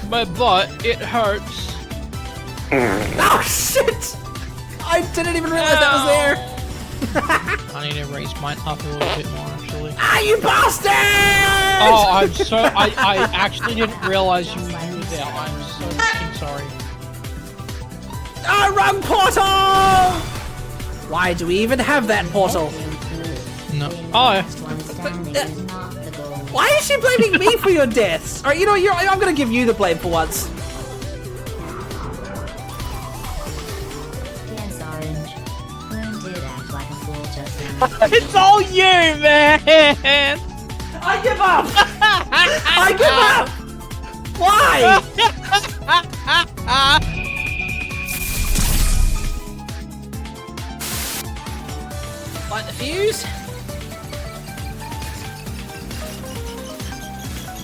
My butt, it hurts. Oh shit! I didn't even realize that was there. I need to raise mine up a little bit more, actually. Ah, you bastard! Oh, I'm so. I actually didn't realize you were there. I'm so fucking sorry. Ah, wrong portal! Why do we even have that portal? No. Oh. Why is she blaming me for your deaths? Alright, you know, I'm gonna give you the blame for once. Yes, Orange. Glenn did act like a fool just now. It's all you, man! I give up! I give up! Why? Light the fuse.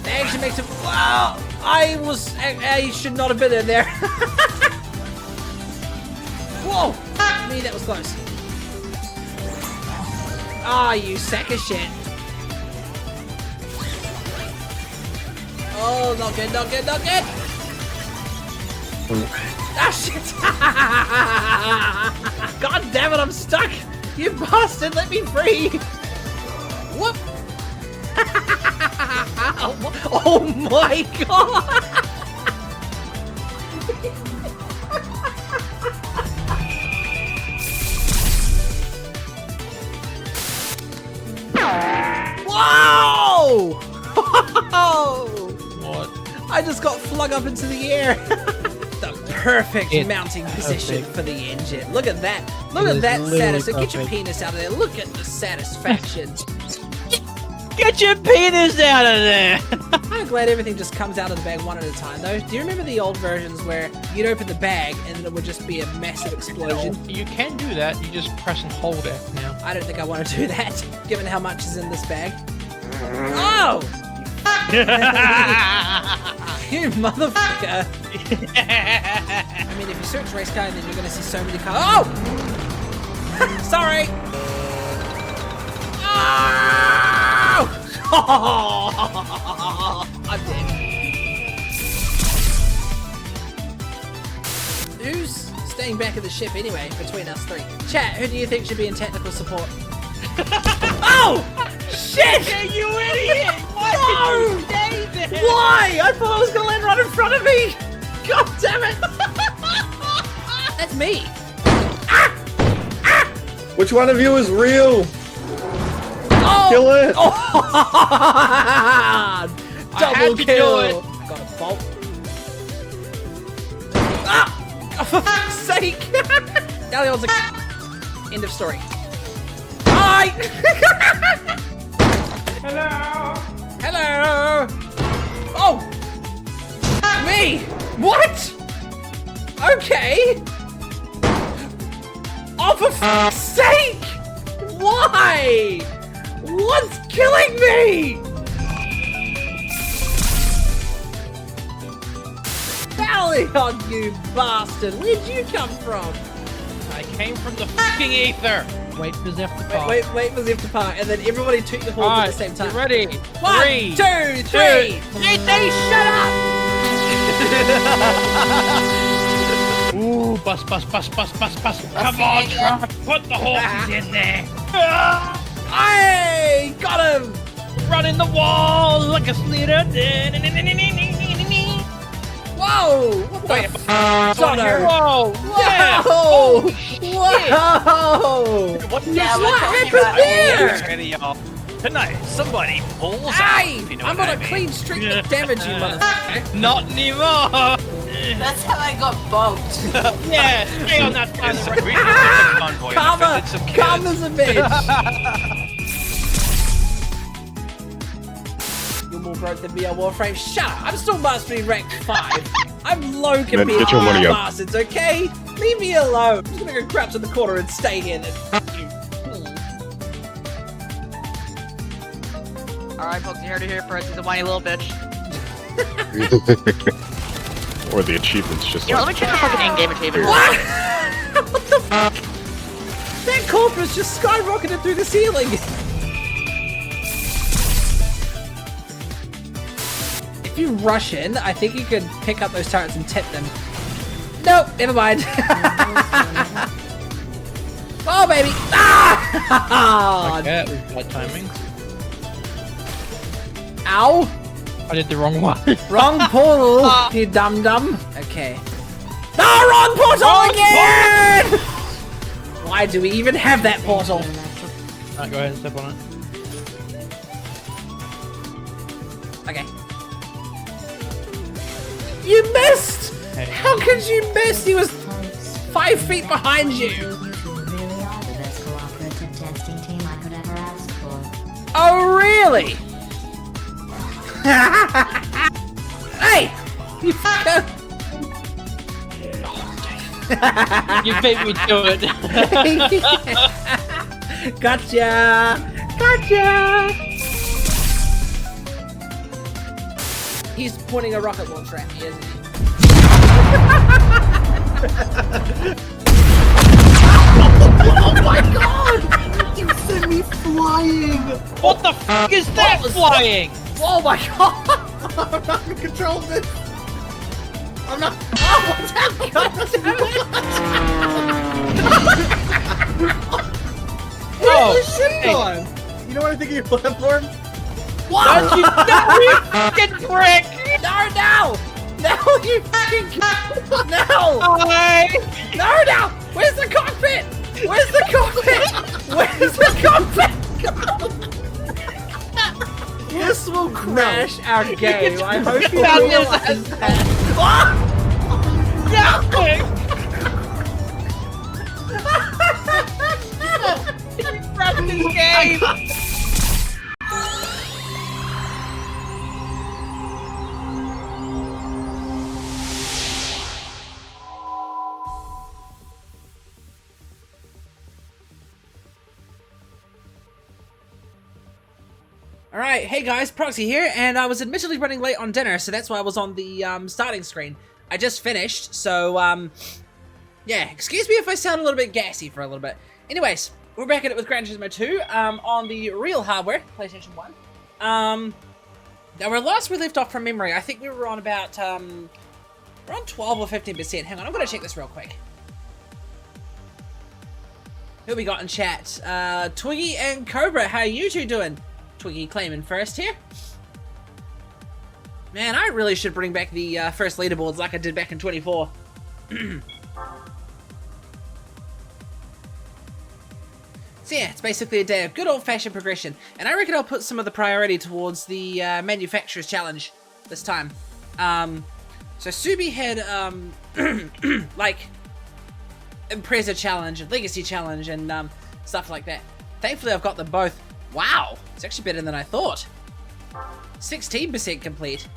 That actually makes it. Wow! I should not have been in there. Whoa! Me, that was close. Ah, you sack of shit. Oh, not good, not good, not good! Ah, shit! God damn it, I'm stuck! You bastard, let me free! Whoop! Oh my god! Whoa! What? I just got flung up into the air. The perfect mounting position for the engine. Look at that. Look at that status. Get your penis out of there. Look at the satisfaction. Get your penis out of there! I'm glad everything just comes out of the bag one at a time, though. Do you remember the old versions where you'd open the bag and it would just be a massive explosion? You can do that. You just press and hold it now. I don't think I want to do that, given how much is in this bag. Oh! You motherfucker! I mean, if you search race car, then you're gonna see so many cars. Oh! Sorry! Oh! I'm dead. Who's staying back at the ship anyway, between us three? Chat, who do you think should be in technical support? Oh! Shit! Yeah, you idiot! Why did you stay there? Why? I thought I was gonna land right in front of me! God damn it! That's me! Ah! Ah! Which one of you is real? Oh! Kill it! Oh! I had Double to kill! do it. Got a bolt. Ah! Oh, for fuck's sake! Now the odds are... End of story. Hi! Hello! Hello! Oh! Me! What? Okay! Oh, for fuck's sake! Why? What's killing me? Ballion, you bastard! Where'd you come from? I came from the fucking ether! Wait for Zeph to park. Wait for Zip to park, and then everybody toot the horns at the same time. You ready? 1, 2, 3! They shut up! Ooh, bus. Come on, truck. Put the horses in there. Hey! Got him! Run in the wall like a slitter. Whoa! What the Wait, f***? Donner? Whoa! Yeah! Whoa! Oh, shit. Whoa! What What happened there? Ready, y'all. Tonight, somebody pulls out. Hey! If you know I'm what on I a mean. clean streak of damage, you motherfucker. Not anymore! That's how I got bumped. Yeah, stay on that side of the road. We just took the convoy and Karma! offended some kids. Karma's a bitch! You're more broke than me on Warframe. Shut up! I'm still mastering rank 5. I'm low compared get to your money you up. bastards, okay? Leave me alone. I'm just gonna go crouch in the corner and stay here then. Alright, folks, you heard it here first. He's a whiny little bitch. Or the achievements just Yo, let me like... check the fucking in-game achievement. What? What the fuck? That corpus just skyrocketed through the ceiling. If if you rush in, I think you could pick up those turrets and tip them. Nope, never mind. Oh, baby! Ah! Okay, it was bad timing. Ow! I did the wrong one. Wrong portal, you dum-dum. Okay. No, wrong portal again! Why do we even have that portal? Alright, go ahead and step on it. Okay. You missed! Hey. How could you miss? He was 5 feet behind you. You really are the best cooperative testing team I could ever ask for. Oh, really? Hey! You fucker! You beat me to it. Gotcha! Gotcha! He's pointing a rocket launcher at me, isn't he? Oh my god! You sent me flying! What the f is that flying? Oh my god! I'm not gonna control this! I'm not. Oh, what's happening? God damn it! Oh, Shit on! You know what I think of your platform? What? don't you know, you fucking prick! No, no! No, you fucking. No! Hi! No, no! Where's the cockpit? Where's the cockpit? Where's the cockpit? This will crash our game. I hope you found realize this. that. Ah! Yeah, quick! You crashed this game! Alright, hey guys, Proxy here, and I was admittedly running late on dinner, so that's why I was on the starting screen. I just finished, so yeah, excuse me if I sound a little bit gassy for a little bit. Anyways, we're back at it with Gran Turismo 2 on the real hardware, PlayStation 1. Now where last we left off from memory, I think we were on about we're on 12 or 15%. Hang on, I'm gonna check this real quick. Who we got in chat? Twiggy and Cobra, how are you two doing? Twiggy claiming first here. Man, I really should bring back the first leaderboards like I did back in 24. So yeah, it's basically a day of good old-fashioned progression, and I reckon I'll put some of the priority towards the manufacturer's challenge this time. So Subi had like Impreza challenge and Legacy challenge and stuff like that. Thankfully, I've got them both. Wow, it's actually better than I thought. 16% complete.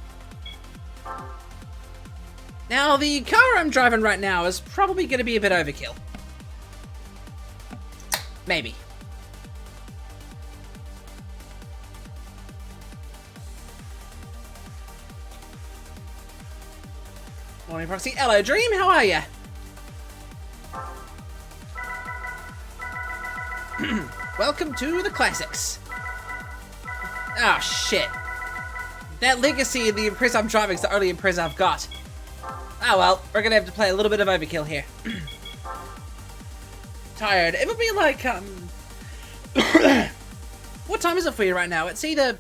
Now, the car I'm driving right now is probably going to be a bit overkill. Maybe. Morning, Proxy. Hello, Dream. How are ya? Welcome to the classics. Oh, shit. That Legacy and the Impreza I'm driving is the only Impreza I've got. Oh well, we're gonna have to play a little bit of overkill here. Tired. It would be like, what time is it for you right now? It's either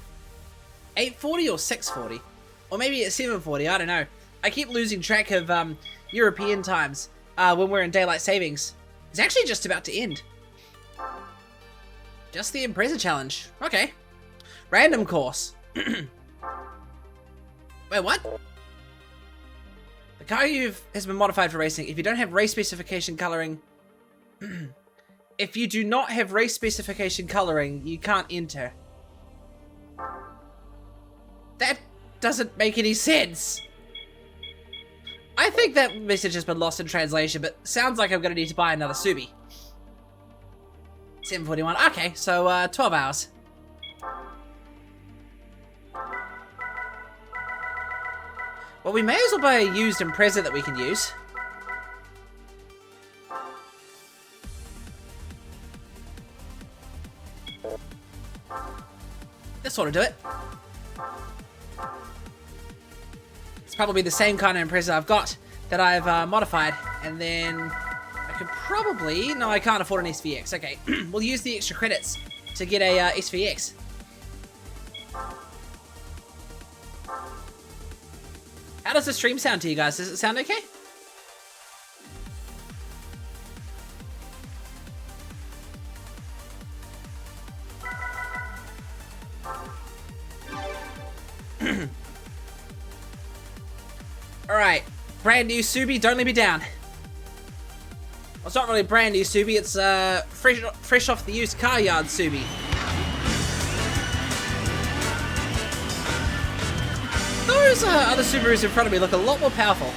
8:40 or 6:40. Or maybe it's 7:40, I don't know. I keep losing track of, European times, when we're in daylight savings. It's actually just about to end. Just the Impreza challenge. Okay. Random course. Wait, what? The car has been modified for racing. If you don't have race specification coloring... If you do not have race specification coloring, you can't enter. That doesn't make any sense. I think that message has been lost in translation, but sounds like I'm going to need to buy another Subi. 7:41. Okay, so 12 hours. Well, we may as well buy a used Impreza that we can use. This ought to do it. probably the same kind of Impreza I've got that I've modified, and then I could probably... No, I can't afford an SVX. Okay, we'll use the extra credits to get a SVX. How does the stream sound to you guys? Does it sound okay? Alright, brand new Subi, don't let me down. Well, it's not really brand new Subi, it's fresh off the used car yard Subi. Those other Subarus in front of me look a lot more powerful.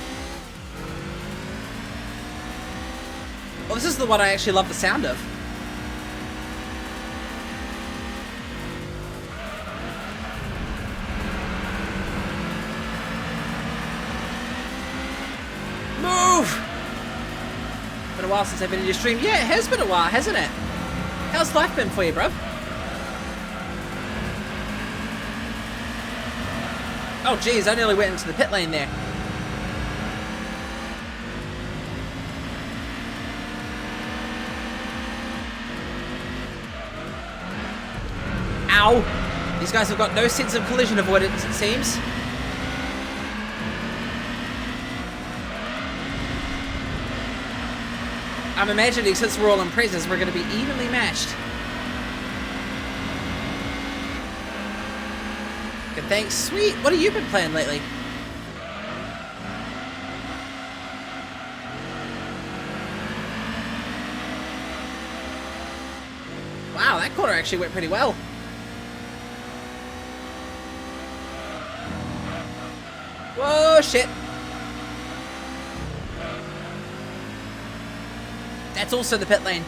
Well, this is the one I actually love the sound of. Move! Been a while since I've been in your stream. Yeah, it has been a while, hasn't it? How's life been for you, bro? Oh, geez, I nearly went into the pit lane there. Ow! These guys have got no sense of collision avoidance, it seems. I'm imagining since we're all Imprezas, we're going to be evenly matched. Good, thanks. Sweet. What have you been playing lately? Wow, that corner actually went pretty well. Whoa, shit. That's also the pit lane.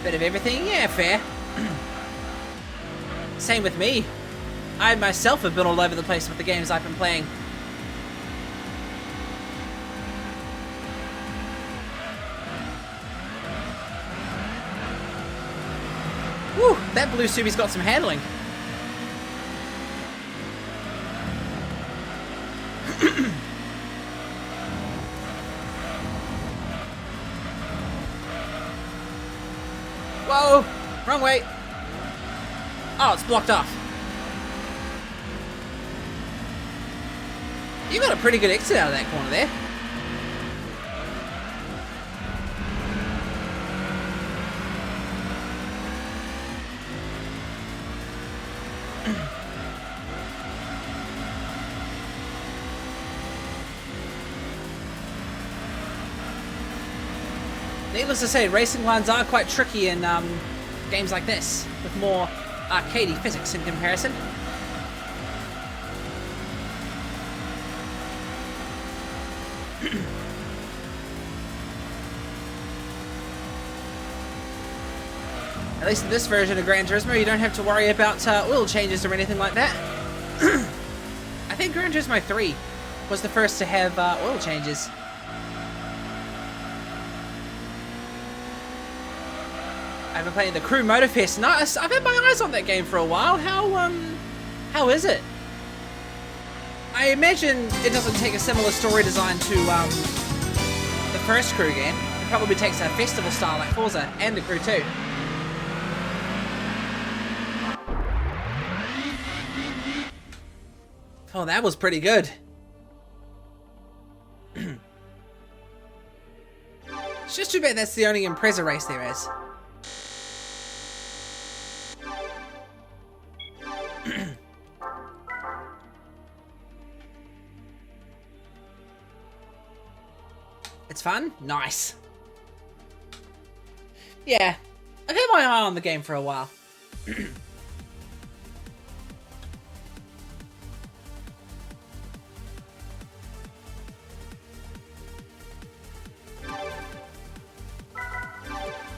Bit of everything, yeah, fair. Same with me. I myself have been all over the place with the games I've been playing. Woo, that blue Subi's got some handling. Whoa! Wrong way! Oh, it's blocked off. You got a pretty good exit out of that corner there. Needless to say, racing lines are quite tricky in games like this, with more arcadey physics in comparison. At least in this version of Gran Turismo, you don't have to worry about oil changes or anything like that. I think Gran Turismo 3 was the first to have oil changes. I've been playing the Crew Motorfest. Nice. I've had my eyes on that game for a while. How is it? I imagine it doesn't take a similar story design to the first Crew game. It probably takes a festival style like Forza and the Crew 2. Oh, that was pretty good. It's just too bad that's the only Impreza race there is. It's fun? Nice. Yeah, I've had my eye on the game for a while.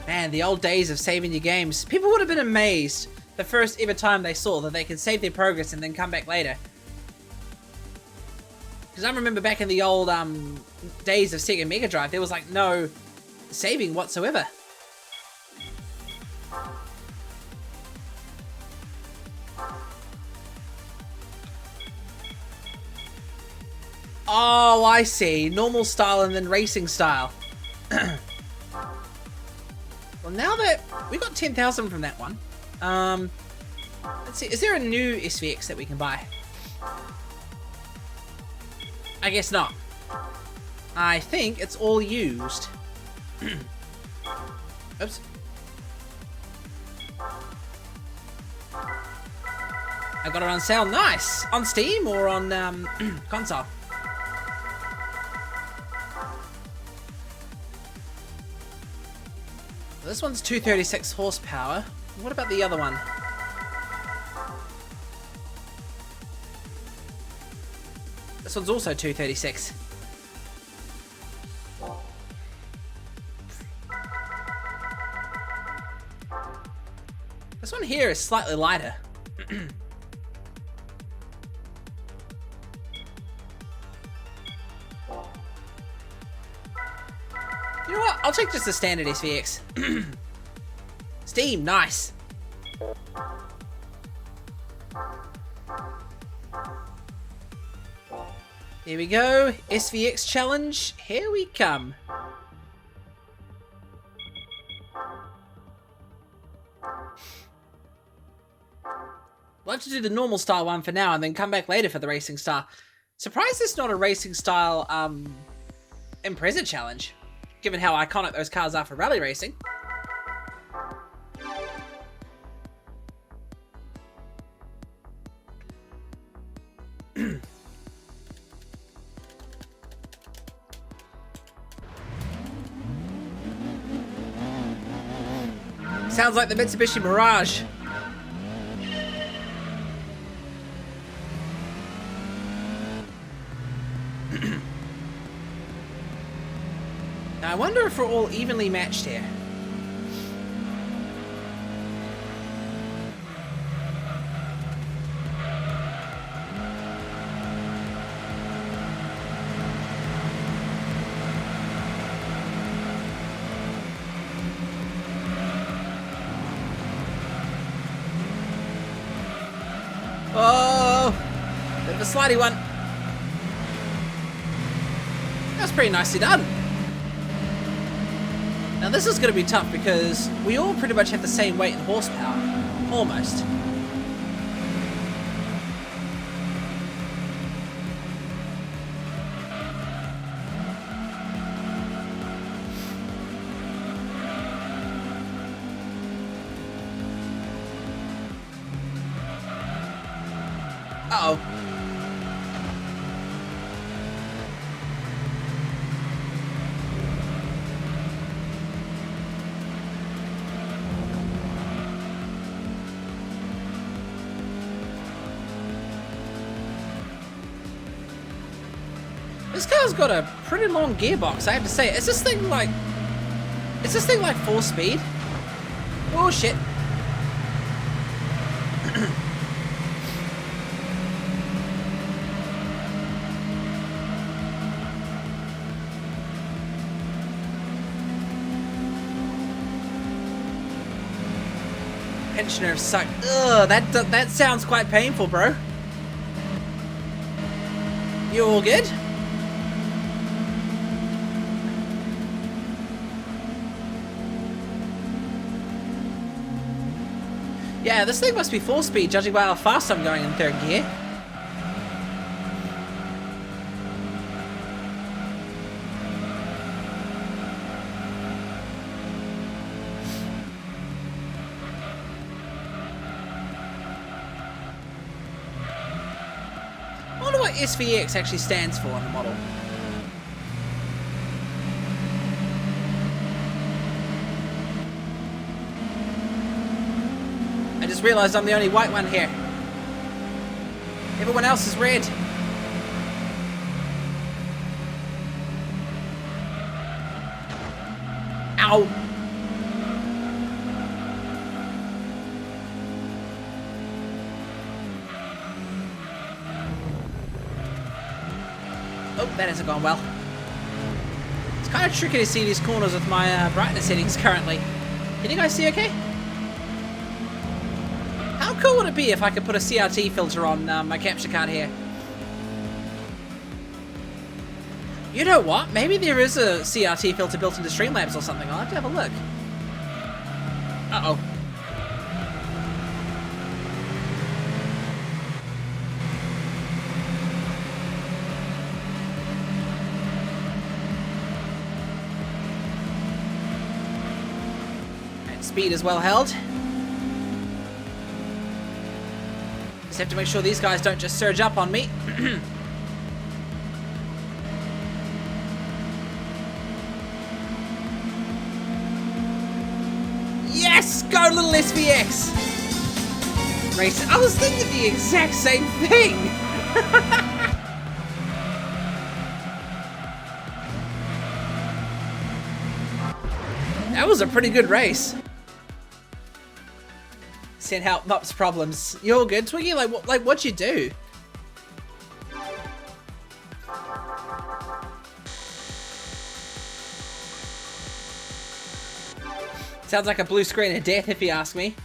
Man, the old days of saving your games. People would have been amazed the first ever time they saw that they could save their progress and then come back later. Because I remember back in the old days of Sega Mega Drive, there was like no saving whatsoever. Oh, I see. Normal style and then racing style. Well, now that we got 10,000 from that one, let's see. Is there a new SVX that we can buy? I guess not. I think it's all used. Oops. I got it on sale. Nice! On Steam or on console? This one's 236 horsepower. What about the other one? This one's also 236. This one here is slightly lighter. You know what? I'll take just the standard SVX. Steam, nice. Here we go. SVX challenge. Here we come. We'll have to do the normal style one for now and then come back later for the racing style. Surprised it's not a racing style Impreza challenge, given how iconic those cars are for rally racing. Sounds like the Mitsubishi Mirage. Now I wonder if we're all evenly matched here. Oh, bit of a slidey one. That's pretty nicely done. Now this is going to be tough because we all pretty much have the same weight and horsepower. Almost. Uh-oh. This car's got a pretty long gearbox, I have to say. Is this thing like 4 speed? Oh shit. Pensioner suck. Ugh, that sounds quite painful, bro. You all good? Yeah, this thing must be 4 speed, judging by how fast I'm going in 3rd gear. I wonder what SVX actually stands for on the model. I just realized I'm the only white one here. Everyone else is red. Ow! Oh, that hasn't gone well. It's kind of tricky to see these corners with my brightness settings currently. Can you guys see okay? How cool would it be if I could put a CRT filter on my capture card here? You know what? Maybe there is a CRT filter built into Streamlabs or something. I'll have to have a look. Uh-oh. And speed is well held. Just have to make sure these guys don't just surge up on me. Yes! Go, little SVX! Race. I was thinking the exact same thing! That was a pretty good race. Send help, Mops problems. You're all good, Twiggy? What'd you do? Sounds like a blue screen of death, if you ask me.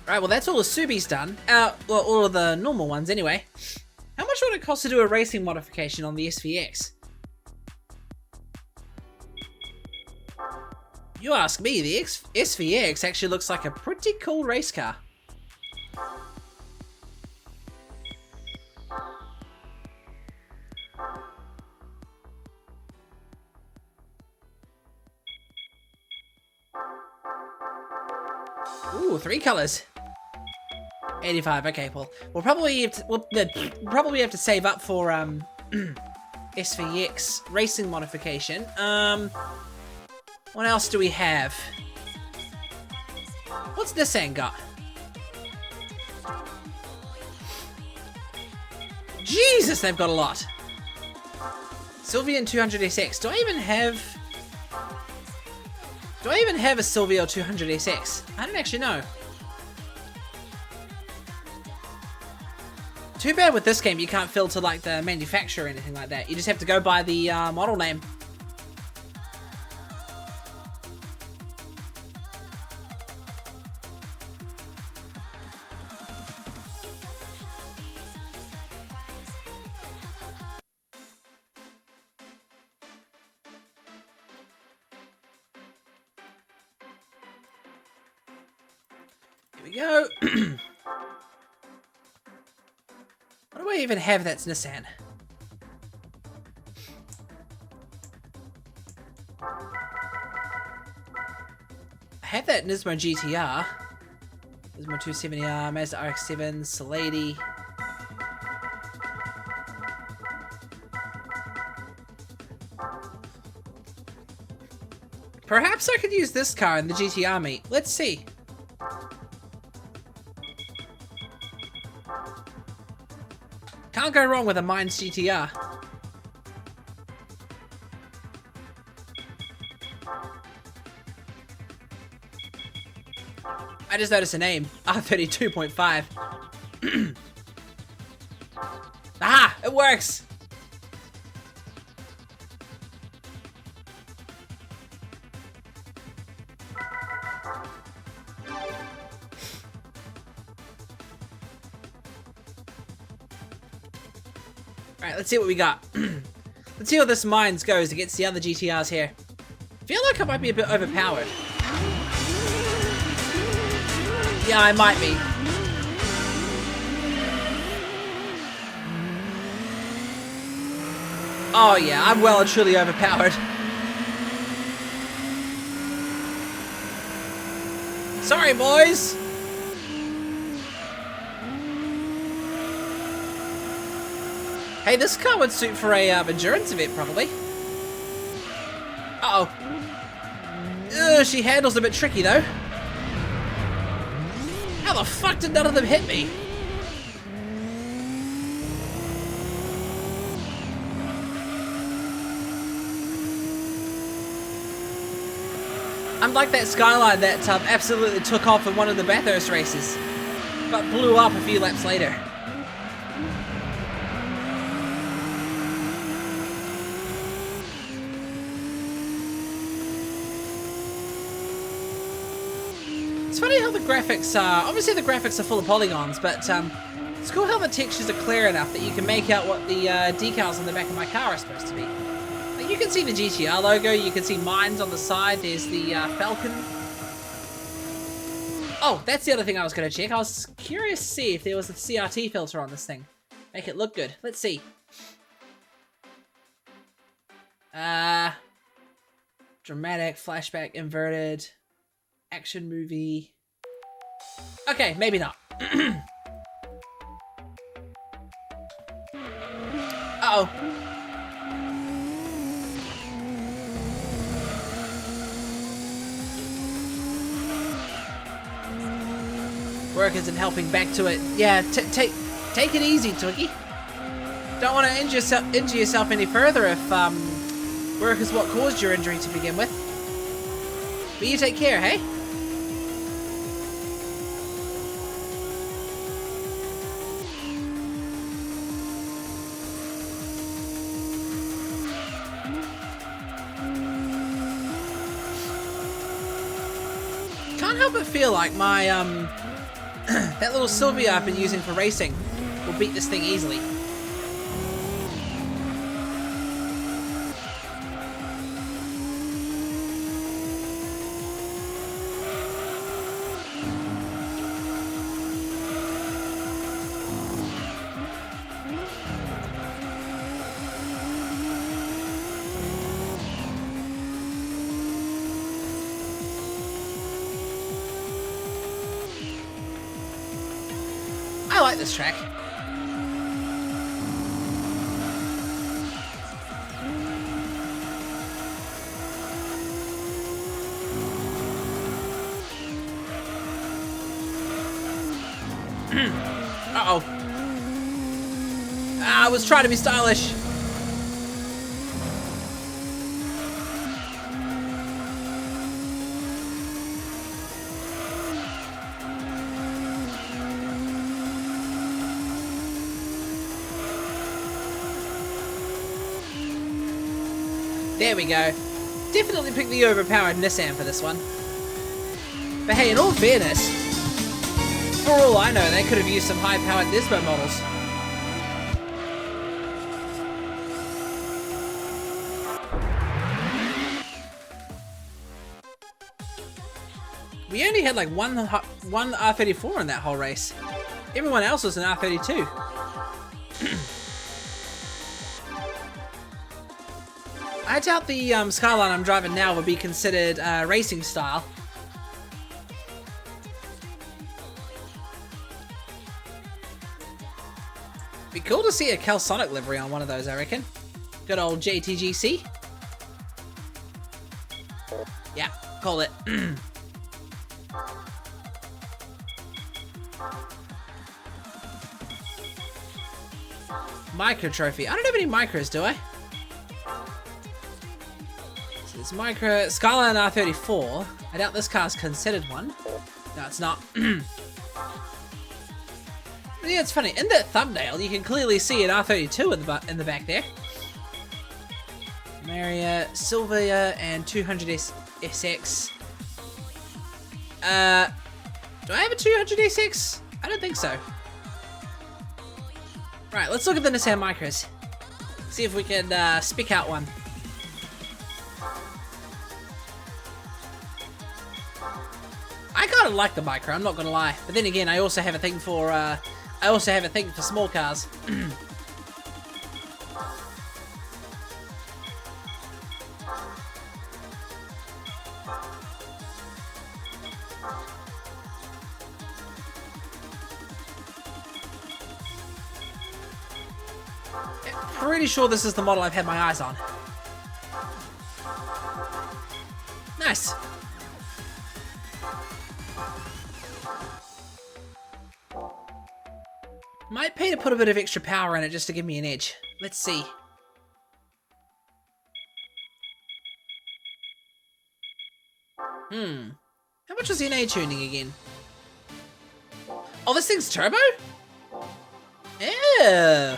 Right, well that's all the Subi's done. Well, all of the normal ones anyway. How much would it cost to do a racing modification on the SVX? You ask me, the SVX actually looks like a pretty cool race car. Ooh, 3 colors. 85. Okay, well, we'll probably have to save up for SVX racing modification. What else do we have? What's Nissan got? Jesus, they've got a lot. Sylvian 200SX. Do I even have a Silvio 200SX? I don't actually know. Too bad with this game you can't filter like the manufacturer or anything like that. You just have to go by the model name. Here we go. What do I even have that's Nissan? I have that Nismo GTR. Nismo 270R, Mazda RX-7, Salady. Perhaps I could use this car in the GTR meet. Let's see. Can't go wrong with a Mines GTR. I just noticed a name. R32.5. Ah! It works! Alright, let's see what we got. Let's see how this Mines goes against the other GTRs here. I feel like I might be a bit overpowered. Yeah, I might be. Oh yeah, I'm well and truly overpowered. Sorry, boys! Hey, this car would suit for a endurance event, probably. Uh-oh. Ugh, she handles a bit tricky, though. How the fuck did none of them hit me? I'm like that Skyline that absolutely took off in one of the Bathurst races, but blew up a few laps later. funny how the graphics are, obviously the graphics are full of polygons, but it's cool how the textures are clear enough that you can make out what the decals on the back of my car are supposed to be. Like, you can see the GTR logo, you can see mines on the side, there's the Falcon. Oh, that's the other thing I was going to check. I was curious to see if there was a CRT filter on this thing. Make it look good. Let's see. Dramatic, flashback, inverted, action movie. Okay, maybe not. Uh-oh. Work isn't helping back to it. Yeah, take it easy, Twiggy. Don't want to injure yourself any further if work is what caused your injury to begin with. But you take care, hey? Can't help but feel like my that little Sylvia I've been using for racing will beat this thing easily. I like this track. Uh-oh. I was trying to be stylish. There we go. Definitely picked the overpowered Nissan for this one. But hey, in all fairness, for all I know, they could have used some high-powered Nismo models. We only had like one R34 in that whole race. Everyone else was an R32. I doubt the Skyline I'm driving now would be considered racing style. Be cool to see a Celsonic livery on one of those, I reckon. Good old JTGC. Yeah, call it. Micro trophy. I don't have any micros, do I? So it's micro Skyline R34. I doubt this car's considered one. No, it's not. Yeah, it's funny. In that thumbnail, you can clearly see an R32 in the back there. Maria, Sylvia, and 200 SX. Do I have a 200 SX? I don't think so. Right, let's look at the Nissan Micros. See if we can spick out one. I kind of like the Micro, I'm not gonna lie. But then again, I also have a thing for small cars. Pretty sure this is the model I've had my eyes on. Nice. Might pay to put a bit of extra power in it just to give me an edge. Let's see. How much was NA tuning again? Oh, this thing's turbo? Ew.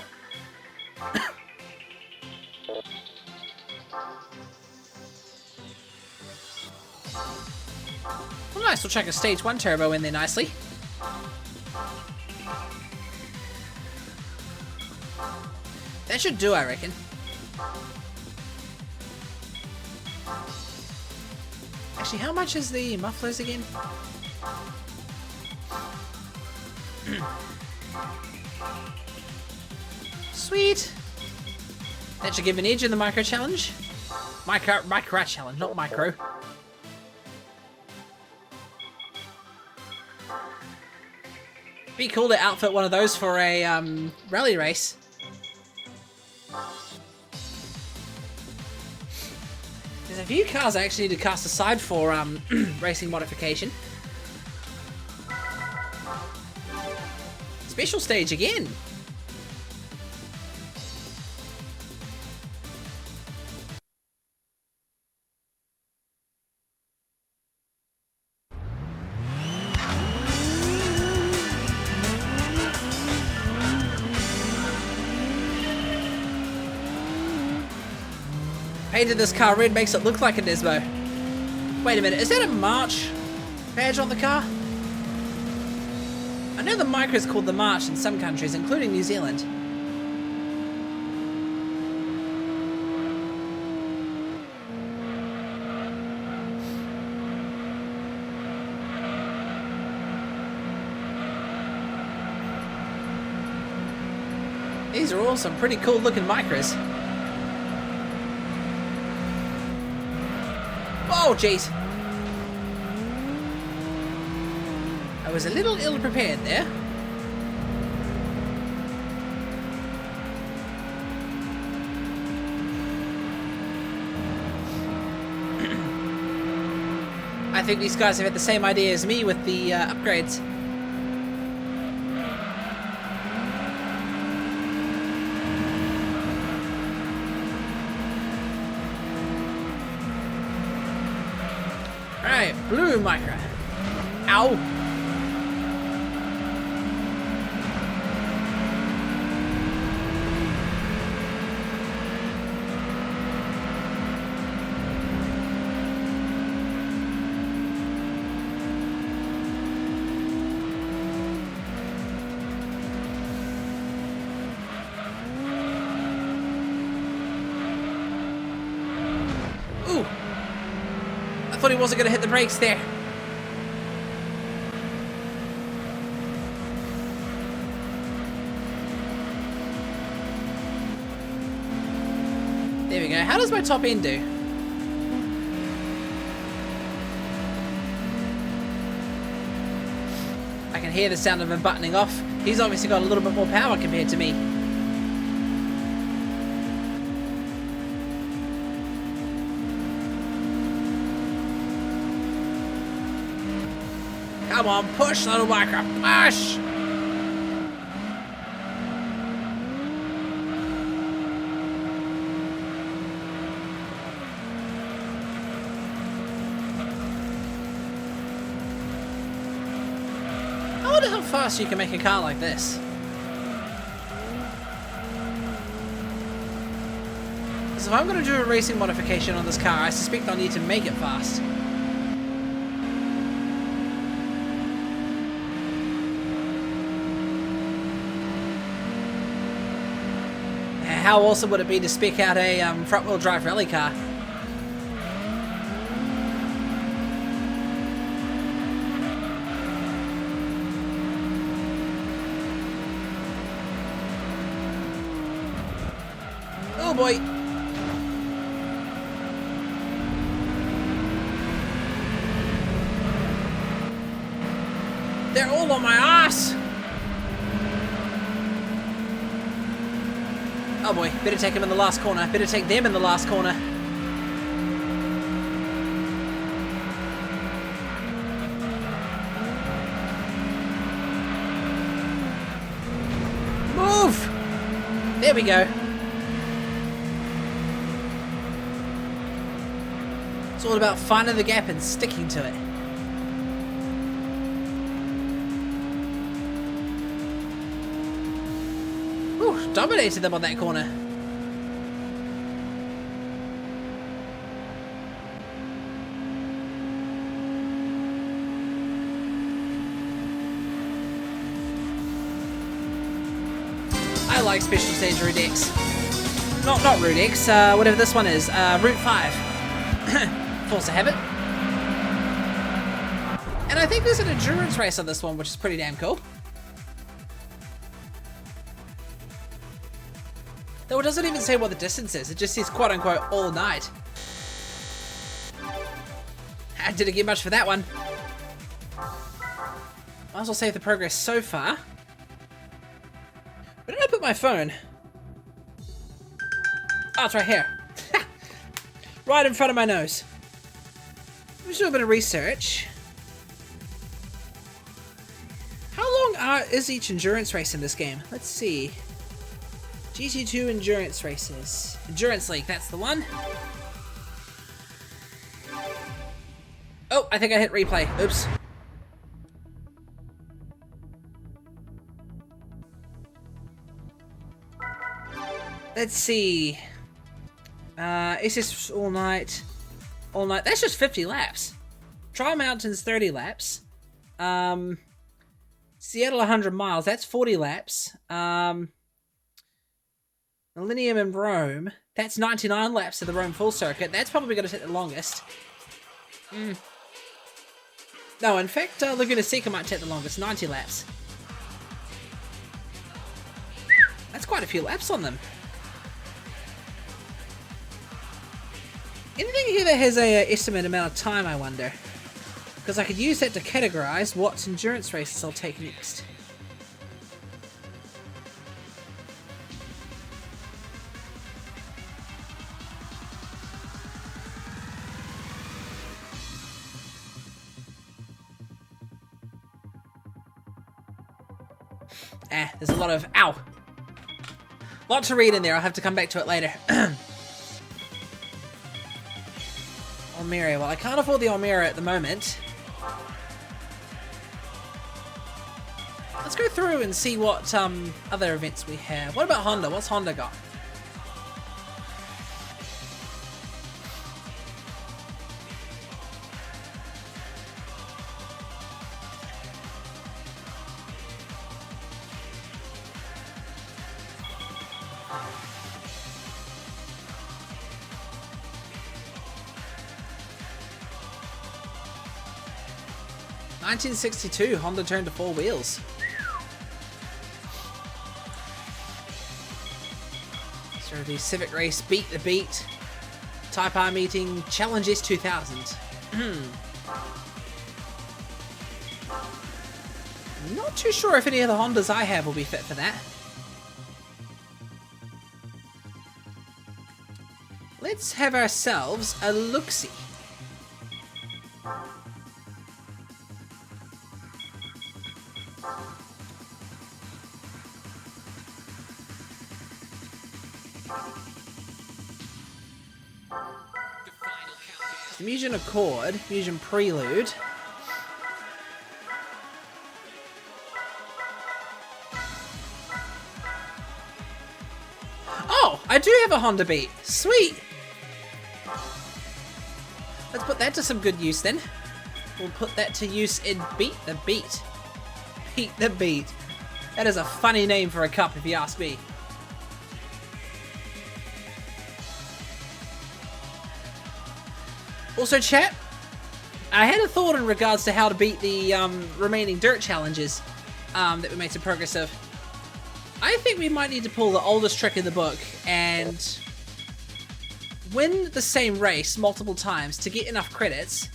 Well, nice. We'll chuck a stage 1 turbo in there nicely. That should do, I reckon. Actually, how much is the mufflers again? Sweet. That should give an edge in the micro challenge. Micro challenge, not micro. Be cool to outfit one of those for a rally race. There's a few cars I actually need to cast aside for racing modification. Special stage again. Painted this car red makes it look like a Nismo. Wait a minute, is that a March badge on the car? I know the Micra is called the March in some countries, including New Zealand. These are all some pretty cool looking Micras. Oh, jeez. I was a little ill-prepared there. I think these guys have had the same idea as me with the upgrades. Alright, blue Micra. Ow! Ooh! I thought he wasn't going to hit the brakes there. There we go. How does my top end do? I can hear the sound of him buttoning off. He's obviously got a little bit more power compared to me. Come on, push, little Micra, push! I wonder how fast you can make a car like this. Because if I'm going to do a racing modification on this car, I suspect I'll need to make it fast. How awesome would it be to spec out a front-wheel drive rally car? Oh boy! They're all on my ass! Oh boy, better take him in the last corner. Better take them in the last corner. Move! There we go. It's all about finding the gap and sticking to it. Dominated them on that corner. I like special stage Route X. Not Route X, whatever this one is, Route 5. Force a habit. And I think there's an endurance race on this one, which is pretty damn cool. Though it doesn't even say what the distance is, it just says quote-unquote all night. I didn't get much for that one. Might as well save the progress so far. Where did I put my phone? Oh, it's right here. Right in front of my nose. Let's do a bit of research. How long is each endurance race in this game? Let's see. GT2 endurance races. Endurance League, that's the one. Oh, I think I hit replay. Oops. Let's see. SS all night. All night. That's just 50 laps. Tri Mountains 30 laps. Seattle 100 miles. That's 40 laps. Millennium and Rome. That's 99 laps of the Rome full circuit. That's probably going to take the longest. No, in fact, Laguna Seca might take the longest. 90 laps. That's quite a few laps on them. Anything here that has a estimate amount of time, I wonder? Because I could use that to categorize what endurance races I'll take next. There's a lot of... Ow! Lot to read in there. I'll have to come back to it later. Almira. Well, I can't afford the Almira at the moment. Let's go through and see what other events we have. What about Honda? What's Honda got? In 1962, Honda turned to 4 wheels. So the Civic Race, Beat the Beat, Type R Meeting, Challenge S2000. Not too sure if any of the Hondas I have will be fit for that. Let's have ourselves a look-see. The Mugen Accord, Mugen Prelude. Oh, I do have a Honda Beat. Sweet. Let's put that to some good use then. We'll put that to use in Beat the Beat. Beat the Beat. That is a funny name for a cup if you ask me. Also, chat, I had a thought in regards to how to beat the remaining dirt challenges that we made some progress of. I think we might need to pull the oldest trick in the book and win the same race multiple times to get enough credits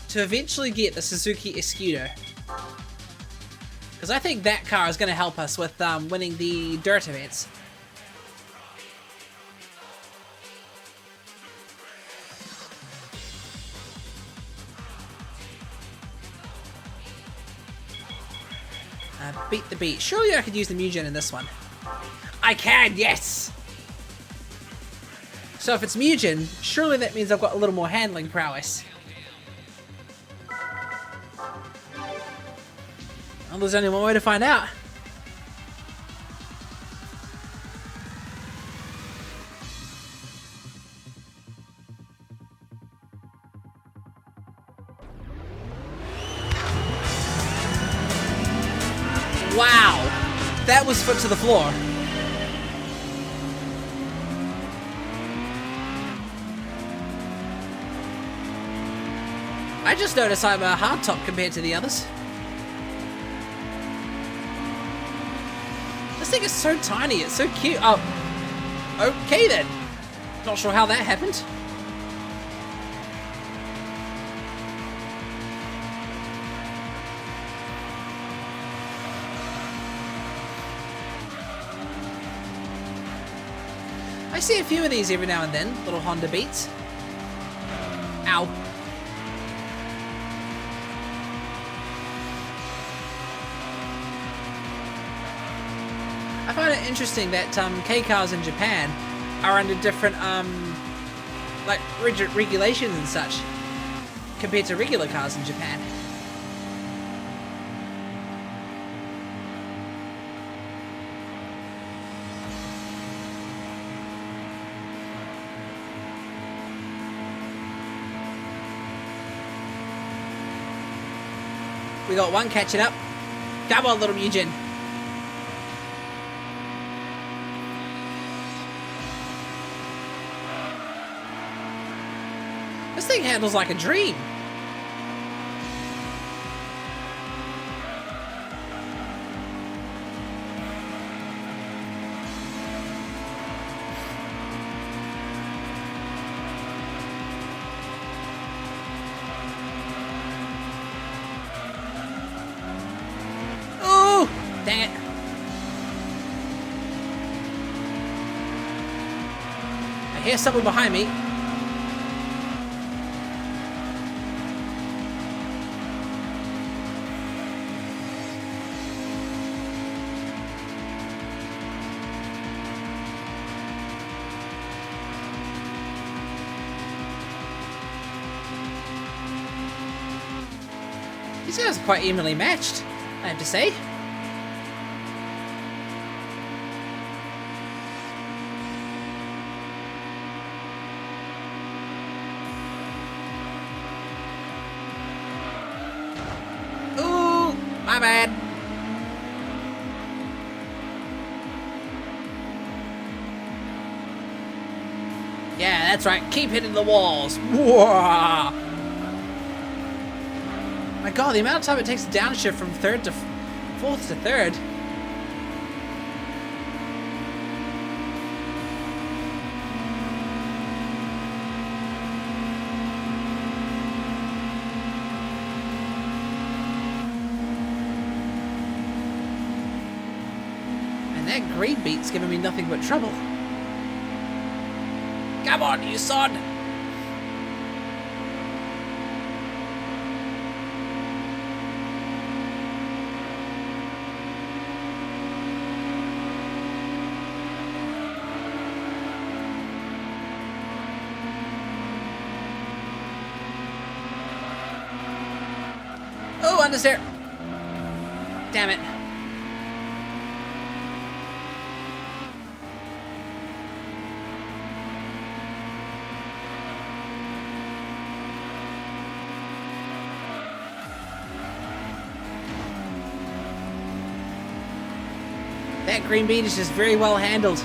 to eventually get the Suzuki Escudo. Because I think that car is going to help us with winning the dirt events. Beat the Beat. Surely I could use the Mugen in this one. I can, yes! So if it's Mugen, surely that means I've got a little more handling prowess. Well, there's only one way to find out. Wow, that was foot to the floor. I just noticed I'm a hardtop compared to the others. This thing is so tiny, it's so cute. Oh, okay then. Not sure how that happened. I see a few of these every now and then, little Honda Beats. Ow. I find it interesting that K-cars in Japan are under different like rigid regulations and such compared to regular cars in Japan. We got one catching up. Come on, little Mugen. This thing handles like a dream. Oh, dang it. I hear someone behind me. These guys are quite evenly matched, I have to say. Ooh, my bad. Yeah, that's right. Keep hitting the walls. Whoa. My god, the amount of time it takes to downshift from third to fourth to third. And that green beat's giving me nothing but trouble. Come on, you sod! Oh, understeer! Damn it. That green bean is just very well handled.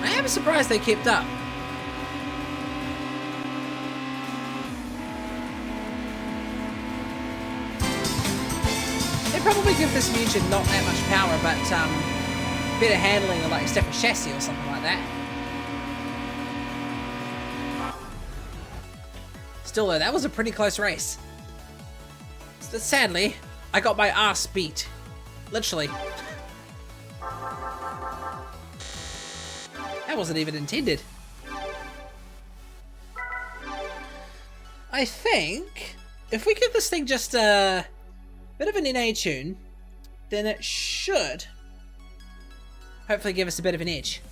I'm surprised they kept up. They probably give this Mugen not that much power, but better handling of like step chassis or something like that. Still though, that was a pretty close race. So, sadly, I got my ass beat. Literally. That wasn't even intended. I think if we give this thing just a bit of an NA tune, then it should hopefully give us a bit of an edge.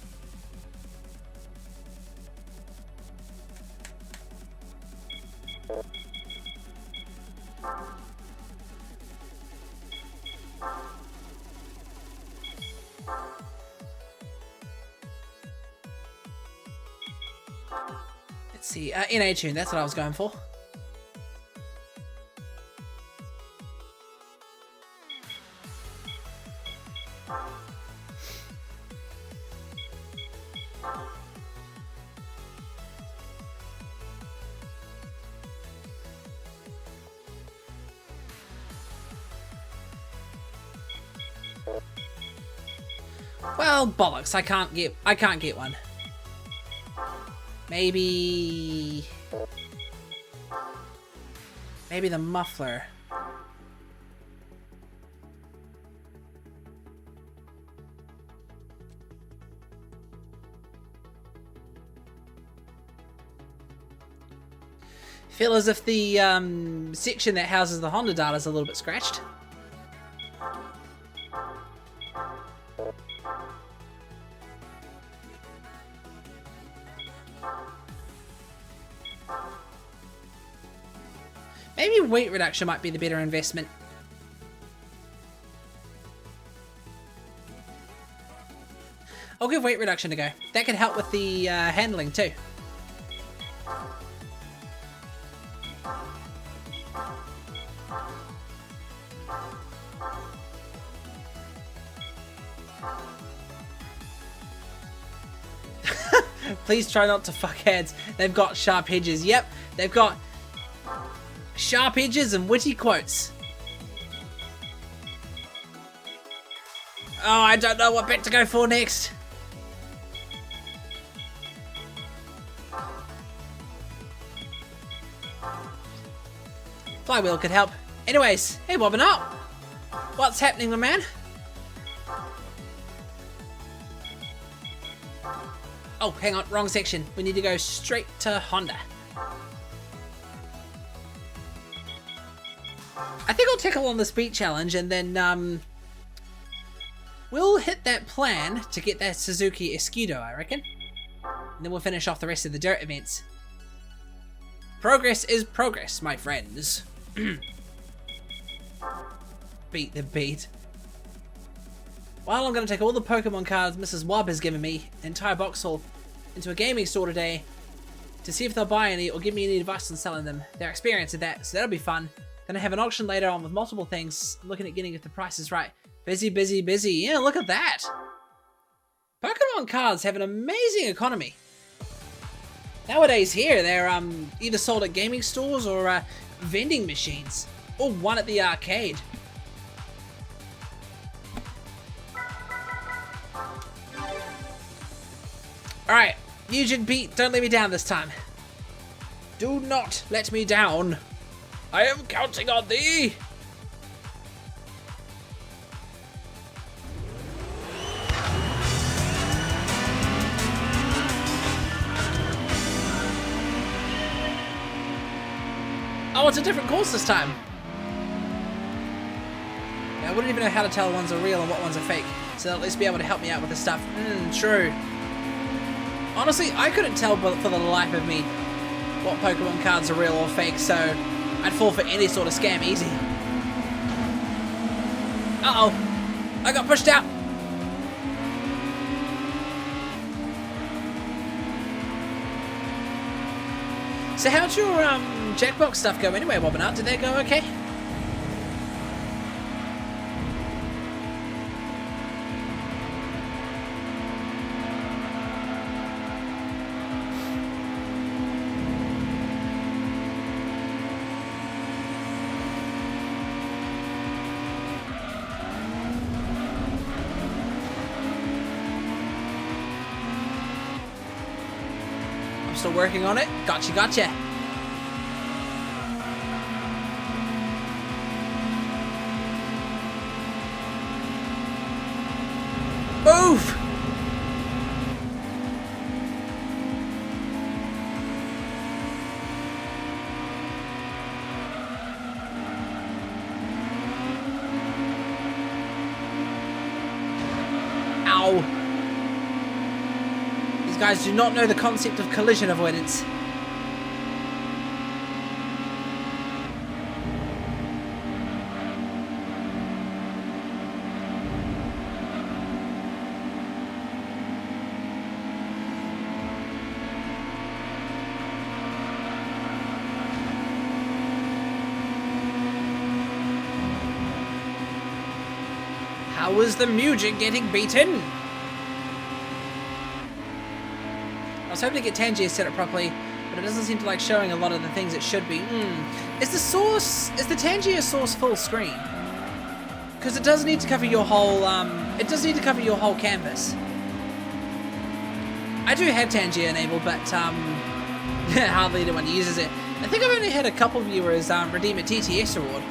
Let's see, NA tune, that's what I was going for. Well, bollocks! I can't get one. Maybe the muffler. Feel as if the section that houses the Honda data is a little bit scratched. Maybe weight reduction might be the better investment. I'll give weight reduction a go. That could help with the handling too. Please try not to fuck heads. They've got sharp edges. Yep, they've got sharp edges and witty quotes. Oh, I don't know what bit to go for next. Flywheel could help. Anyways, hey Wobbin' what's happening, my man? Oh, hang on, wrong section. We need to go straight to Honda. I think I'll tackle on the speed challenge and then we'll hit that plan to get that Suzuki Escudo, I reckon. And then we'll finish off the rest of the dirt events. Progress is progress, my friends. Beat the beat. Well, I'm going to take all the Pokemon cards Mrs. Wobb has given me, the entire box full, into a gaming store today to see if they'll buy any or give me any advice on selling them. Their experience of that, so that'll be fun. Gonna have an auction later on with multiple things. I'm looking at getting if the price is right. Busy, busy, busy. Yeah, look at that. Pokemon cards have an amazing economy. Nowadays here, they're either sold at gaming stores or vending machines. Or one at the arcade. Alright, Mugen Pete, don't let me down this time. Do not let me down. I am counting on thee! Oh, it's a different course this time. Yeah, I wouldn't even know how to tell ones are real and what ones are fake, so they'll at least be able to help me out with this stuff. True. Honestly, I couldn't tell for the life of me what Pokemon cards are real or fake, so I'd fall for any sort of scam easy. Uh-oh. I got pushed out. So how'd your Jackbox stuff go anyway, Wobbin'? Did that go okay? Still working on it. Gotcha, gotcha. Move! Ow. Guys do not know the concept of collision avoidance. How How is the music getting beaten? I was hoping to get Tangier set up properly, but it doesn't seem to like showing a lot of the things it should be. Is the Tangier source full screen? Because it does need to cover your whole, canvas. I do have Tangier enabled, but hardly anyone uses it. I think I've only had a couple viewers redeem a TTS reward.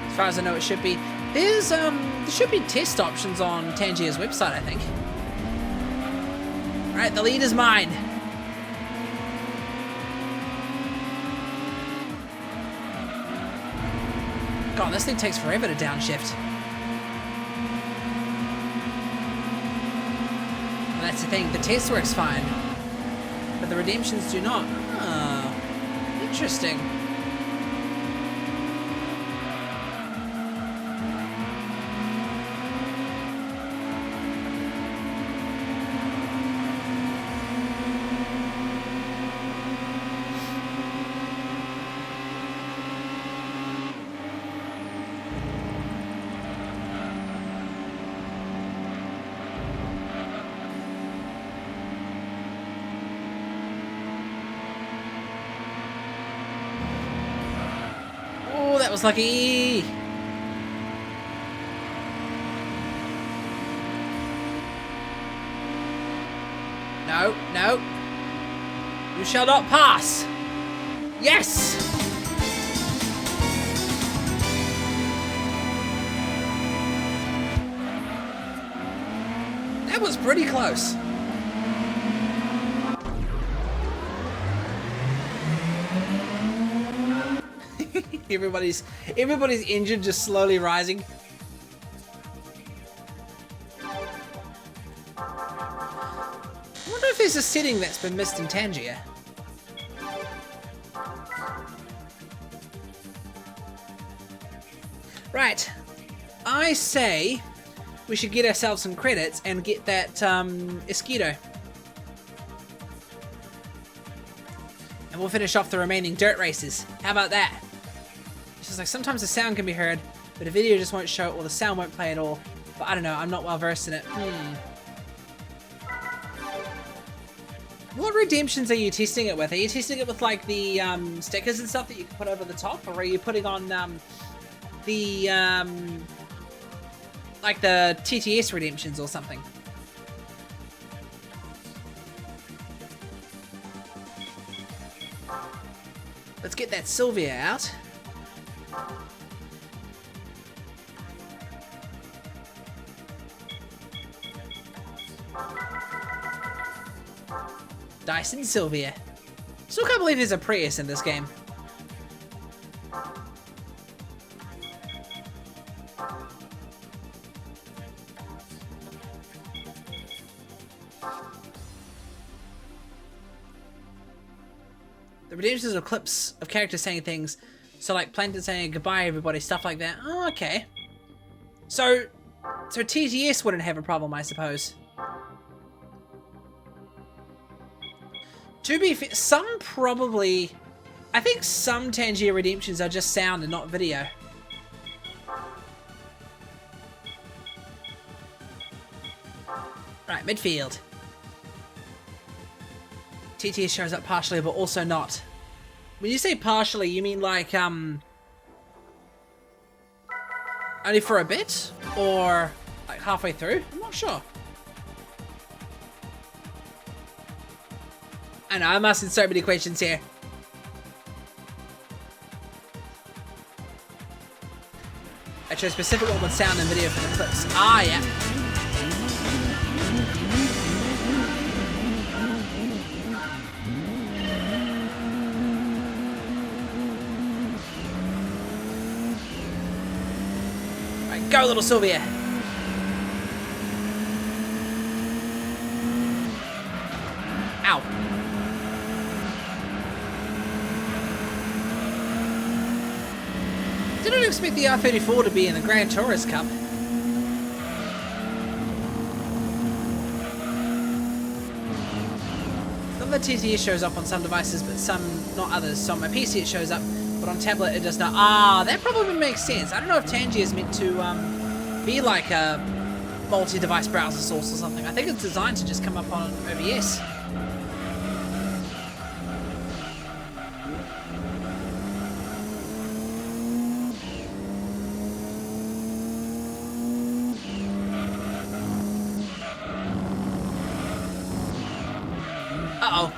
As far as I know, it should be. There should be test options on Tangier's website, I think. Alright, the lead is mine. God, this thing takes forever to downshift. Well, that's the thing, the test works fine, but the redemptions do not. Oh, interesting. That was lucky. No, no. You shall not pass. Yes. That was pretty close. Everybody's engine just slowly rising. I wonder if there's a setting that's been missed in Tangier. Right. I say we should get ourselves some credits and get that Esquido. And we'll finish off the remaining dirt races. How about that? It's just like sometimes the sound can be heard, but the video just won't show it or the sound won't play at all. But I don't know, I'm not well versed in it. What redemptions are you testing it with? Are you testing it with like the stickers and stuff that you can put over the top? Or are you putting on the like the TTS redemptions or something? Let's get that Sylvia out. Dyson Sylvia. Still can't believe there's a Prius in this game. The redemptions are clips of characters saying things. So like Plankton saying goodbye everybody, stuff like that. Oh, okay. So TTS wouldn't have a problem, I suppose. To be fair, some probably... I think some Tangier redemptions are just sound and not video. Right, midfield. TTS shows up partially, but also not. When you say partially, you mean like, only for a bit? Or, like, halfway through? I'm not sure. I know, I'm asking so many questions here. I chose a specific one with sound and video for the clips. Ah, yeah. Right, go, little Sylvia. Ow. Didn't expect the R34 to be in the Grand Tourist Cup. the TTS shows up on some devices, but some not others. So on my PC it shows up, but on tablet it does not. Ah, that probably makes sense. I don't know if Tangy is meant to be like a multi-device browser source or something. I think it's designed to just come up on OBS. Uh-oh.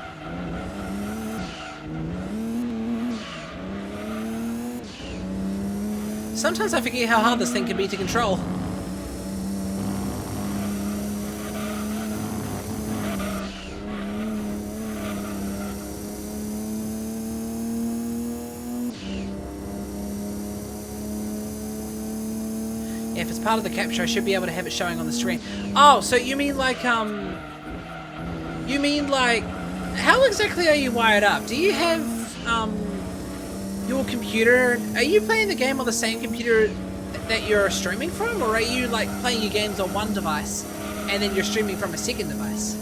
Sometimes I forget how hard this thing can be to control. Yeah, if it's part of the capture, I should be able to have it showing on the screen. Oh, so you mean like, how exactly are you wired up? Do you have, your computer, are you playing the game on the same computer that you're streaming from, or are you like playing your games on one device and then you're streaming from a second device?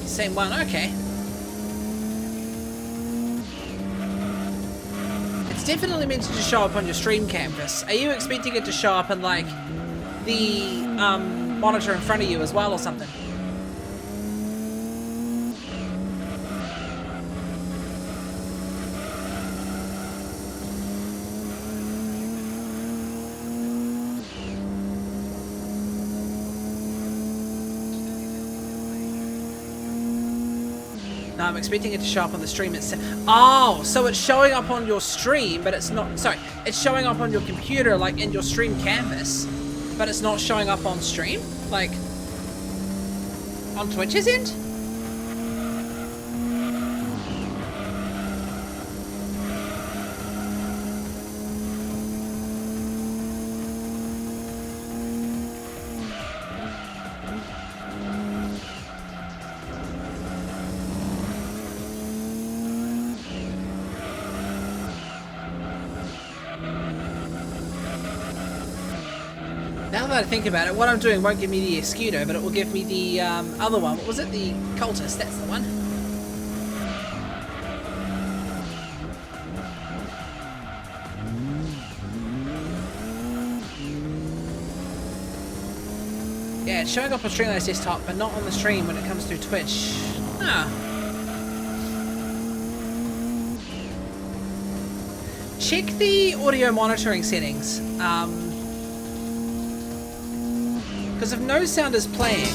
Same one, okay. It's definitely meant to just show up on your stream canvas. Are you expecting it to show up in like the monitor in front of you as well or something? No, I'm expecting it to show up on the stream itself. Oh, so it's showing up on your stream, but it's not... Sorry, it's showing up on your computer, like in your stream canvas, but it's not showing up on stream? Like, on Twitch's end? Now that I think about it, what I'm doing won't give me the Escudo, but it will give me the other one. What was it? The Cultist, that's the one. Yeah, it's showing up on Streamlabs desktop, but not on the stream when it comes through Twitch. Ah. Check the audio monitoring settings. Because if no sound is playing,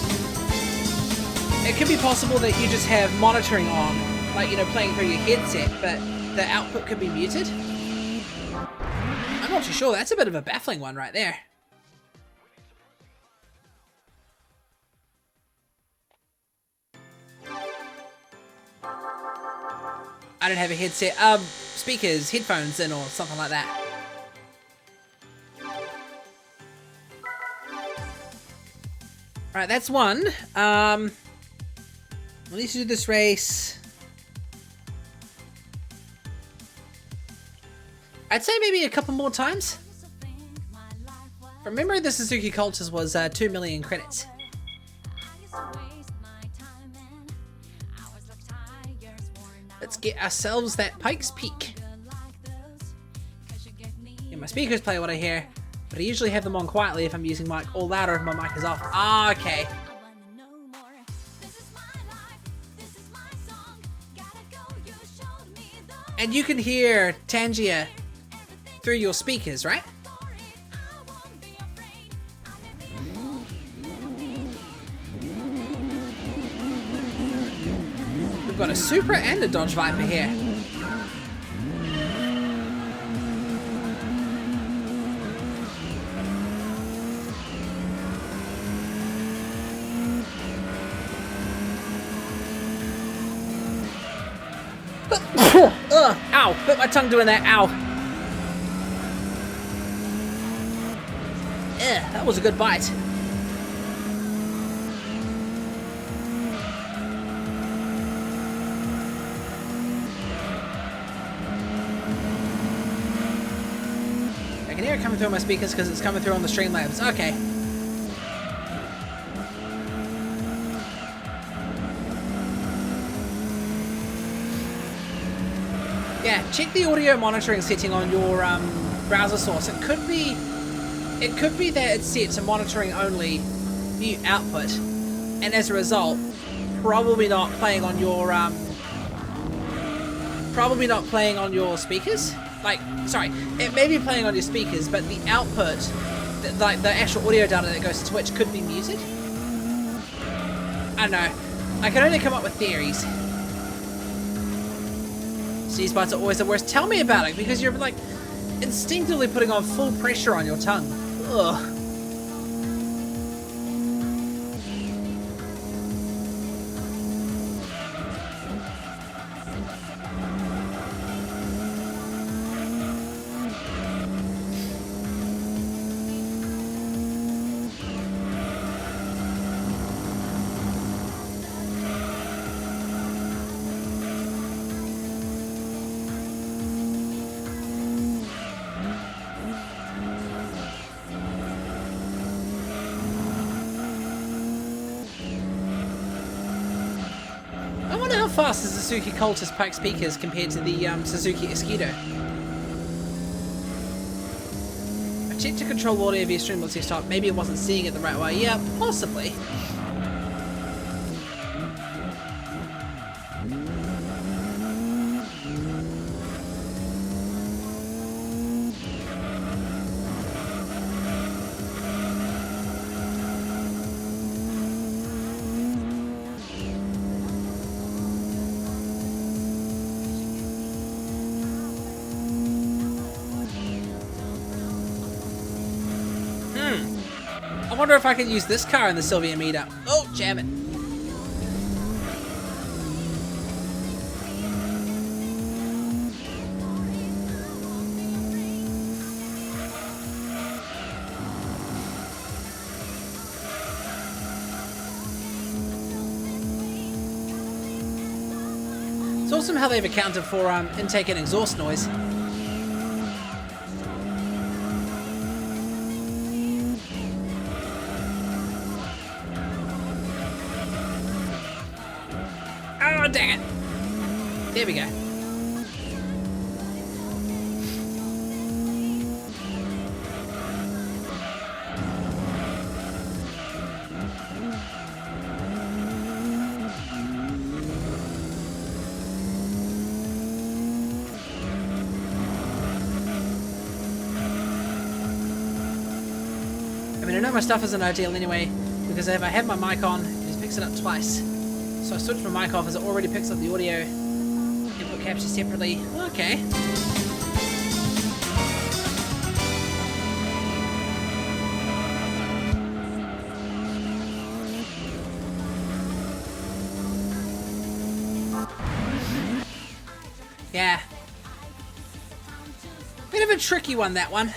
it could be possible that you just have monitoring on, like, you know, playing through your headset, but the output could be muted. I'm not too sure. That's a bit of a baffling one right there. I don't have a headset. Speakers, headphones in, or something like that. Right, that's one. We'll need to do this race. I'd say maybe a couple more times. Remember, the Suzuki Cultures was 2 million credits. Let's get ourselves that Pikes Peak. Yeah, my speakers play what I hear, but I usually have them on quietly if I'm using mic, or louder if my mic is off. Ah, okay. And you can hear Tangia through your speakers, right? We've got a Supra and a Dodge Viper here. Ow! Bit my tongue doing that. Ow! That was a good bite. coming through on my speakers because it's coming through on the Streamlabs. Okay. Yeah, check the audio monitoring setting on your browser source. It could be that it's set to monitoring only mute output, and as a result, probably not playing on your speakers. Like, sorry, it may be playing on your speakers, but the output, like the actual audio data that goes to Twitch, could be muted. I don't know. I can only come up with theories. Sneeze bites are always the worst. Tell me about it, because you're like instinctively putting on full pressure on your tongue. Ugh. I wonder how fast the Suzuki Cultist Pike speakers compared to the Suzuki Escudo. I checked to control audio via Streamlabs desktop. Maybe it wasn't seeing it the right way. Yeah, possibly. I wonder if I can use this car in the Sylvia meetup. Oh, jam it. It's awesome how they've accounted for intake and exhaust noise. Oh, dang it. There we go. I mean, I know my stuff isn't ideal anyway, because if I have my mic on, it just picks it up twice. So I switched my mic off as it already picks up the audio input capture separately. Okay. Yeah. Bit of a tricky one, that one.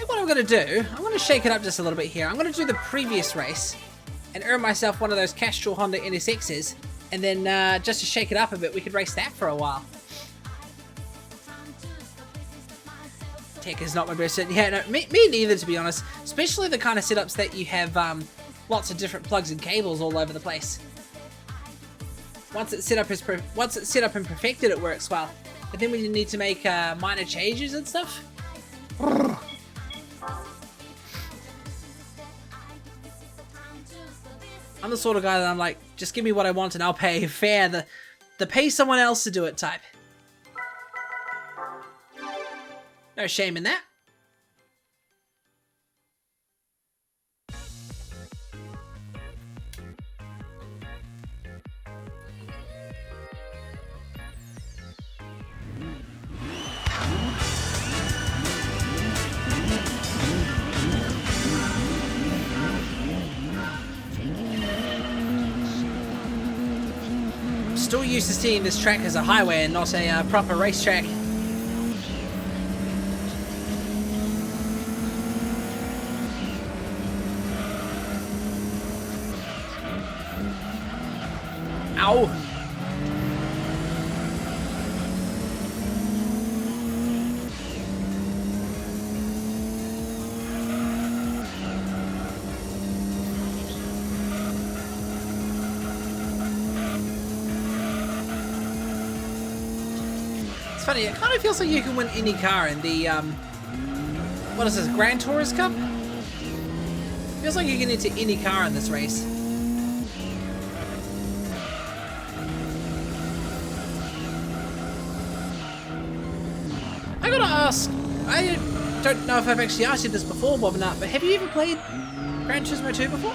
What I'm going to do, I'm going to shake it up just a little bit here. I'm going to do the previous race and earn myself one of those Castrol Honda NSXs, and then just to shake it up a bit, we could race that for a while. Tech is not my best. Yeah, no, me neither, to be honest. Especially the kind of setups that you have lots of different plugs and cables all over the place. Once it's set up and perfected, it works well. But then when you need to make minor changes and stuff. I'm the sort of guy that I'm like, just give me what I want and I'll pay fair. The pay someone else to do it type. No shame in that. Still used to seeing this track as a highway and not a proper racetrack. Ow! It's funny, it kind of feels like you can win any car in the, what is this, Gran Turismo Cup? Feels like you can get into any car in this race. I gotta ask, I don't know if I've actually asked you this before, Bob or not, but have you ever played Gran Turismo 2 before?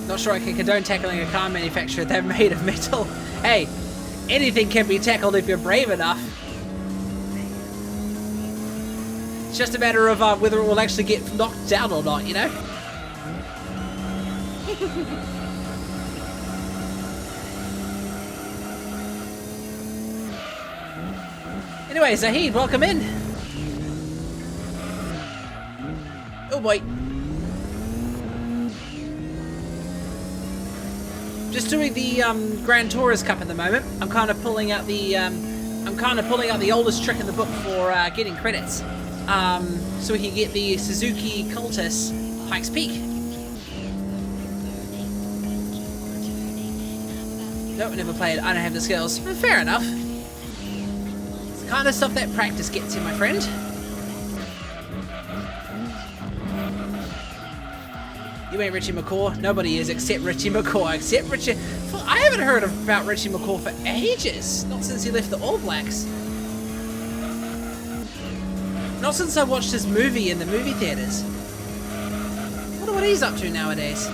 Not sure I can condone tackling a car manufacturer they're made of metal. Hey, anything can be tackled if you're brave enough. It's just a matter of whether it will actually get knocked down or not, you know? Anyway, Zahid, welcome in. Oh boy. Just doing the Gran Turismo Cup at the moment. I'm kind of pulling out the oldest trick in the book for getting credits, so we can get the Suzuki Cultus Pikes Peak. Nope, never played. I don't have the skills. Fair enough. It's the kind of stuff that practice gets you, my friend. You ain't Richie McCaw. Nobody is except Richie McCaw. Except Richie. I haven't heard about Richie McCaw for ages. Not since he left the All Blacks. Not since I watched his movie in the movie theaters. Wonder what he's up to nowadays.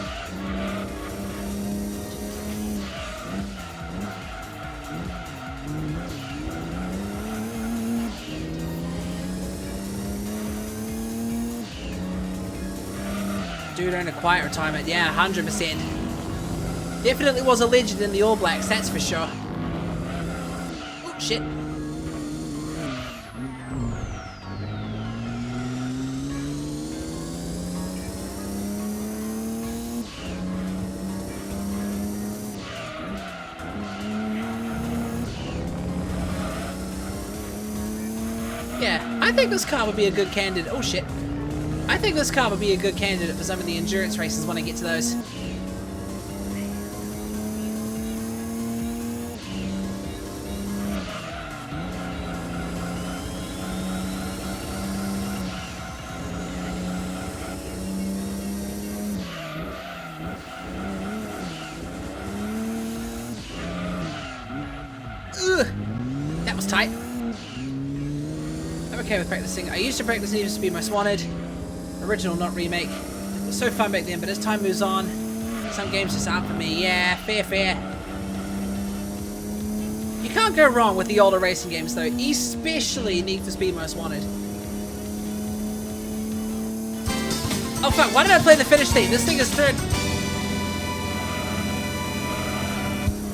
Dude earned a quiet retirement. Yeah, 100%. Definitely was a legend in the All Blacks, that's for sure. Oh, shit. Yeah, I think this car would be a good candidate. Oh, shit. I think this car would be a good candidate for some of the endurance races when I get to those. Ugh, that was tight. I'm okay with practicing. I used to practice Need for Speed Most Wanted. Original, not remake. It was so fun back then, but as time moves on, some games just aren't for me. Yeah, fair. You can't go wrong with the older racing games, though, especially Need for Speed Most Wanted. Oh fuck, why did I play the finish theme? This thing is third.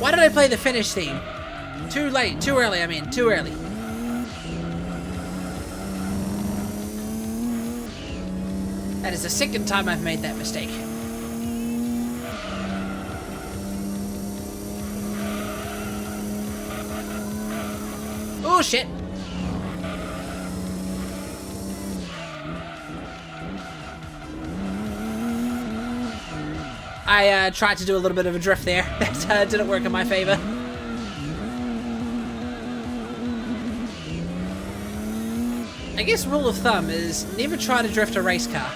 Why did I play the finish theme? Too late, too early, I mean, too early. That is the second time I've made that mistake. Oh shit! I tried to do a little bit of a drift there. That didn't work in my favor. I guess rule of thumb is never try to drift a race car.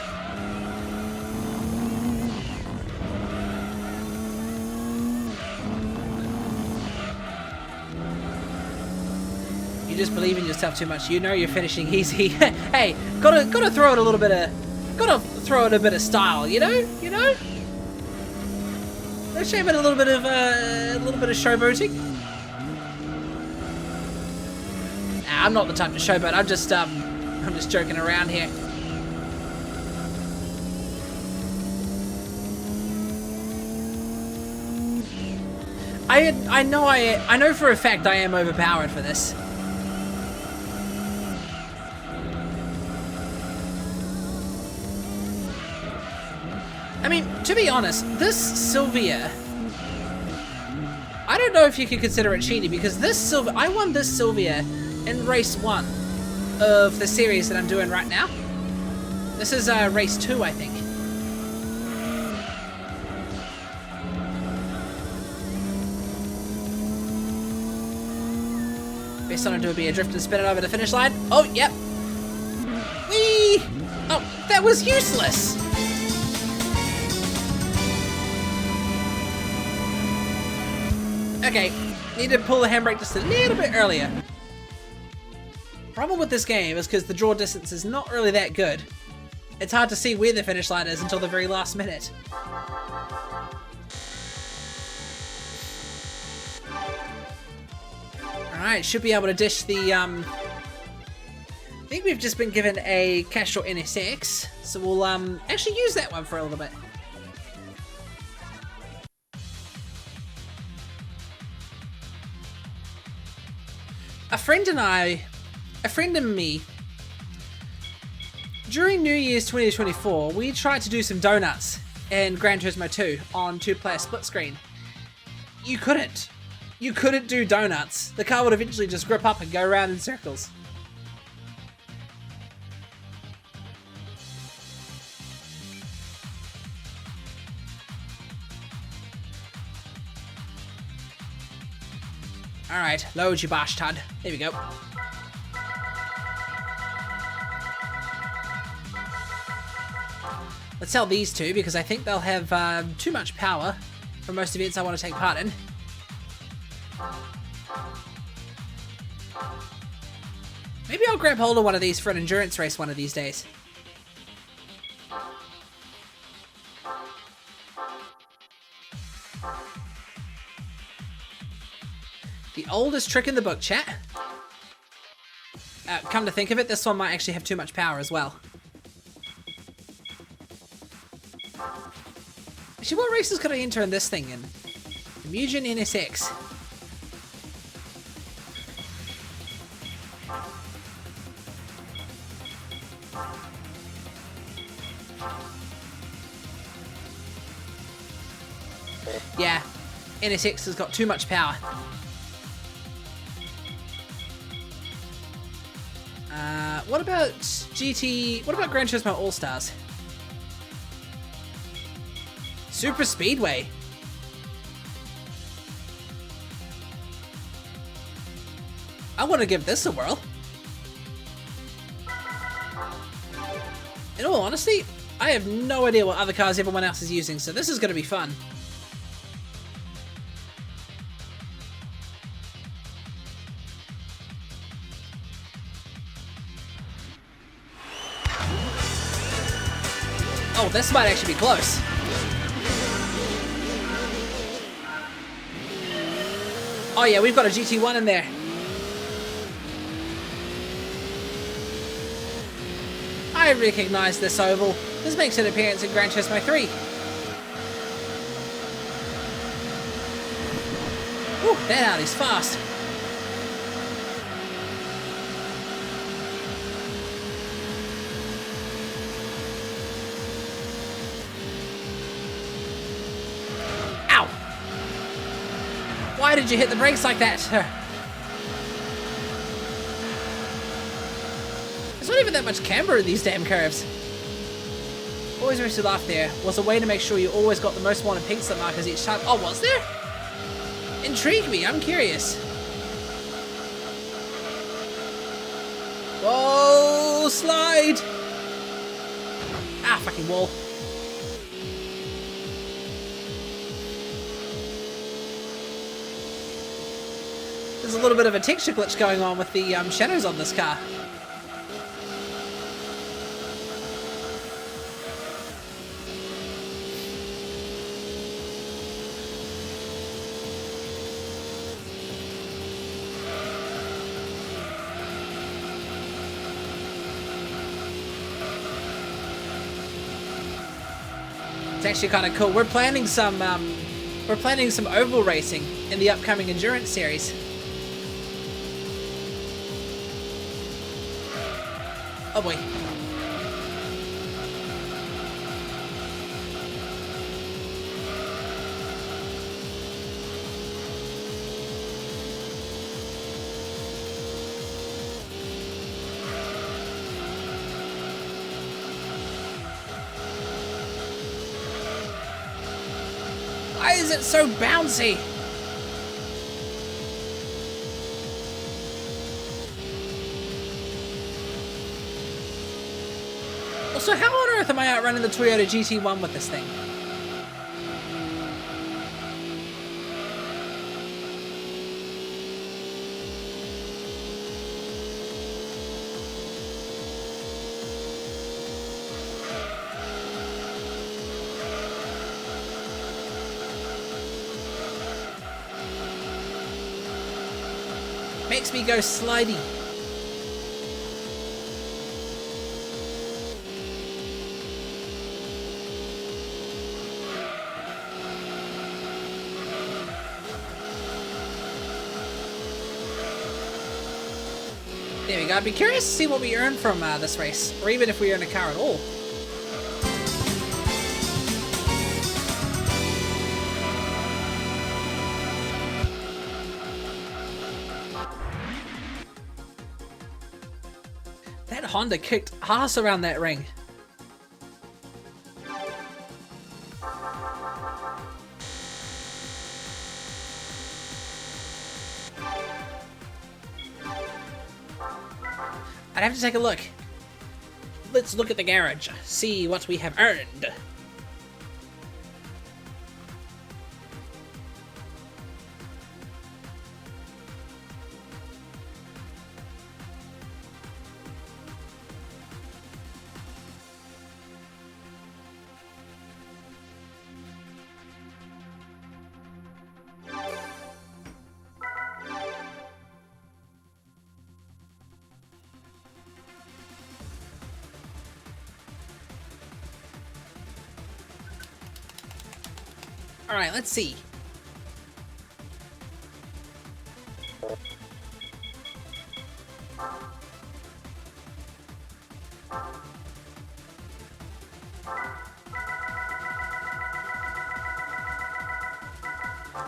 You just believe in yourself too much. You know you're finishing easy. Hey, gotta throw it a little bit of, a bit of style. You know. No shame in a little bit of showboating. Nah, I'm not the type to showboat. I'm just joking around here. I know for a fact I am overpowered for this. I mean, to be honest, this Sylvia, I don't know if you could consider it cheating, because this Sylvia, I won this Sylvia in race 1 of the series that I'm doing right now. This is race 2, I think. Best on to do would be a drift and spin it over the finish line. Oh, yep. Whee! Oh, that was useless. Okay, need to pull the handbrake just a little bit earlier. Problem with this game is because the draw distance is not really that good. It's hard to see where the finish line is until the very last minute. Alright, should be able to dish the, I think we've just been given a Castrol NSX, so we'll, actually use that one for a little bit. A friend and me, during New Year's 2024, we tried to do some donuts in Gran Turismo 2 on 2-player split screen. You couldn't. You couldn't do donuts. The car would eventually just grip up and go around in circles. Alright, load your bash, Todd. There we go. Let's sell these two because I think they'll have too much power for most events I want to take part in. Maybe I'll grab hold of one of these for an endurance race one of these days. The oldest trick in the book, chat. Come to think of it, this one might actually have too much power as well. Actually, what races could I enter in this thing in? The Mugen NSX. Yeah, NSX has got too much power. What about GT? What about Gran Turismo All Stars? Super Speedway. I want to give this a whirl. In all honesty, I have no idea what other cars everyone else is using, so this is going to be fun. Oh, this might actually be close. Oh yeah, we've got a GT1 in there. I recognize this oval. This makes an appearance in Gran Turismo 3. Ooh, that Audi's fast. Ow! Why did you hit the brakes like that? There's not even that much camber in these damn curves. Always makes you laugh there. Was a way to make sure you always got the most wanted pink slip markers each time. Oh, was there? Intrigue me, I'm curious. Whoa, slide! Ah, fucking wall. There's a little bit of a texture glitch going on with the shadows on this car. It's actually kind of cool. We're planning some oval racing in the upcoming endurance series. Oh boy. Why is it so bouncy? Also, how on earth am I outrunning the Toyota GT1 with this thing? Makes me go slidey. There we go. I'd be curious to see what we earn from this race, or even if we earn a car at all. That Honda kicked ass around that ring. I'd have to take a look. Let's look at the garage, see what we have earned. Alright, let's see.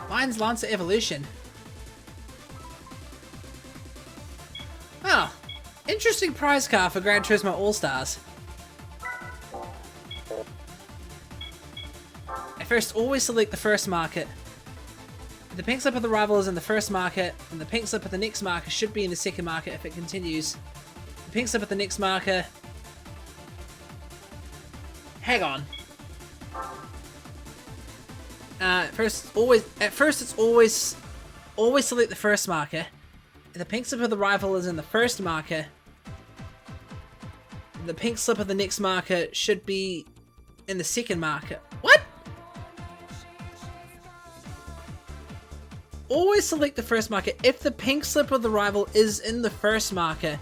Mine's Lancer Evolution. Oh, interesting prize car for Gran Turismo All-Stars. First, always select the first market. If the pink slip of the rival is in the first market, and the pink slip of the next marker should be in the second market if it continues. The pink slip of the next marker... Hang on. At first it's always select the first marker. If the pink slip of the rival is in the first marker, the pink slip of the next marker should be in the second marker. What? Always select the first marker. If the pink slip of the rival is in the first marker,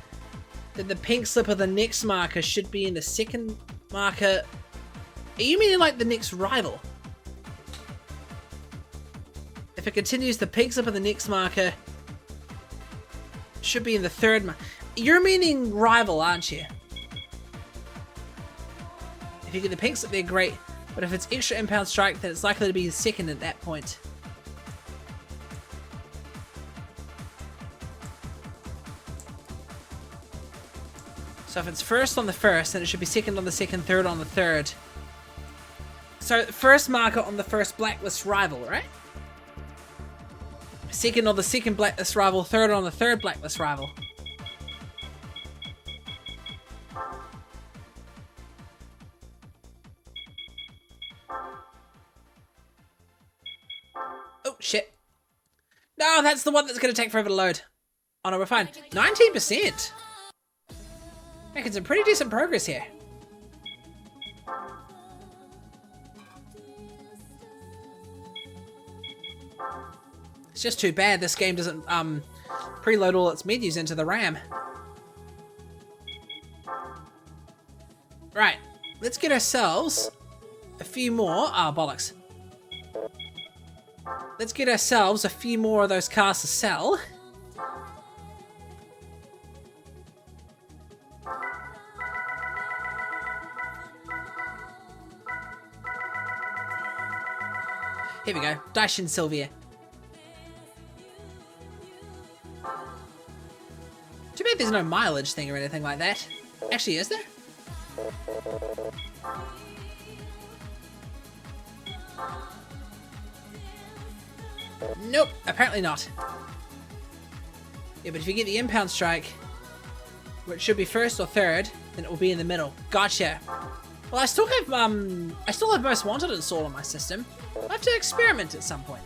then the pink slip of the next marker should be in the second marker. Are you meaning like the next rival? If it continues, the pink slip of the next marker should be in the third marker. You're meaning rival, aren't you? If you get the pink slip, they're great. But if it's extra impound strike, then it's likely to be the second at that point. So if it's first on the first, then it should be second on the second, third on the third. So first marker on the first blacklist rival, right? Second on the second blacklist rival, third on the third blacklist rival. Oh, shit. No, that's the one that's going to take forever to load. Oh no, we're fine. 19%! Making some pretty decent progress here. It's just too bad this game doesn't preload all its menus into the RAM. Right, let's get ourselves a few more. Ah, bollocks. Let's get ourselves a few more of those cars to sell. Here we go, Daishin Sylvia. Too bad there's no mileage thing or anything like that. Actually, is there? Nope, apparently not. Yeah, but if you get the impound strike, which should be first or third, then it will be in the middle. Gotcha. Well, I still have Most Wanted installed on my system. I'll have to experiment at some point.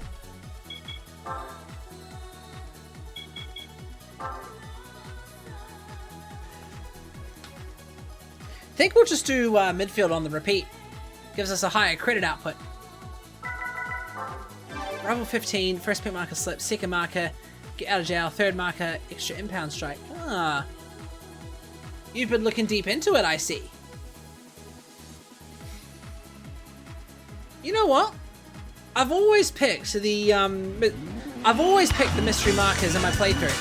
I think we'll just do midfield on the repeat. Gives us a higher credit output. Rival 15, first pink marker slip, second marker, get out of jail, third marker, extra impound strike. Ah. You've been looking deep into it, I see. You know what? I've always picked the mystery markers in my playthrough.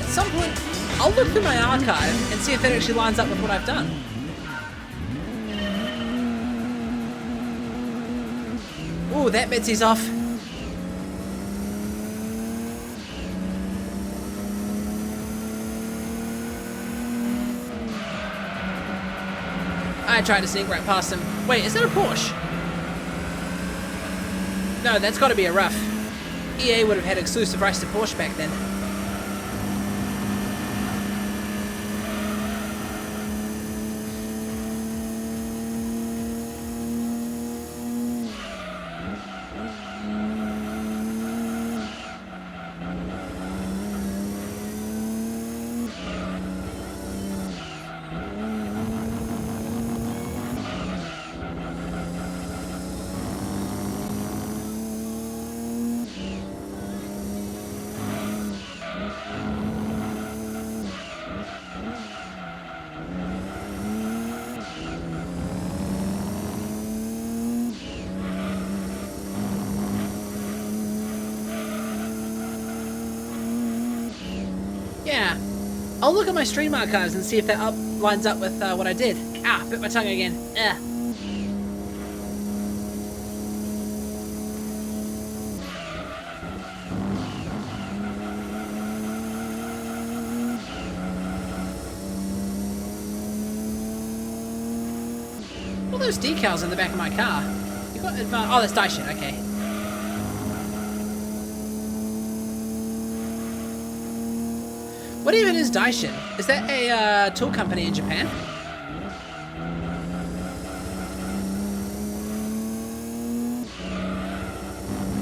At some point, I'll look through my archive and see if that actually lines up with what I've done. Ooh, that Mitzi's off. I tried to sneak right past him. Wait, is that a Porsche? No, that's got to be a rough. EA would have had exclusive rights to Porsche back then. Yeah, I'll look at my stream archives and see if that lines up with what I did. Ah, bit my tongue again. Ugh. All those decals in the back of my car. You got oh, that's Daishin. Okay. What even is Daishin? Is that a tool company in Japan?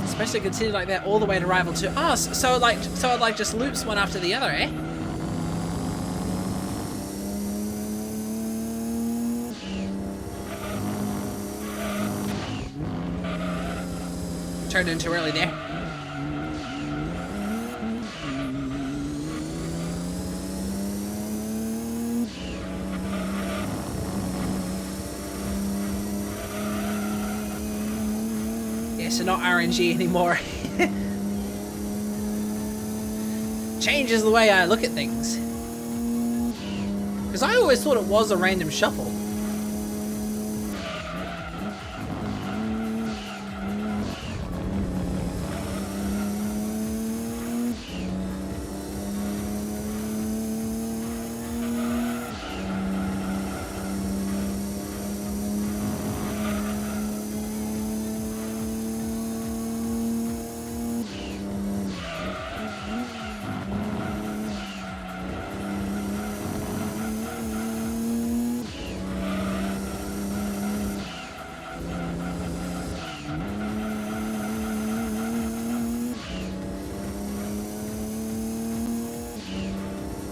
Especially continued like that all the way to Rival 2. Oh, so it like just loops one after the other, eh? Turned in too early there. So not RNG anymore. Changes the way I look at things. Because I always thought it was a random shuffle.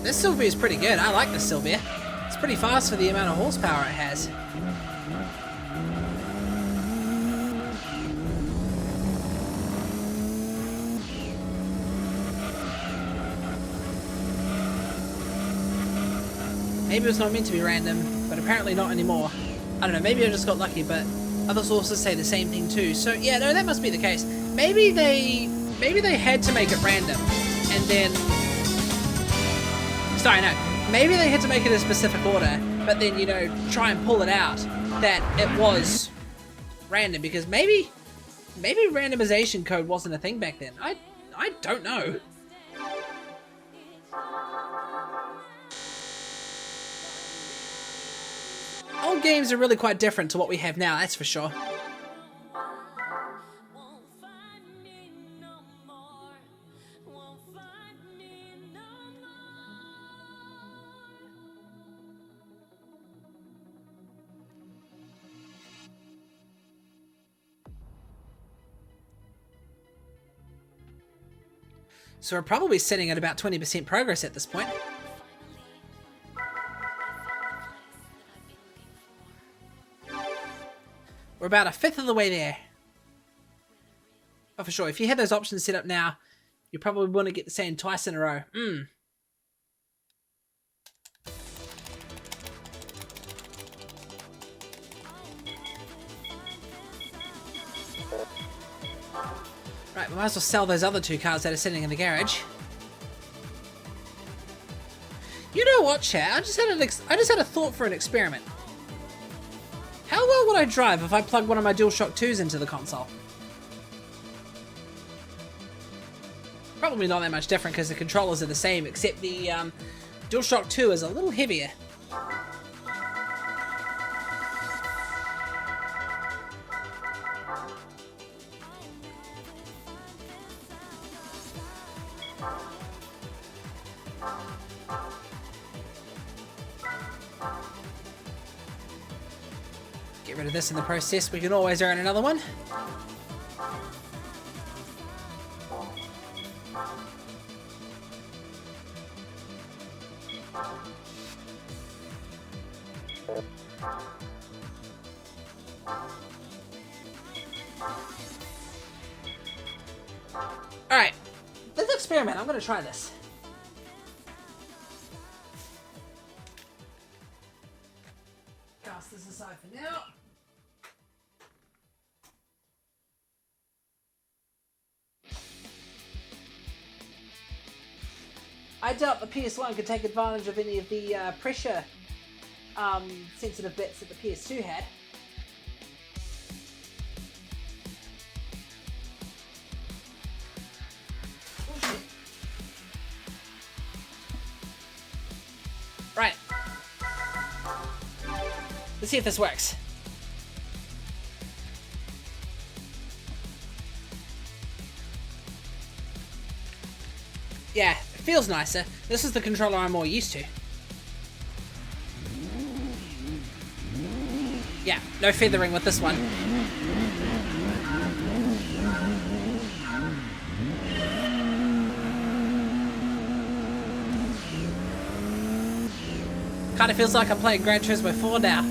This Sylvia is pretty good. I like this Sylvia. It's pretty fast for the amount of horsepower it has. Maybe it's not meant to be random, but apparently not anymore. I don't know, maybe I just got lucky, but other sources say the same thing too. So yeah, no, that must be the case. maybe they had to make it random, and then. Sorry, no. Maybe they had to make it a specific order, but then, you know, try and pull it out that it was random, because maybe randomization code wasn't a thing back then. I don't know. Old games are really quite different to what we have now, that's for sure. So we're probably sitting at about 20% progress at this point. We're about a fifth of the way there. Oh, for sure. If you had those options set up now, you probably want to get the same twice in a row. Right, we might as well sell those other 2 cars that are sitting in the garage. You know what, chat? I just had a thought for an experiment. How well would I drive if I plugged one of my DualShock 2s into the console? Probably not that much different because the controllers are the same, except the DualShock 2 is a little heavier. Get rid of this in the process. We can always earn another one. Alright, let's experiment. I'm going to try this. Cast this aside for now. I doubt the PS1 could take advantage of any of the pressure sensitive bits that the PS2 had. Oh, shit. Right. Let's see if this works. Yeah, it feels nicer. This is the controller I'm more used to. Yeah, no feathering with this one. Kinda feels like I'm playing Gran Turismo 4 now.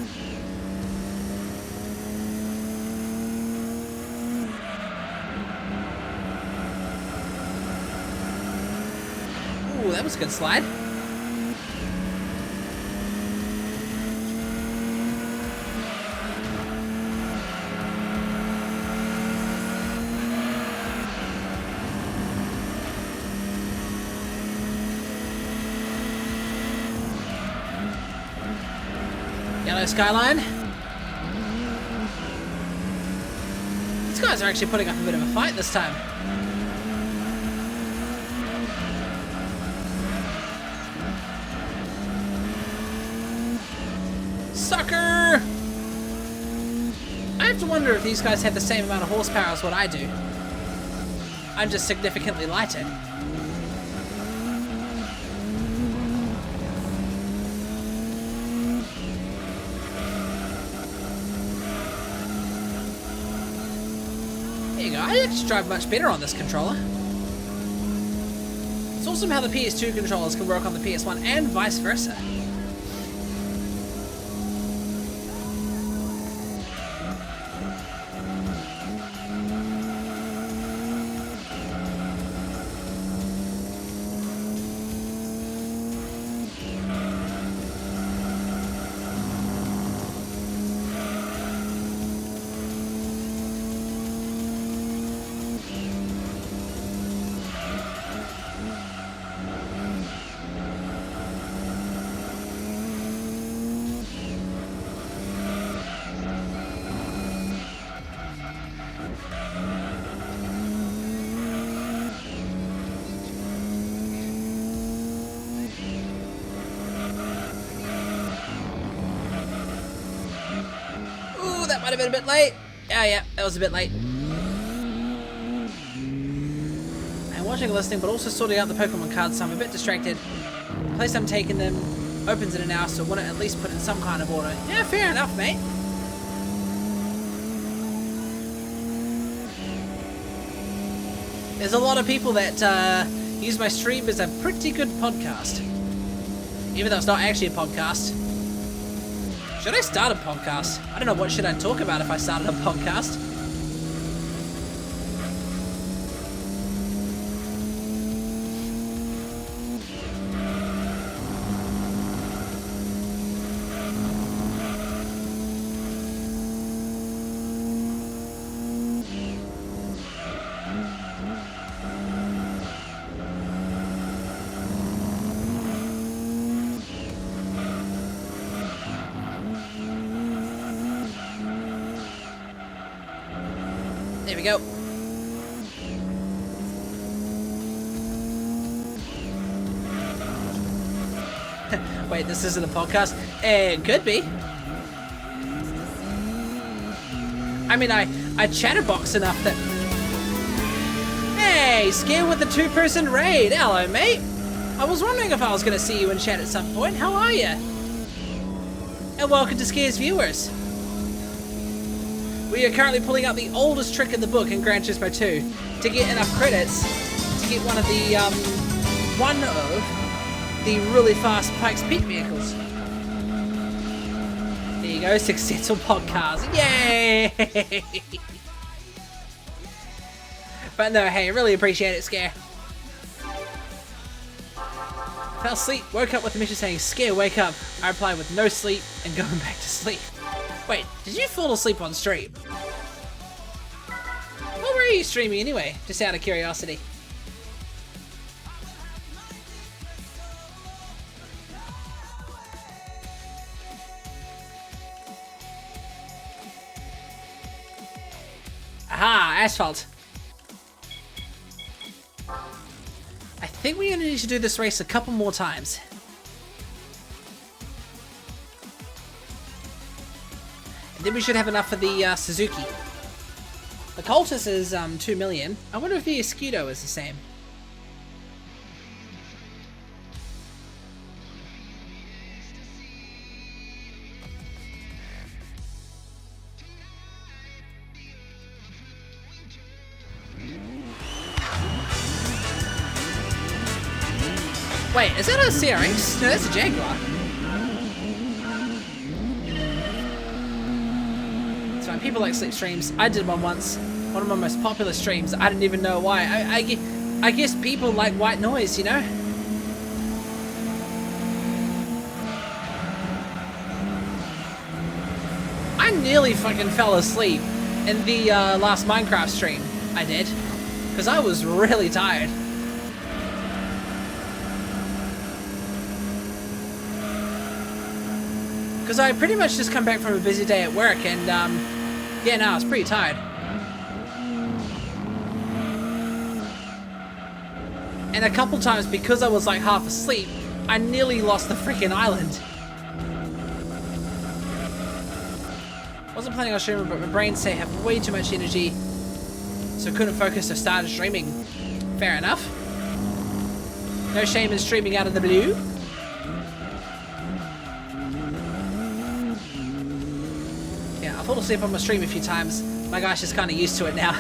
Ooh, that was a good slide. Yellow skyline. These guys are actually putting up a bit of a fight this time. Sucker! I have to wonder if these guys have the same amount of horsepower as what I do. I'm just significantly lighter. There you go, I actually drive much better on this controller. It's awesome how the PS2 controllers can work on the PS1 and vice versa. Ooh, that might have been a bit late. Yeah, that was a bit late. I'm watching and listening, but also sorting out the Pokemon cards, so I'm a bit distracted. The place I'm taking them opens in an hour, so I want to at least put in some kind of order. Yeah, fair enough, mate. There's a lot of people that use my stream as a pretty good podcast. Even though it's not actually a podcast. Should I start a podcast? I don't know, what should I talk about if I started a podcast? There we go. Wait, this isn't a podcast? It could be. I mean, I chatterbox enough that... Hey, Scare with the 2-person raid. Hello, mate. I was wondering if I was going to see you in chat at some point. How are you? And welcome to Scare's viewers. We are currently pulling out the oldest trick in the book in Gran Turismo 2 to get enough credits to get one of the really fast Pikes Peak vehicles. There you go, successful podcast. Yay! But no, hey, really appreciate it, Scare. Fell asleep, woke up with a message saying, Scare, wake up. I replied with no sleep and going back to sleep. Wait, did you fall asleep on stream? What were you streaming anyway? Just out of curiosity. Aha, asphalt. I think we only need to do this race a couple more times. Then we should have enough for the Suzuki. The Cultus is 2 million. I wonder if the Escudo is the same. Wait, is that a CRX? No, that's a Jaguar. People like sleep streams. I did one once. One of my most popular streams. I didn't even know why. I guess people like white noise, you know? I nearly fucking fell asleep in the last Minecraft stream I did. Because I was really tired. Because I pretty much just come back from a busy day at work and yeah, no, I was pretty tired. And a couple times, because I was like half asleep, I nearly lost the freaking island. Wasn't planning on streaming, but my brain say I have way too much energy, so couldn't focus, so started streaming. Fair enough. No shame in streaming out of the blue. I fall asleep on my stream a few times. My gosh, just kind of used to it now.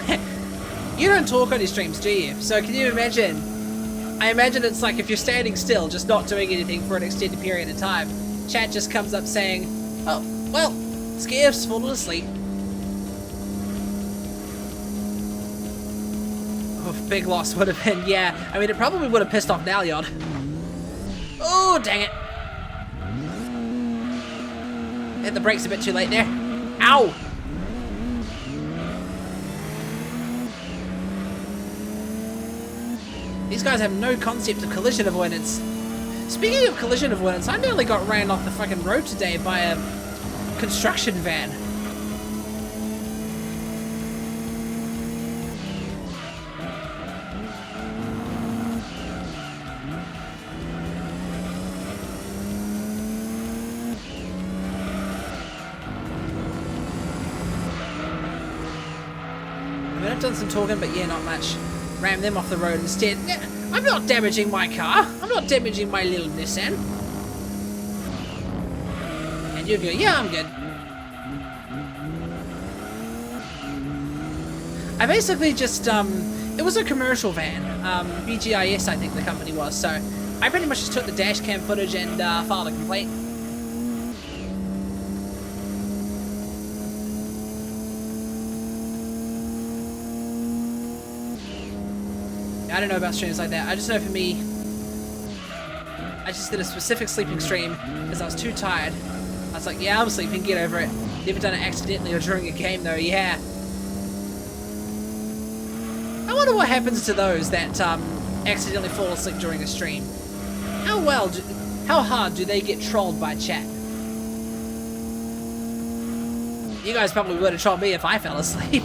You don't talk on your streams, do you? So can you imagine? I imagine it's like if you're standing still, just not doing anything for an extended period of time. Chat just comes up saying, oh, well, Scare's fallen asleep. Oh, big loss would have been, yeah. I mean, it probably would have pissed off Nalyod. Oh, dang it. Hit the brakes a bit too late there. Ow! These guys have no concept of collision avoidance. Speaking of collision avoidance, I nearly got ran off the fucking road today by a construction van. I've done some talking, but yeah, not much. Ram them off the road instead. Yeah, I'm not damaging my car. I'm not damaging my little Nissan. And you go, yeah, I'm good. I basically just, it was a commercial van. BGIS, I think the company was. So I pretty much just took the dash cam footage and filed a complaint. I don't know about streams like that. I just know for me, I just did a specific sleeping stream because I was too tired. I was like, yeah, I'm sleeping, get over it. Never done it accidentally or during a game though, yeah. I wonder what happens to those that accidentally fall asleep during a stream. How hard do they get trolled by chat? You guys probably would have trolled me if I fell asleep.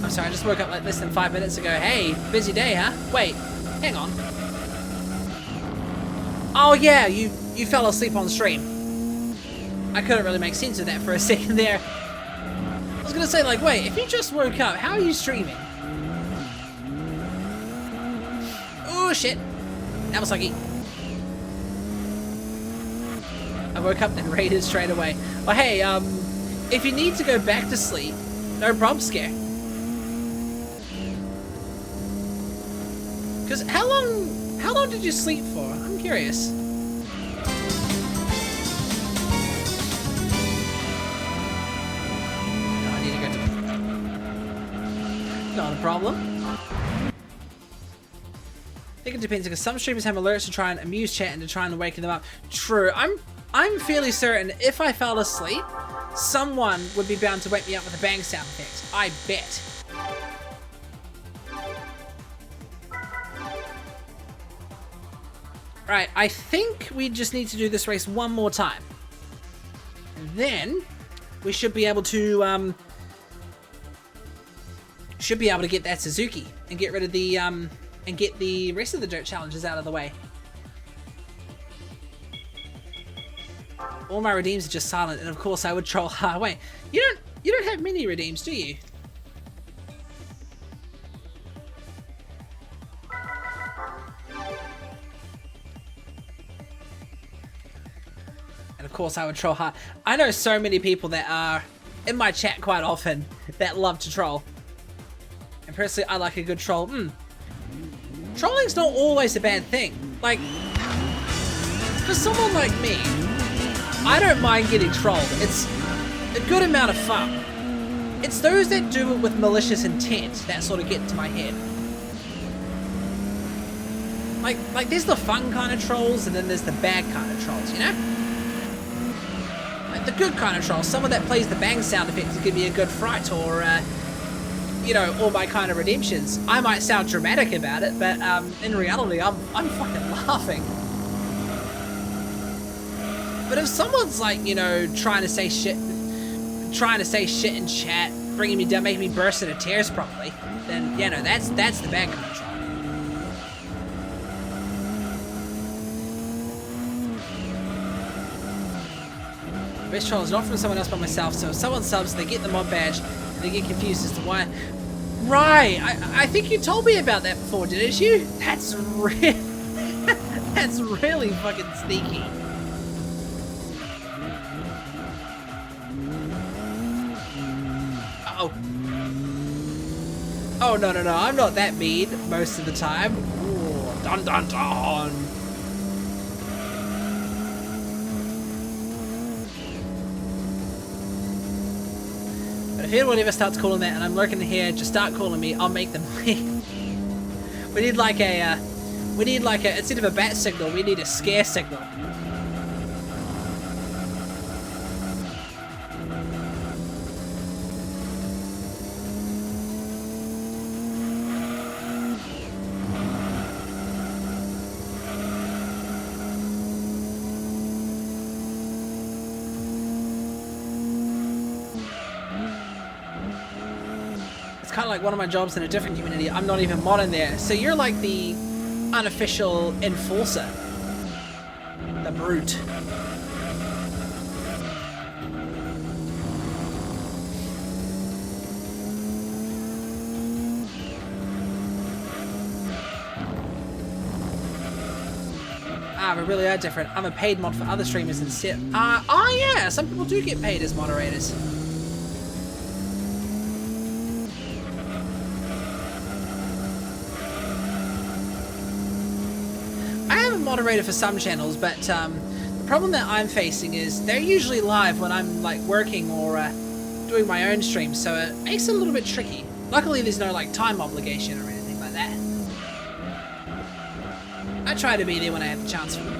I'm sorry, I just woke up like less than 5 minutes ago. Hey, busy day, huh? Wait, hang on. Oh yeah, you fell asleep on stream. I couldn't really make sense of that for a second there. I was gonna say, like, wait, if you just woke up, how are you streaming? Oh shit, that was lucky. I woke up and raided straight away. Well, hey, if you need to go back to sleep, no problem, Scare. Because how long did you sleep for? I'm curious. No, I need to go to... Not a problem. I think it depends, because some streamers have alerts to try and amuse chat and to try and waken them up. True. I'm fairly certain if I fell asleep, someone would be bound to wake me up with a bang sound effect. I bet. Right, I think we just need to do this race one more time. And then we should be able to get that Suzuki and get rid of the and get the rest of the dirt challenges out of the way. All my redeems are just silent, and of course I would troll hard. Wait, you don't have many redeems, do you? And of course I would troll hard. I know so many people that are in my chat quite often that love to troll. And personally, I like a good troll. Trolling's not always a bad thing. Like, for someone like me, I don't mind getting trolled. It's a good amount of fun. It's those that do it with malicious intent that sort of get into my head. Like there's the fun kind of trolls, and then there's the bad kind of trolls, you know? Like the good kind of trolls, someone that plays the bang sound effect to give me a good fright, or you know, all my kind of redemptions. I might sound dramatic about it, but in reality, I'm fucking laughing. But if someone's like, you know, trying to say shit in chat, bringing me down, making me burst into tears properly, then, you know, that's the bad kind of troll. The best troll is not from someone else but myself, so if someone subs, they get the mod badge, and they get confused as to why. Right, I think you told me about that before, didn't you? That's really fucking sneaky. Uh-oh. Oh, no, I'm not that mean most of the time. Ooh, dun dun dun. But if anyone ever starts calling that and I'm lurking here, just start calling me, I'll make them leave. We need like a, instead of a bat signal, we need a scare signal. Kind of like one of my jobs in a different community. I'm not even mod in there. So you're like the unofficial enforcer. The brute. Ah, we really are different. I'm a paid mod for other streamers instead. Oh yeah, some people do get paid as moderators. I am a moderator for some channels, but the problem that I'm facing is they're usually live when I'm like working or doing my own streams, so it makes it a little bit tricky. Luckily, there's no like time obligation or anything like that. I try to be there when I have the chance for them.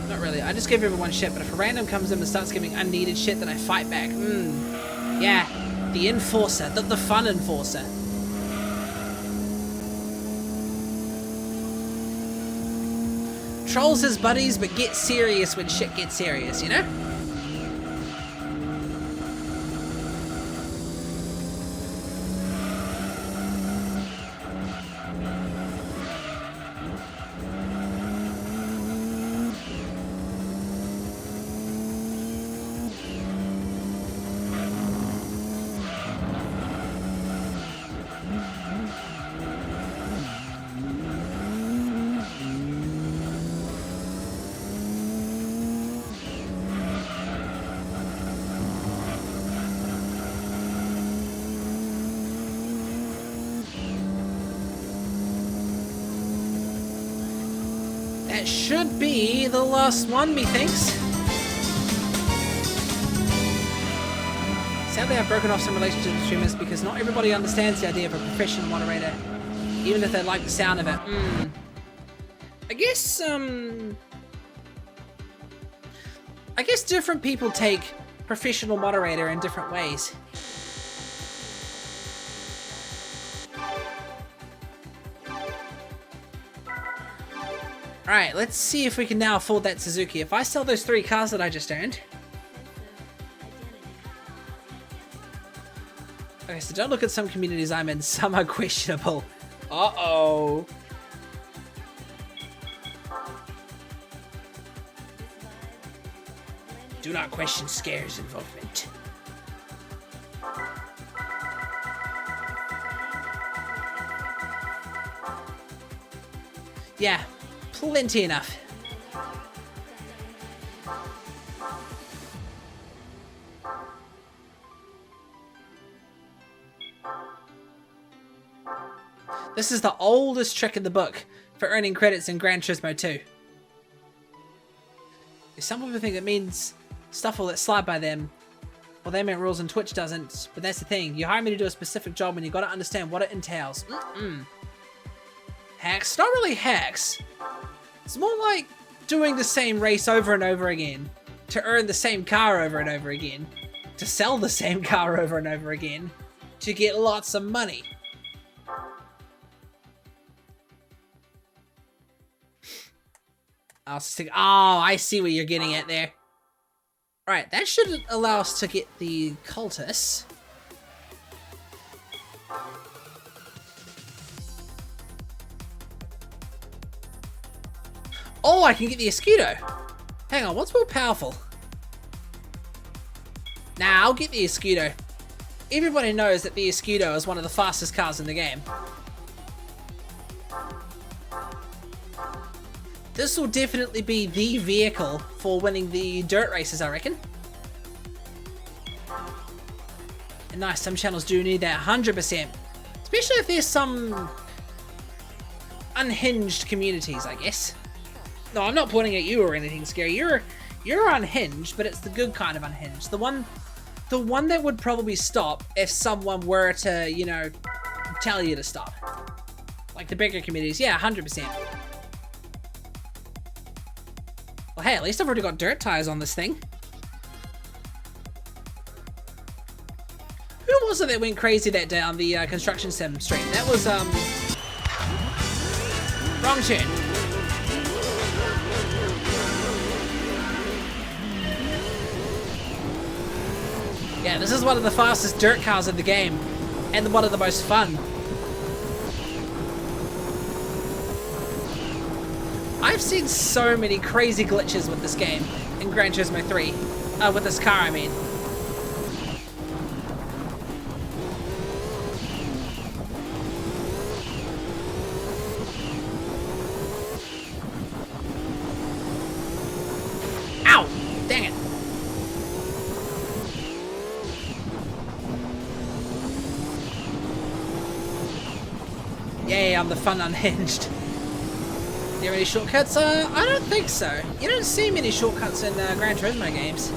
Not really. I just give everyone shit, but if a random comes in and starts giving unneeded shit, then I fight back. Yeah, the enforcer, the fun enforcer. Trolls his buddies, but get serious when shit gets serious, you know? That should be the last one, methinks. Sadly, I've broken off some relationships with streamers because not everybody understands the idea of a professional moderator, even if they like the sound of it. I guess different people take professional moderator in different ways. Alright, let's see if we can now afford that Suzuki. If I sell those 3 cars that I just earned. Okay, so don't look at some communities I'm in. Some are questionable. Uh-oh. Do not question Scare's involvement. Yeah. Plenty enough. This is the oldest trick in the book for earning credits in Gran Turismo 2. Some people think it means stuff will let slide by them, well, they make rules and Twitch doesn't, but that's the thing. You hire me to do a specific job and you gotta understand what it entails. Hacks? Not really hacks. It's more like doing the same race over and over again, to earn the same car over and over again, to sell the same car over and over again, to get lots of money. Oh, I see what you're getting at there. Alright, that should allow us to get the cultists. Oh, I can get the Escudo. Hang on, what's more powerful? Nah, I'll get the Escudo. Everybody knows that the Escudo is one of the fastest cars in the game. This will definitely be the vehicle for winning the dirt races, I reckon. And nice, some channels do need that 100%. Especially if there's some unhinged communities, I guess. No, I'm not pointing at you or anything, Scary. You're unhinged, but it's the good kind of unhinged. The one that would probably stop if someone were to, you know, tell you to stop. Like the bigger communities. Yeah, 100%. Well, hey, at least I've already got dirt tires on this thing. Who was it that went crazy that day on the construction sim stream? That was, wrong turn. Yeah, this is one of the fastest dirt cars in the game, and one of the most fun. I've seen so many crazy glitches with this game in Gran Turismo 3. With this car, I mean. Yay, I'm the fun unhinged. Are there any shortcuts? I don't think so. You don't see many shortcuts in Gran Turismo games.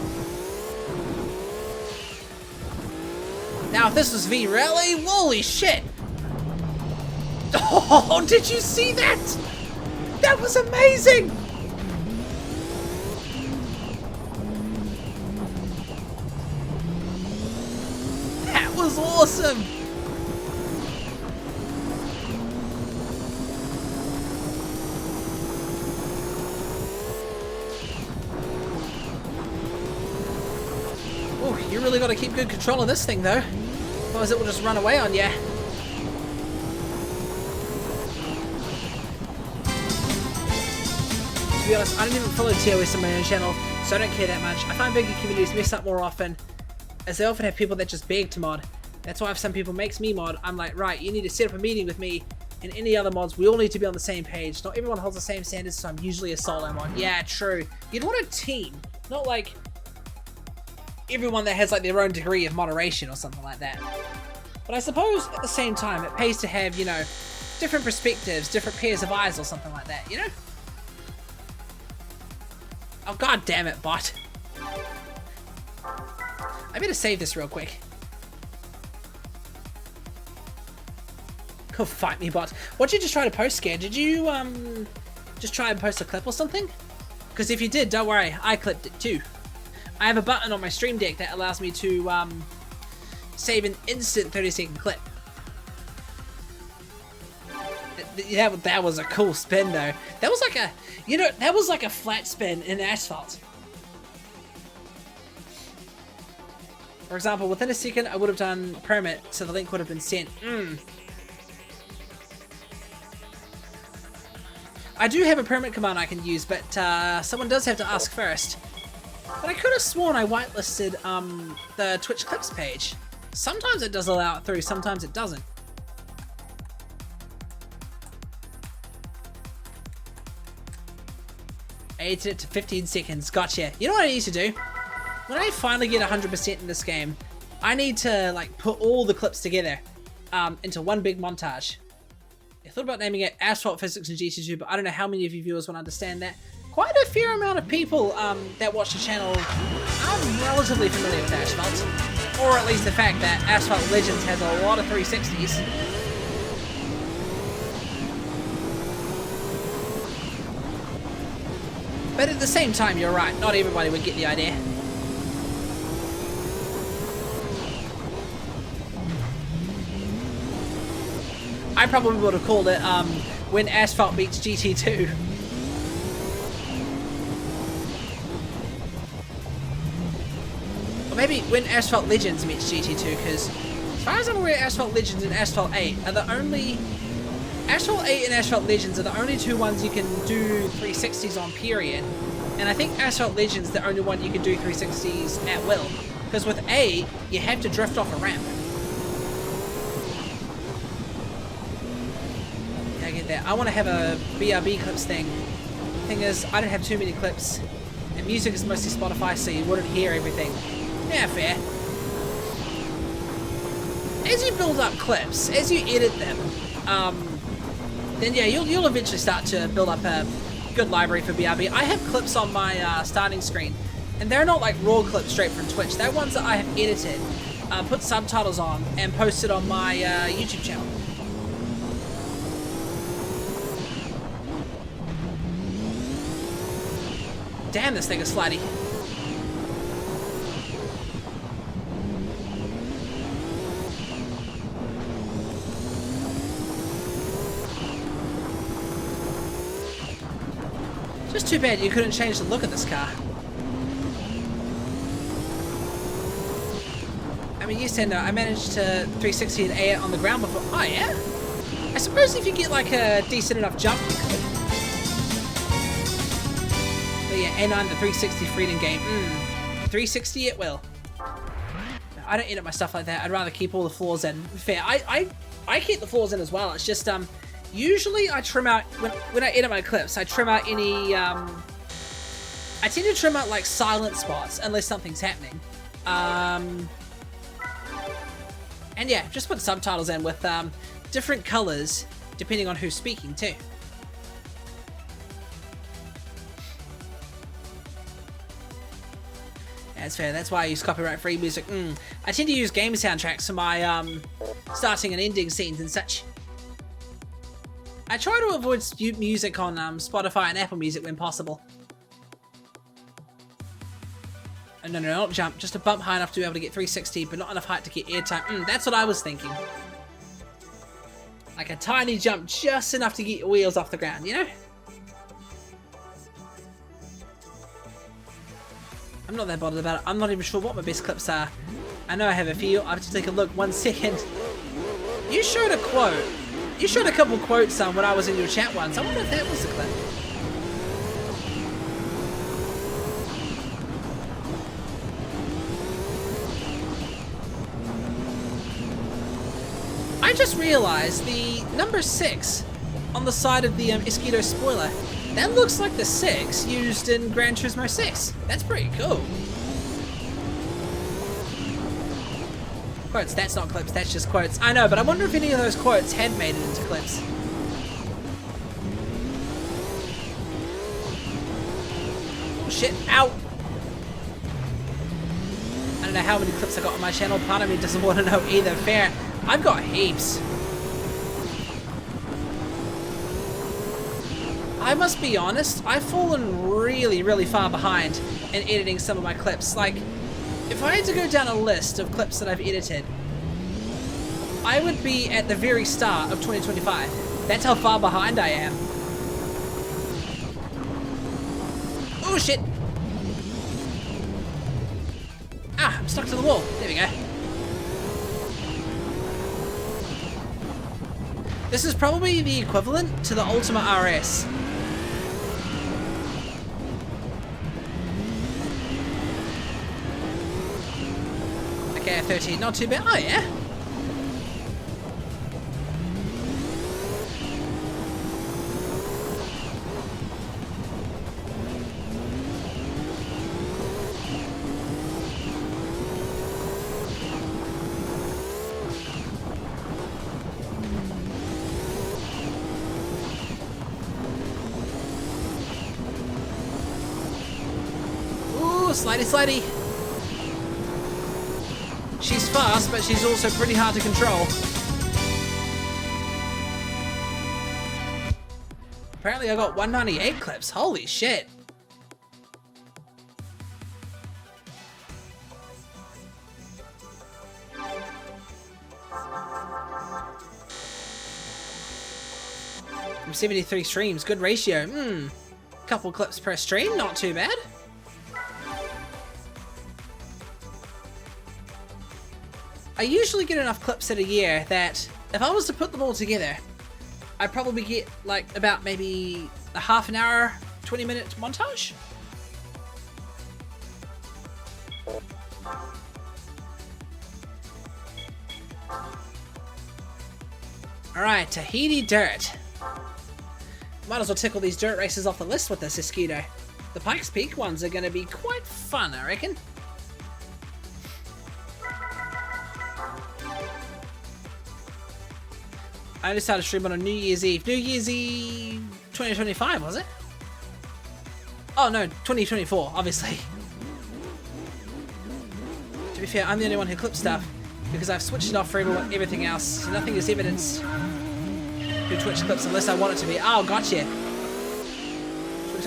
Now, if this was V-Rally, holy shit! Oh, did you see that? That was amazing! That was awesome! Oh, you really got to keep good control of this thing, though. Otherwise it will just run away on you. To be honest, I don't even follow TOS on my own channel, so I don't care that much. I find bigger communities mess up more often, as they often have people that just beg to mod. That's why if some people makes me mod, I'm like, right, you need to set up a meeting with me and any other mods. We all need to be on the same page. Not everyone holds the same standards, so I'm usually a solo mod. Yeah, true. You'd want a team, not like everyone that has like their own degree of moderation or something like that. But I suppose at the same time, it pays to have, you know, different perspectives, different pairs of eyes or something like that, you know? Oh, god damn it, bot. I better save this real quick. Go fight me, bot. What'd you just try to post, Scare? Did you, just try and post a clip or something? Because if you did, don't worry, I clipped it too. I have a button on my stream deck that allows me to, save an instant 30-second clip. That was a cool spin though. That was like a, you know, that was like a flat spin in asphalt. For example, within a second I would have done permit, so the link would have been sent. I do have a permit command I can use, but someone does have to ask first. But I could have sworn I whitelisted the Twitch clips page. Sometimes it does allow it through, sometimes it doesn't. I edited it to 15 seconds. Gotcha. You know what I need to do? When I finally get 100% in this game, I need to like put all the clips together into one big montage. I thought about naming it Asphalt Physics in GT2, but I don't know how many of you viewers will understand that. Quite a fair amount of people that watch the channel are relatively familiar with Asphalt. Or at least the fact that Asphalt Legends has a lot of 360s. But at the same time, you're right, not everybody would get the idea. I probably would have called it When Asphalt Beats GT2. Or maybe When Asphalt Legends meets GT2, because as far as I'm aware, Asphalt Legends and Asphalt 8 are the only... Asphalt 8 and Asphalt Legends are the only two ones you can do 360s on, period. And I think Asphalt Legends is the only one you can do 360s at will. Because with 8, you have to drift off a ramp. Yeah, I get that. I want to have a BRB clips thing. Thing is, I don't have too many clips. And music is mostly Spotify, so you wouldn't hear everything. Yeah, fair. As you build up clips, as you edit them, then yeah, you'll eventually start to build up a good library for BRB. I have clips on my starting screen, and they're not like raw clips straight from Twitch. They're ones that I have edited, put subtitles on, and posted on my YouTube channel. Damn, this thing is slidey. Just too bad you couldn't change the look of this car. I mean, you said no. I managed to 360 and A it on the ground before. Oh, yeah? I suppose if you get like a decent enough jump, you could. But yeah, A9, the 360 freedom game. 360 it will. No, I don't edit my stuff like that. I'd rather keep all the flaws in. Fair. I keep the flaws in as well. It's just, usually I trim out, when I edit my clips, I trim out any, I tend to trim out like silent spots unless something's happening. And yeah, just put subtitles in with different colors depending on who's speaking too. That's fair. That's why I use copyright-free music. I tend to use game soundtracks for my starting and ending scenes and such. I try to avoid music on Spotify and Apple Music when possible. Oh, no, not jump. Just a bump high enough to be able to get 360, but not enough height to get airtime. That's what I was thinking. Like a tiny jump, just enough to get your wheels off the ground, you know? I'm not that bothered about it. I'm not even sure what my best clips are. I know I have a few. I have to take a look. 1 second. You showed a quote. You showed a couple quotes when I was in your chat once. I wonder if that was the clip. I just realized the number 6 on the side of the Escudo spoiler. That looks like the 6 used in Gran Turismo 6. That's pretty cool. Quotes, that's not clips, that's just quotes. I know, but I wonder if any of those quotes had made it into clips. Oh shit, ow! I don't know how many clips I got on my channel. Part of me doesn't want to know either. Fair. I've got heaps. I must be honest, I've fallen really far behind in editing some of my clips. Like, if I had to go down a list of clips that I've edited, I would be at the very start of 2025. That's how far behind I am. Oh shit! Ah, I'm stuck to the wall. There we go. This is probably the equivalent to the Ultima RS. Okay, 13, not too bad. Oh yeah. Ooh, slidey. She's fast, but she's also pretty hard to control. Apparently I got 198 clips. Holy shit. From 73 streams, good ratio. Couple clips per stream, not too bad. I usually get enough clips in a year that if I was to put them all together, I'd probably get like about maybe a half an hour, 20-minute montage. Alright, Tahiti Dirt. Might as well tickle these dirt races off the list with this Escudo. The Pikes Peak ones are going to be quite fun, I reckon. I only started streaming on New Year's Eve. New Year's Eve 2025, was it? Oh no, 2024, obviously. To be fair, I'm the only one who clips stuff because I've switched it off for everything else. So nothing is evidenced who Twitch clips unless I want it to be. Oh, gotcha.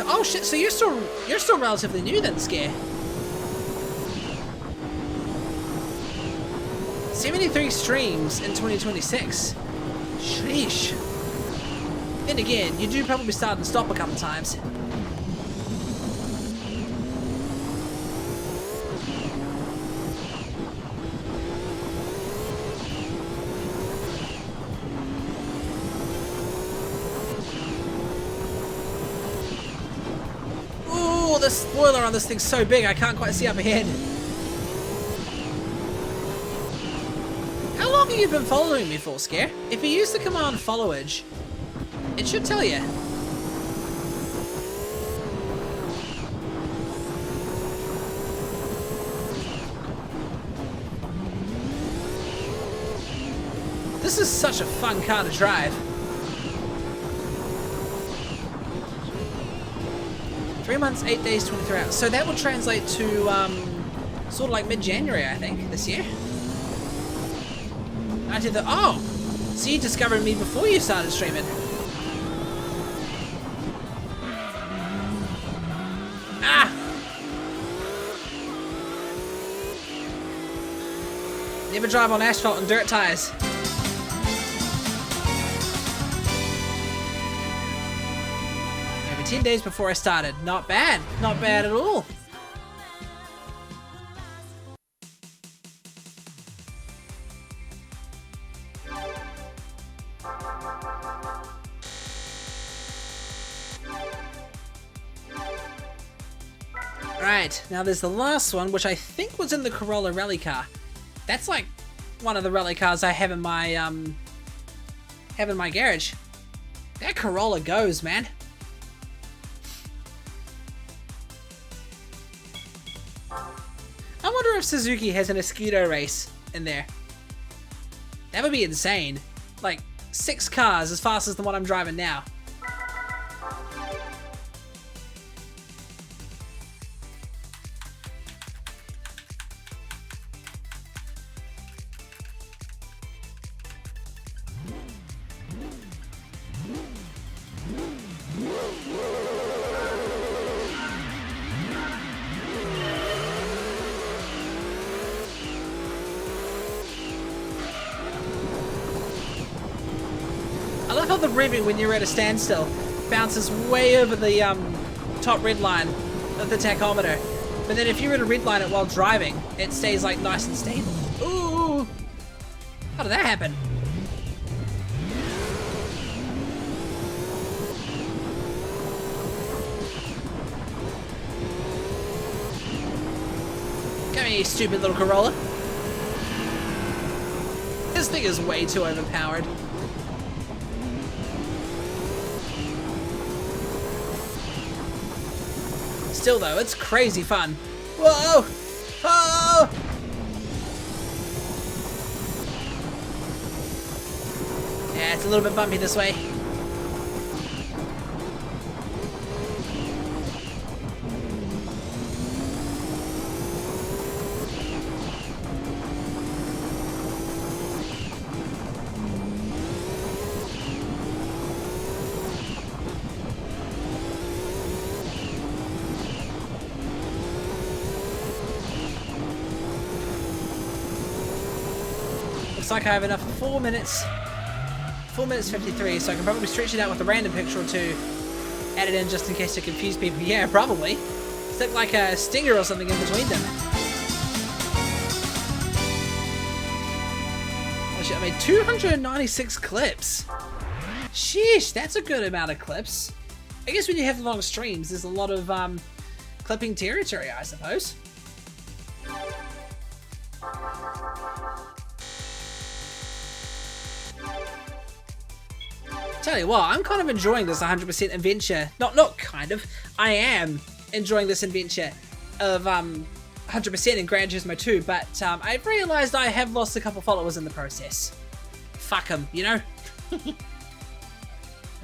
Oh shit, so you're still relatively new then, Scare. 73 streams in 2026. Sheesh. Then again, you do probably start and stop a couple times. Ooh, the spoiler on this thing's so big I can't quite see up ahead. How long have you been following me for, Scare? If you use the command followage, it should tell you. This is such a fun car to drive. 3 months, 8 days, 23 hours. So that would translate to sort of like mid-January, I think, this year. Oh! So you discovered me before you started streaming. Ah! Never drive on asphalt and dirt tires. Over 10 days before I started. Not bad. Not bad at all. Right, now there's the last one, which I think was in the Corolla rally car. That's like one of the rally cars I have in my garage. That Corolla goes, man. I wonder if Suzuki has an Escudo race in there. That would be insane. Like 6 cars as fast as the one I'm driving now. I love how the revving when you're at a standstill bounces way over the top red line of the tachometer. But then if you were to redline it while driving, it stays like nice and stable. Ooh! How did that happen? Come here, you stupid little Corolla. This thing is way too overpowered. Still though, it's crazy fun. Whoa! Oh! Yeah, it's a little bit bumpy this way. Looks like I have enough for 4 minutes. 4 minutes 53, so I can probably stretch it out with a random picture or two added in just in case to confuse people. Yeah, probably. Stick like a stinger or something in between them. Oh shit, I made 296 clips. Sheesh, that's a good amount of clips. I guess when you have long streams, there's a lot of clipping territory, I suppose. Tell you what, I'm kind of enjoying this 100% adventure. Not kind of. I am enjoying this adventure of 100% in Gran Turismo 2, but I've realized I have lost a couple followers in the process. Fuck them, you know? And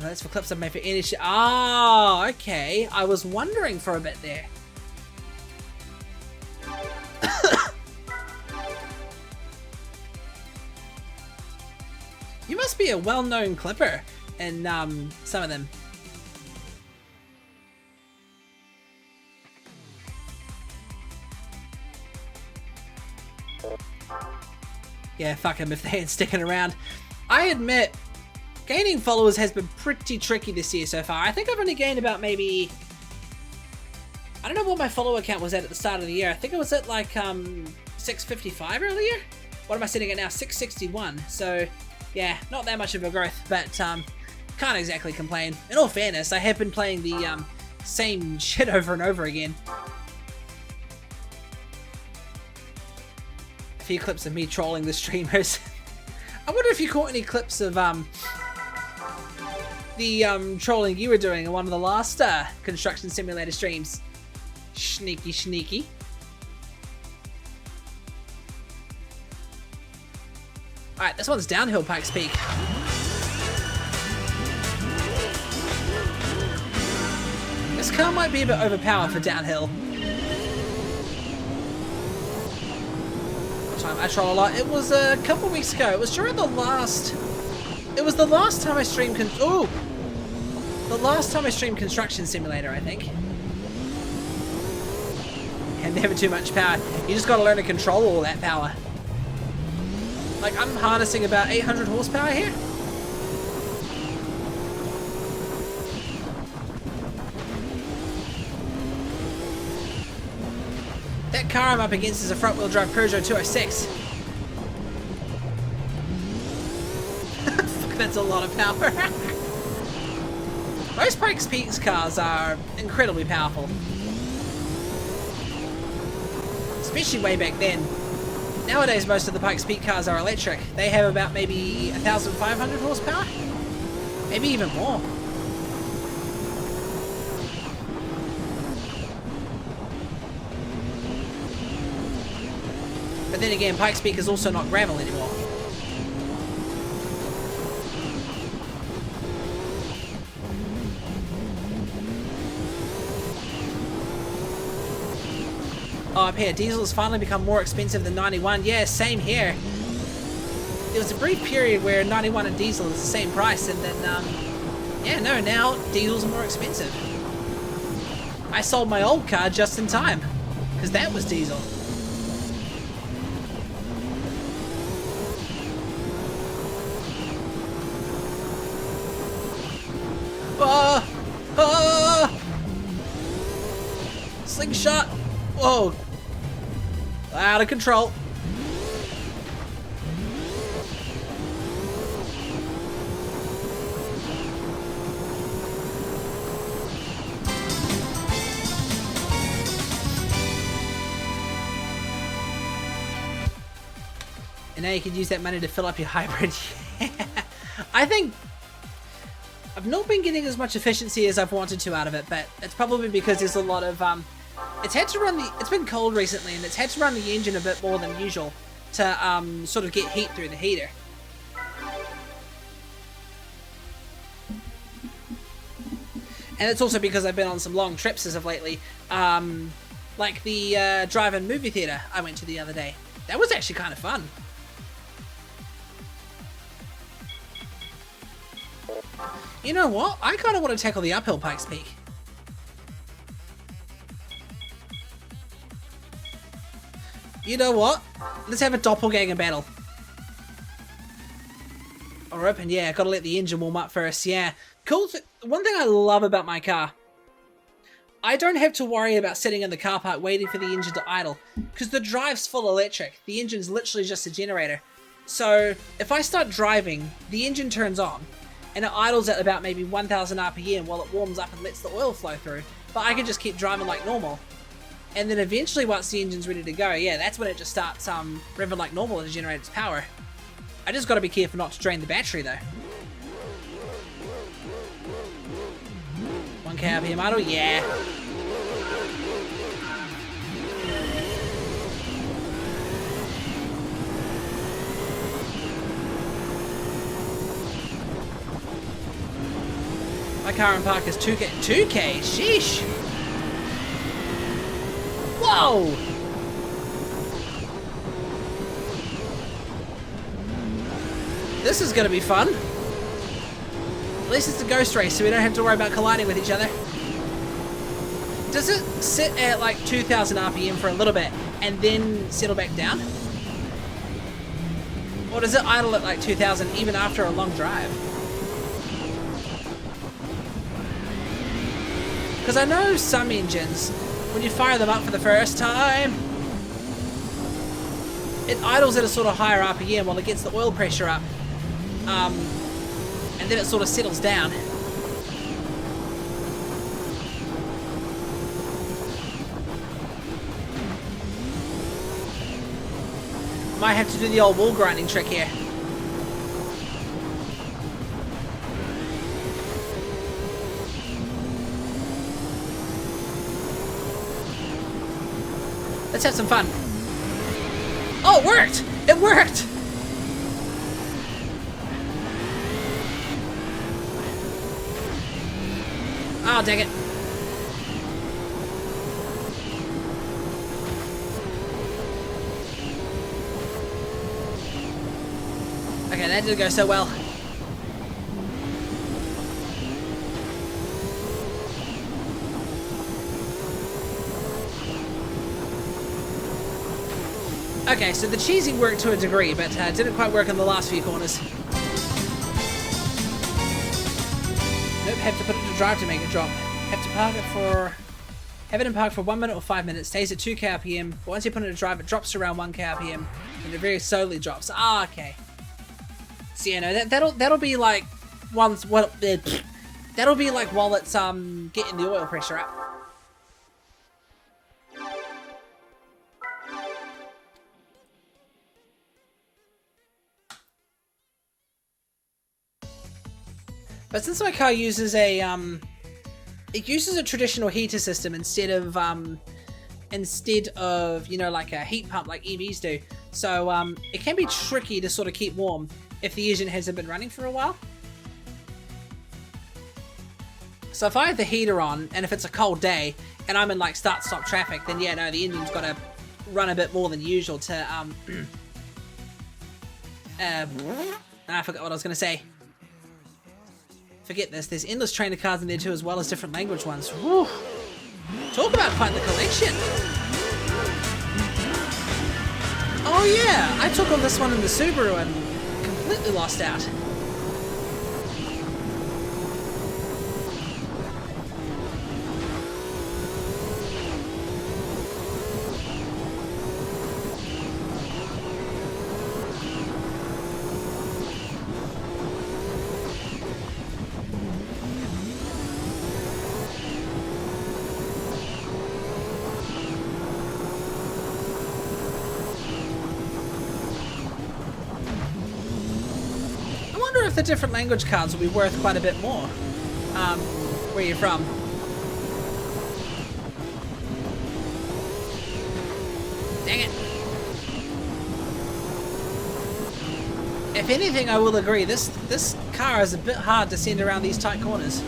that's for clips I've made for any shit. Oh, okay. I was wondering for a bit there. You must be a well-known clipper in some of them. Yeah, fuck them if they ain't sticking around. I admit, gaining followers has been pretty tricky this year so far. I think I've only gained about maybe... I don't know what my follower count was at the start of the year. I think it was at like 655 earlier. What am I sitting at now? 661. So yeah, not that much of a growth, but can't exactly complain. In all fairness, I have been playing the same shit over and over again. A few clips of me trolling the streamers. I wonder if you caught any clips of the trolling you were doing in one of the last Construction Simulator streams. Sneaky, sneaky. Alright, this one's downhill Pikes Peak. This car might be a bit overpowered for downhill. What time? I troll a lot. It was a couple weeks ago. It was during the last... It was the last time I streamed... The last time I streamed Construction Simulator, I think. And never too much power. You just gotta learn to control all that power. Like, I'm harnessing about 800 horsepower here. That car I'm up against is a front-wheel drive Peugeot 206. Fuck, that's a lot of power. Most Pikes Peak cars are incredibly powerful. Especially way back then. Nowadays, most of the Pikes Peak cars are electric. They have about maybe 1,500 horsepower? Maybe even more. But then again, Pikes Peak is also not gravel anymore. Oh, up here, diesel has finally become more expensive than 91. Yeah, same here. There was a brief period where 91 and diesel is the same price, and then, yeah, no, now diesel's more expensive. I sold my old car just in time, because that was diesel. Slingshot! Whoa! Out of control. And now you can use that money to fill up your hybrid. Yeah. I think I've not been getting as much efficiency as I've wanted to out of it, but it's probably because there's a lot of it's been cold recently, and it's had to run the engine a bit more than usual to sort of get heat through the heater. And it's also because I've been on some long trips as of lately, like the drive-in movie theater I went to the other day. That was actually kind of fun. You know what? I kind of want to tackle the uphill Pikes Peak. You know what? Let's have a doppelganger battle. Or open, yeah, gotta let the engine warm up first, yeah. Cool, one thing I love about my car, I don't have to worry about sitting in the car park waiting for the engine to idle, because the drive's full electric. The engine's literally just a generator. So, if I start driving, the engine turns on, and it idles at about maybe 1,000 RPM while it warms up and lets the oil flow through, but I can just keep driving like normal. And then eventually, once the engine's ready to go, yeah, that's when it just starts revving like normal to generate its power. I just gotta be careful not to drain the battery, though. 1k RPM idle, yeah. My car in park is 2k. 2k? Sheesh! Whoa! This is gonna be fun. At least it's a ghost race, so we don't have to worry about colliding with each other. Does it sit at like 2,000 RPM for a little bit and then settle back down? Or does it idle at like 2,000 even after a long drive? Because I know some engines, when you fire them up for the first time, it idles at a sort of higher RPM while it gets the oil pressure up. And then it sort of settles down. Might have to do the old wall grinding trick here. Let's have some fun. Oh, it worked! It worked! Oh, dang it. that didn't go so well. Okay, so the cheesing worked to a degree, but didn't quite work in the last few corners. Nope, have to put it to drive to make it drop. Have to park it for... Have it in park for 1 minute or 5 minutes, stays at 2 kRPM, but once you put it to drive, it drops to around 1 kRPM, and it very slowly drops. Ah, okay. So yeah, no, that'll be like once that'll be like while it's getting the oil pressure up. But since my car uses a it uses a traditional heater system instead of you know, like a heat pump like EVs do. So it can be tricky to sort of keep warm if the engine hasn't been running for a while. So if I have the heater on and if it's a cold day and I'm in like start-stop traffic, then yeah, no, the engine's got to run a bit more than usual to I forgot what I was going to say. Forget this, there's endless trainer cards in there too, as well as different language ones. Whew. Talk about quite the collection. Oh yeah, I took on this one in the Subaru and completely lost out. If the different language cards will be worth quite a bit more. Where you're from. Dang it. If anything, I will agree, this car is a bit hard to send around these tight corners.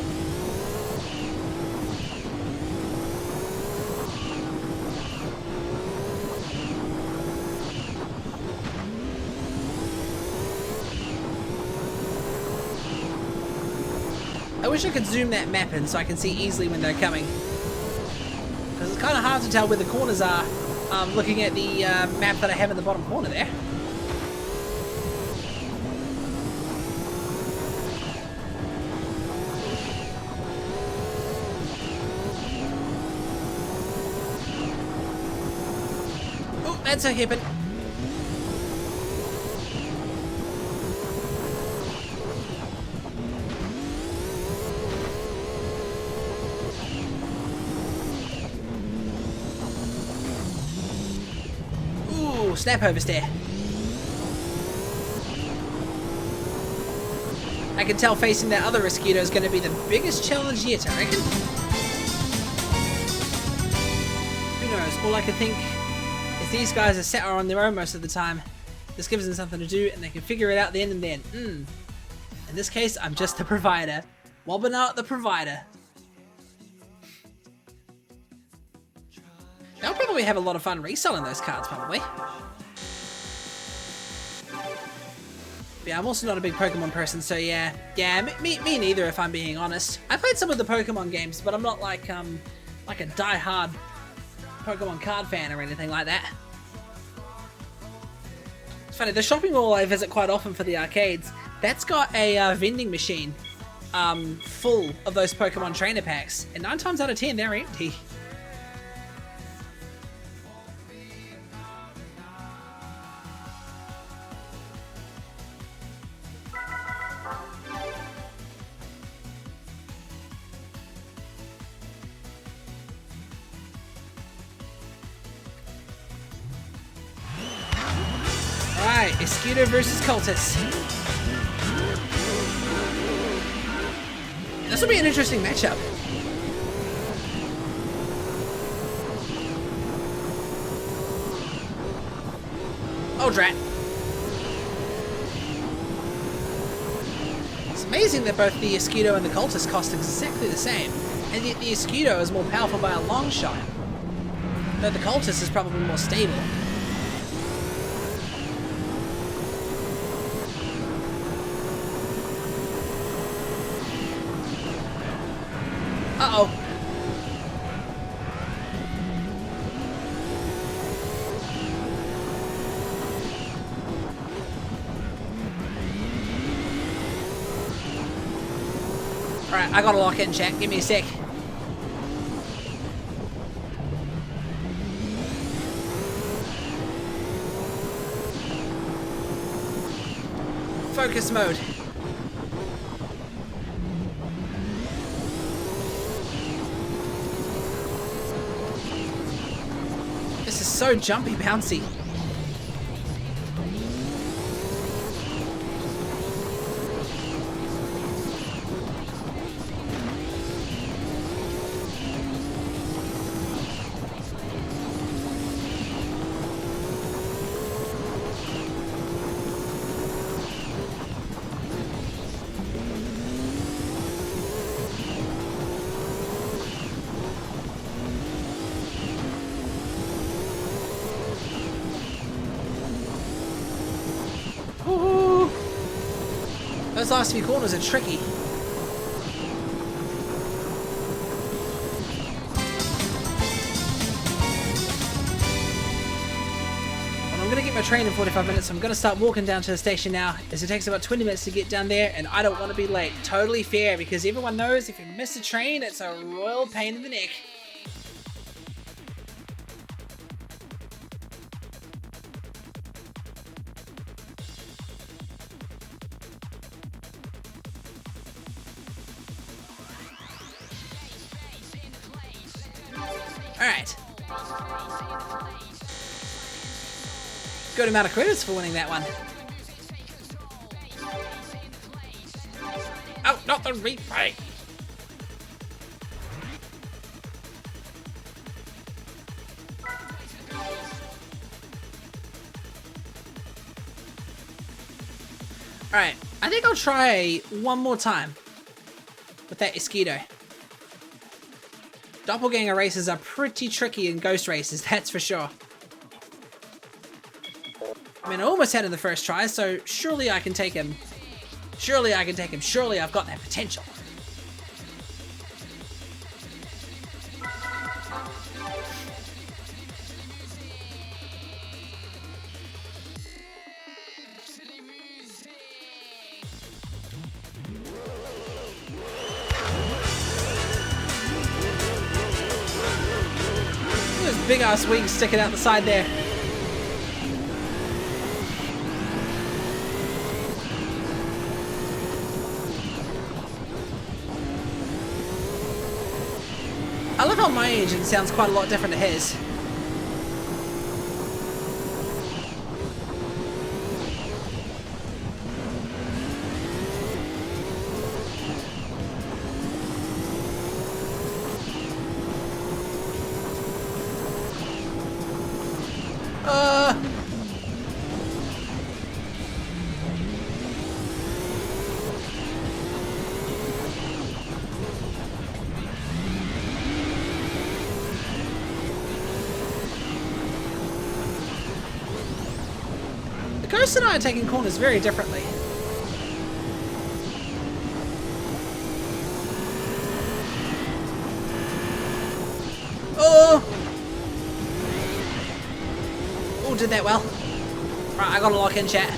I wish I could zoom that map in so I can see easily when they're coming. Because it's kind of hard to tell where the corners are looking at the map that I have in the bottom corner there. Oh, that's a hairpin. Snap oversteer. I can tell facing that other Mosquito is going to be the biggest challenge yet, I reckon. Who knows? All I can think is these guys are sat on their own most of the time. This gives them something to do and they can figure it out then and then. In this case, I'm just the provider. Wobbing out the provider. They'll probably have a lot of fun reselling those cards, probably. Yeah, I'm also not a big Pokemon person, so yeah, me neither, if I'm being honest. I played some of the Pokemon games, but I'm not like a die-hard Pokemon card fan or anything like that. It's funny, the shopping mall I visit quite often for the arcades, that's got a vending machine full of those Pokemon trainer packs, and 9 times out of 10 they're empty. Alright, Mosquito versus Cultist. This will be an interesting matchup. Oh, drat. It's amazing that both the Mosquito and the Cultist cost exactly the same, and yet the Mosquito is more powerful by a long shot. Though the Cultist is probably more stable. Uh-oh. Alright, I gotta lock in, chat. Give me a sec. Focus mode. This is so jumpy bouncy. Woohoo! Those last few corners are tricky. Well, I'm gonna get my train in 45 minutes, so I'm gonna start walking down to the station now, as it takes about 20 minutes to get down there, and I don't want to be late. Totally fair, because everyone knows if you miss a train, it's a royal pain in the neck. Alright. Good amount of credits for winning that one. Oh, not the replay. Alright, I think I'll try one more time with that Esquito. Doppelganger races are pretty tricky in ghost races, that's for sure. I mean, I almost had him the first try, so surely I can take him. Surely I can take him. Surely I've got that potential. Those big ass wings sticking out the side there. I love how my engine sounds quite a lot different to his. Ghost and I are taking corners very differently. Oh! Oh, did that well. Right, I gotta lock in, chat.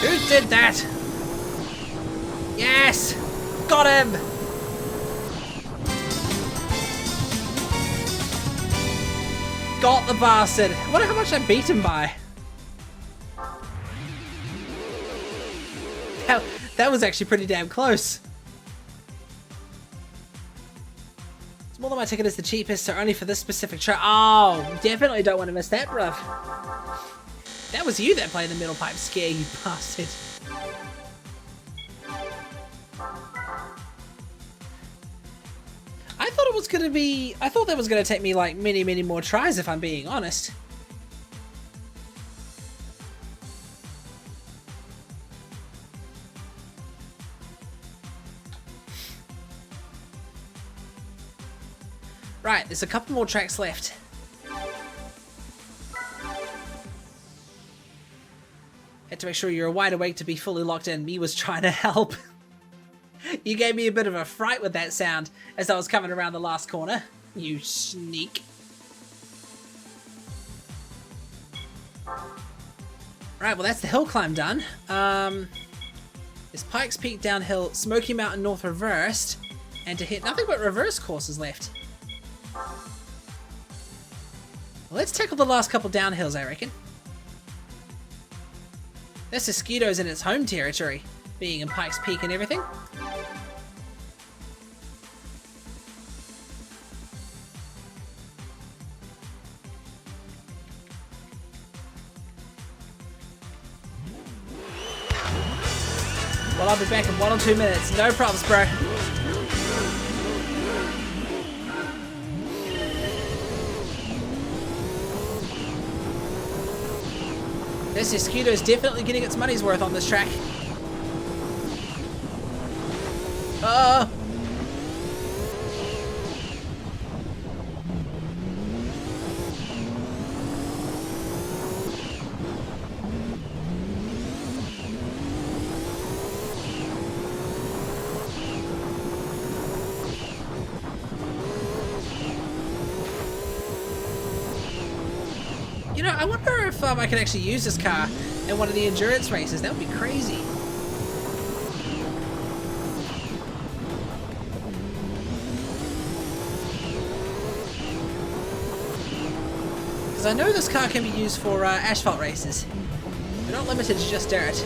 Who did that? Yes! Got him! Got the bastard. I wonder how much I beat him by. That was actually pretty damn close. It's more than my ticket is the cheapest, so only for this specific track. Oh, definitely don't want to miss that, bruv. That was you that played the middle pipe scare, you bastard. I thought that was gonna take me like many more tries if I'm being honest. Right, there's a couple more tracks left. Had to make sure you're wide awake to be fully locked in. Me was trying to help. You gave me a bit of a fright with that sound as I was coming around the last corner. You sneak. Right, well that's the hill climb done. There's Pikes Peak downhill, Smoky Mountain North reversed, and to hit nothing but reverse courses left. Well, let's tackle the last couple downhills, I reckon. This Mosquito's in its home territory, being in Pikes Peak and everything. Well, I'll be back in 1 or 2 minutes. No problems, bro. This Mosquito's definitely getting its money's worth on this track. You know, I wonder if I can actually use this car in one of the endurance races. That would be crazy. Because I know this car can be used for asphalt races. They're not limited to just dirt.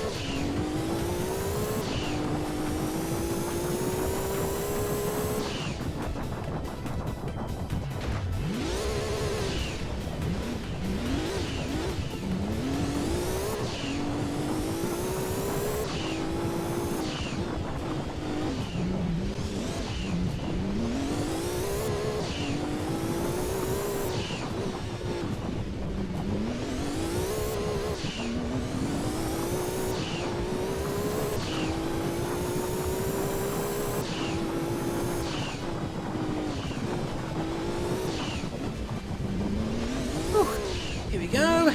Here we go.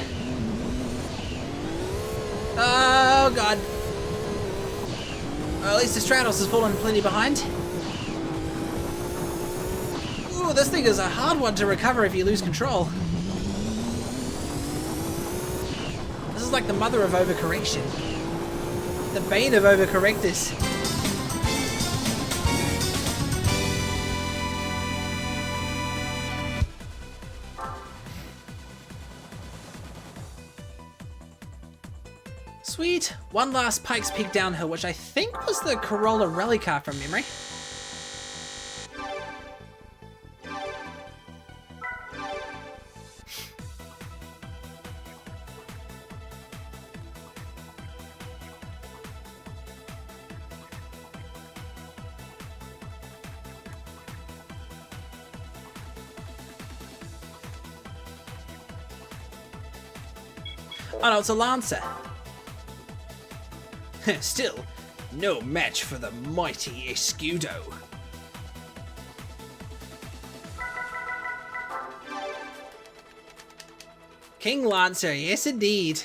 Oh god. Well, at least the Stratos has fallen plenty behind. Ooh, this thing is a hard one to recover if you lose control. This is like the mother of overcorrection. The bane of overcorrectors. Sweet. One last Pikes Peak downhill, which I think was the Corolla rally car from memory. Oh no, it's a Lancer. Still, no match for the mighty Escudo. King Lancer, yes indeed.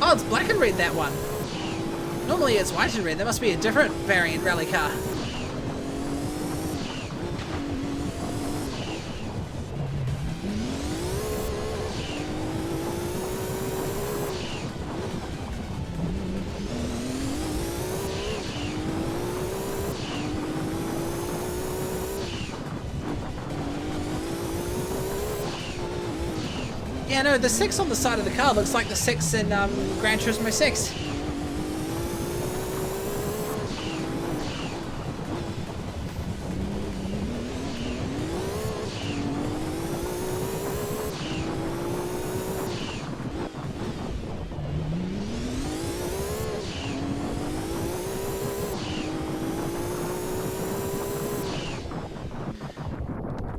Oh, it's black and red, that one. Normally it's white and red. There must be a different variant rally car. Yeah, no, the 6 on the side of the car looks like the 6 in Gran Turismo 6.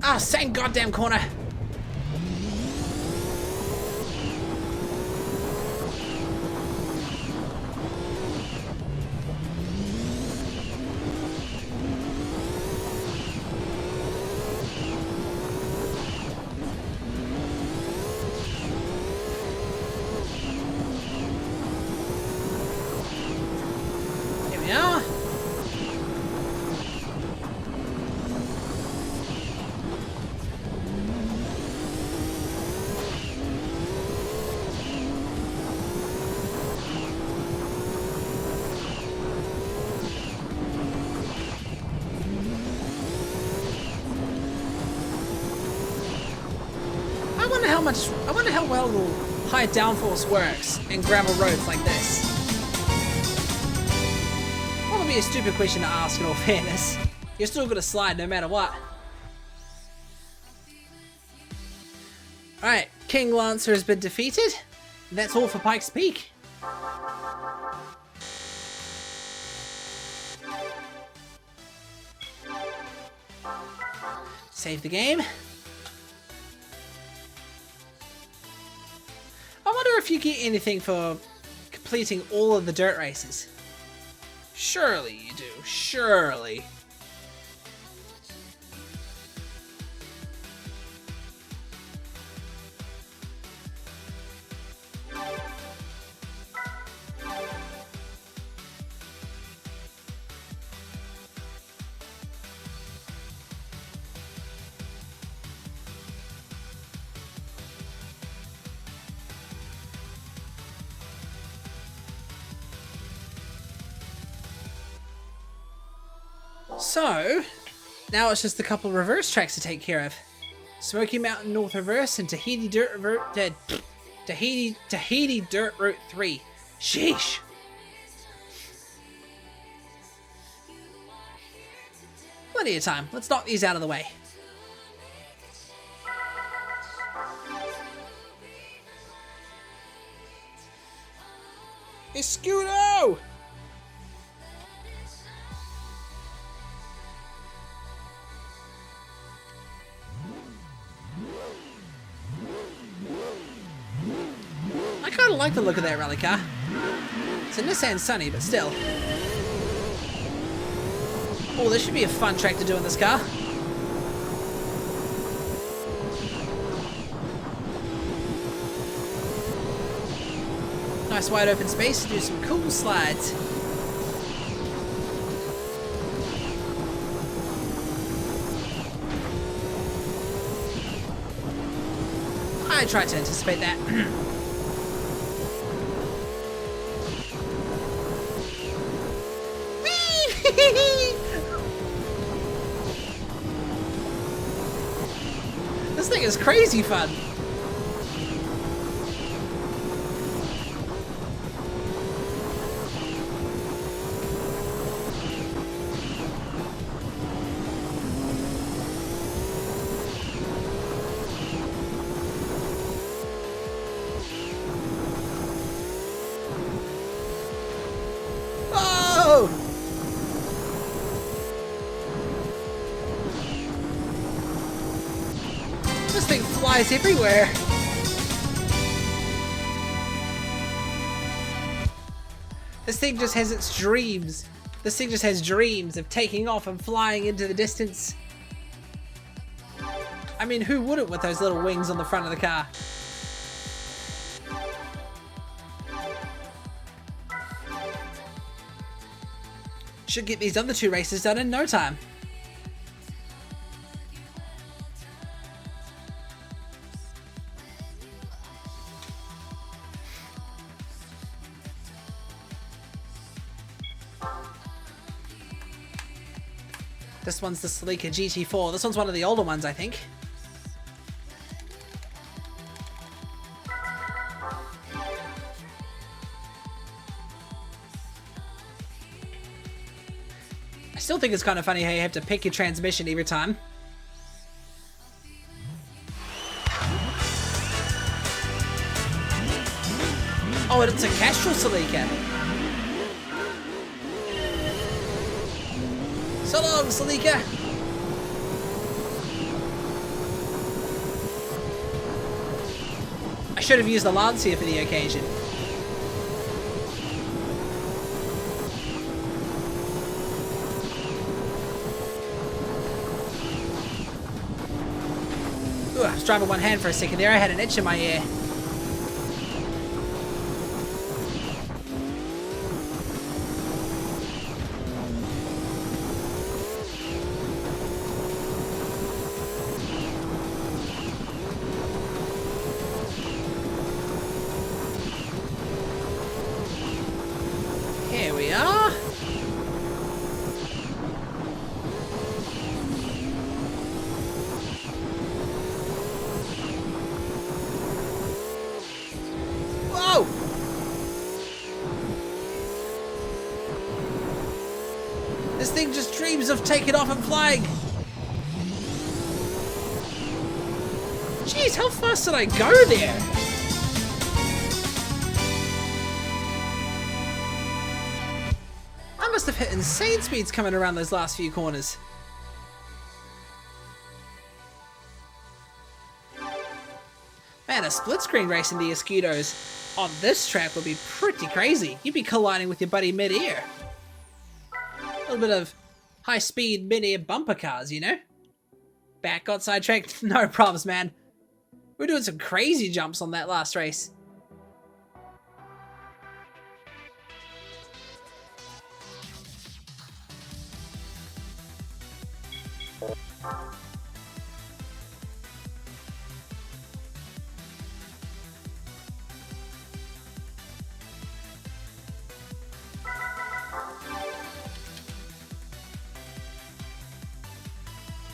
Ah, same goddamn corner. Here we are. I wonder how well the high downforce works in gravel roads like this. Probably a stupid question to ask in all fairness. You're still gonna slide no matter what. Alright, King Lancer has been defeated. That's all for Pikes Peak. Save the game. I wonder if you get anything for completing all of the dirt races. Surely you do. Surely. So, now it's just a couple of reverse tracks to take care of. Smoky Mountain North Reverse and Tahiti Dirt Route 3. Sheesh. Plenty of time. Let's knock these out of the way. Escudo! I kind of like the look of that rally car. It's a Nissan Sunny, but still. Oh, this should be a fun track to do in this car. Nice wide open space to do some cool slides. I tried to anticipate that. This thing is crazy fun. This thing flies everywhere. This thing just has its dreams. This thing just has dreams of taking off and flying into the distance. I mean, who wouldn't with those little wings on the front of the car? Should get these other two races done in no time. This one's the Celica GT4. This one's one of the older ones, I think. I still think it's kind of funny how you have to pick your transmission every time. Oh, and it's a Castrol Celica. So long, Celica. I should have used the Lancia for the occasion. Ooh, I was driving one hand for a second there. I had an itch in my ear. Here we are. Whoa! This thing just dreams of taking off and flying. Jeez, how fast did I go there? I must have hit insane speeds coming around those last few corners. Man, a split screen race in the Escudos on this track would be pretty crazy. You'd be colliding with your buddy mid-air. A little bit of high-speed mid-air bumper cars, you know? Back got sidetracked? No problems, man. We're doing some crazy jumps on that last race.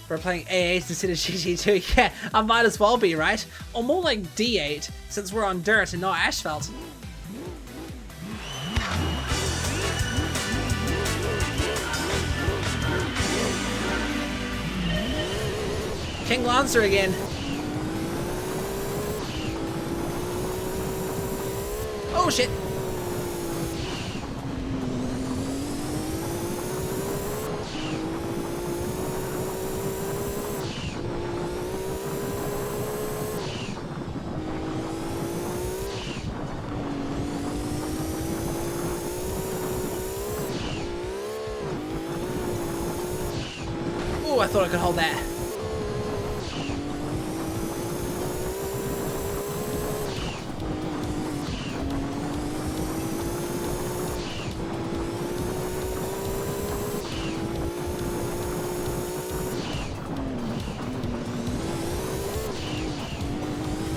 We're playing A8 instead of GT2. Yeah, I might as well be, right? Or more like D8, since we're on dirt and not asphalt. King Lancer again. Oh shit. Oh, I thought I could hold that.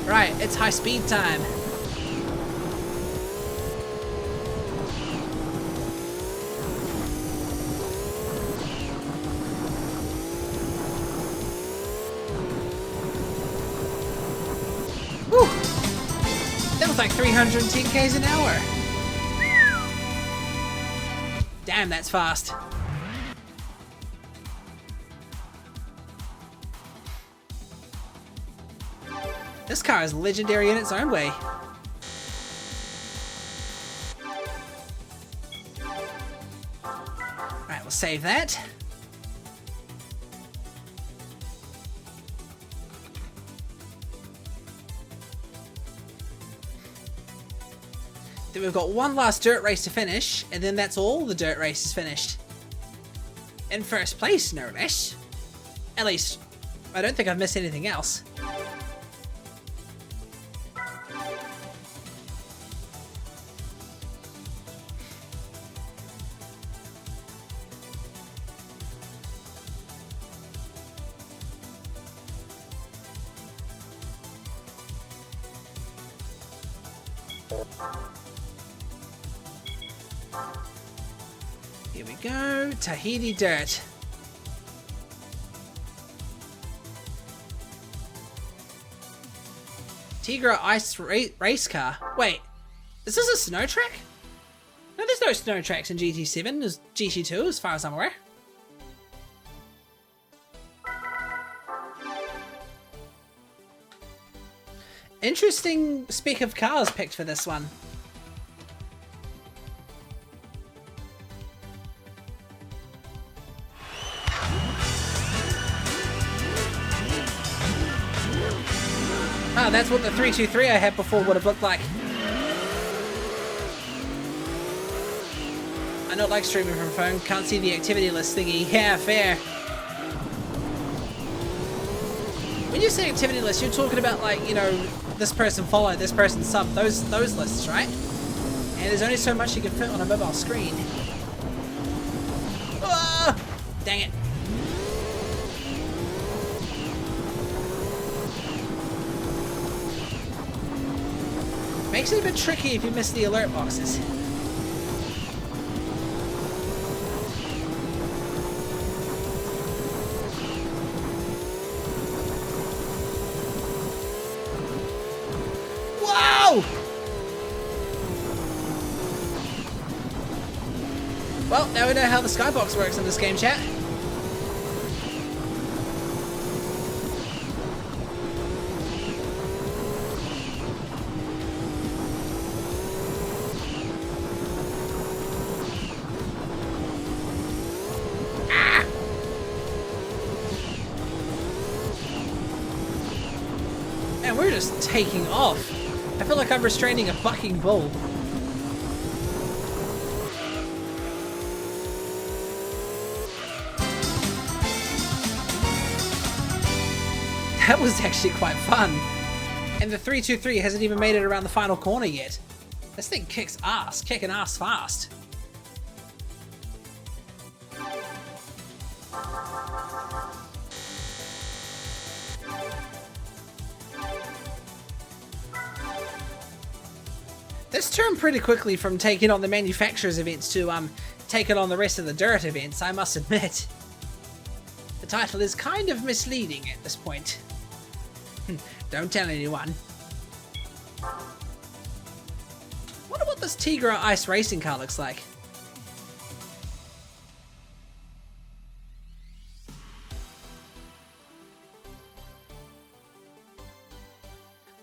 Right, it's high speed time. Whew! That was like 310 k's an hour. Damn, that's fast. This car is legendary in its own way. Alright, we'll save that. Then we've got one last dirt race to finish, and then that's all the dirt race is finished. In first place, no less. At least, I don't think I've missed anything else. Here we go, Tahiti Dirt. Tigra Ice Race Car. Wait, is this a snow track? No, there's no snow tracks in GT7. There's GT2 as far as I'm aware. Interesting spec of cars picked for this one. Ah, that's what the 323 I had before would have looked like. I don't like streaming from phone. Can't see the activity list thingy. Yeah, fair. When you say activity list, you're talking about like, you know, this person followed, this person sub, those lists, right? And there's only so much you can fit on a mobile screen. Ah! Dang it. Makes it a bit tricky if you miss the alert boxes. Whoa! Well, now we know how the skybox works in this game, chat. And we're just taking off. I feel like I'm restraining a bucking bull. That was actually quite fun. And the 323 hasn't even made it around the final corner yet. This thing kicks ass, kicking ass fast. This turned pretty quickly from taking on the manufacturers events to taking on the rest of the dirt events, I must admit. The title is kind of misleading at this point. Don't tell anyone. Wonder what this Tigra Ice racing car looks like.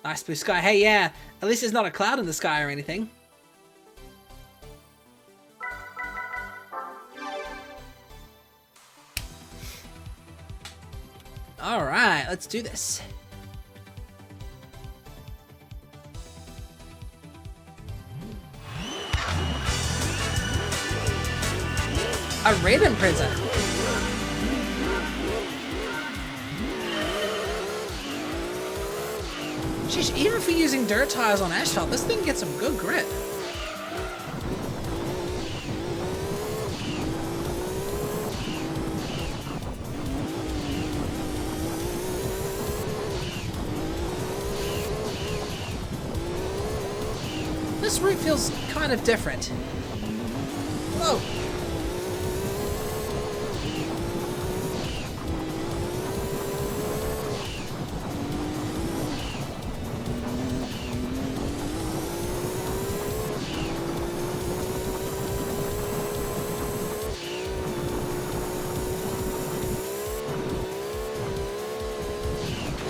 Nice blue sky. Hey, yeah, at least there's not a cloud in the sky or anything. Alright, let's do this. A red Impreza. Sheesh, even for using dirt tires on asphalt, this thing gets some good grip. This route feels kind of different. Whoa.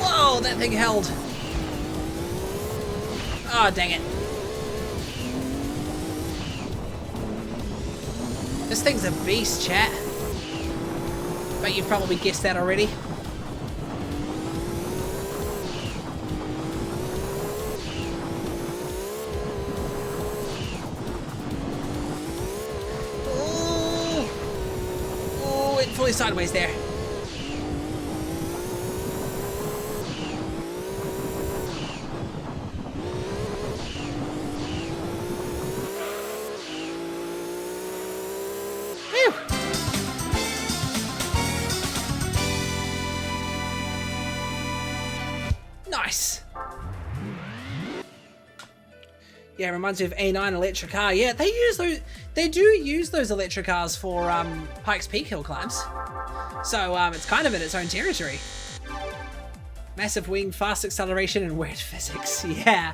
Whoa, that thing held. Oh, dang it. This thing's a beast, chat. But you've probably guessed that already. Oh, it fully sideways there. Nice. Yeah, it reminds me of A9 electric car. Yeah, they use those. They do use those electric cars for Pikes Peak hill climbs. So it's kind of in its own territory. Massive wing, fast acceleration, and weird physics. Yeah.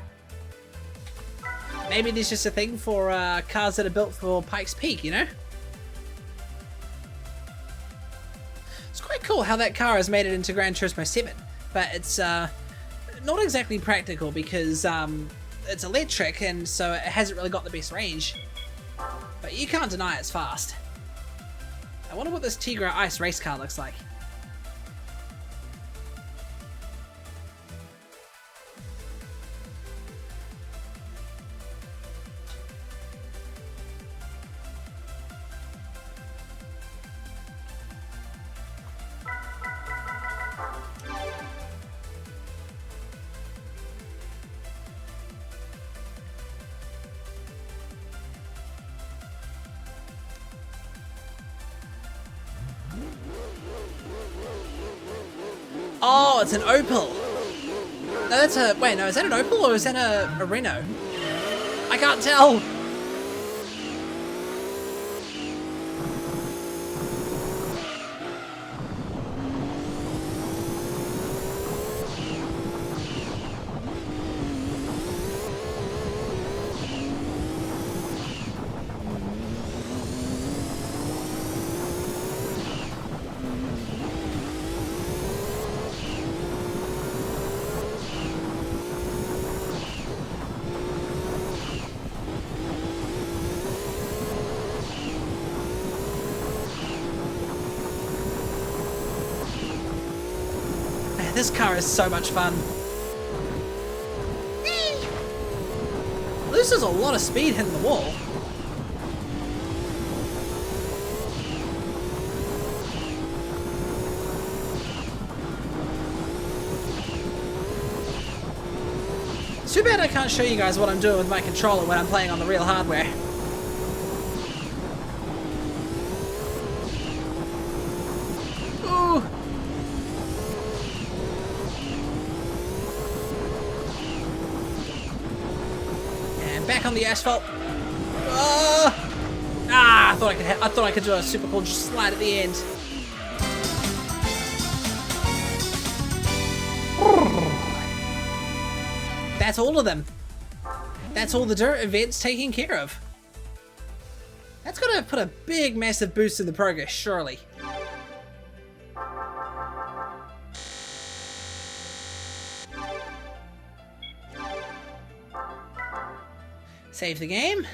Maybe there's just a thing for cars that are built for Pikes Peak, you know? It's quite cool how that car has made it into Gran Turismo 7, but it's not exactly practical because it's electric and so it hasn't really got the best range. But you can't deny it's fast. I wonder what this Tigra Ice race car looks like. Oh, it's an Opal. No, that's a... Wait, no, is that an Opal or is that a Renault? I can't tell. This car is so much fun. This is a lot of speed hitting the wall. It's too bad I can't show you guys what I'm doing with my controller when I'm playing on the real hardware. Ooh. Back on the asphalt. I thought I could do a super cool slide at the end. That's all of them. That's all the dirt events taken care of. That's gotta put a big massive boost in the progress, surely. Save the game.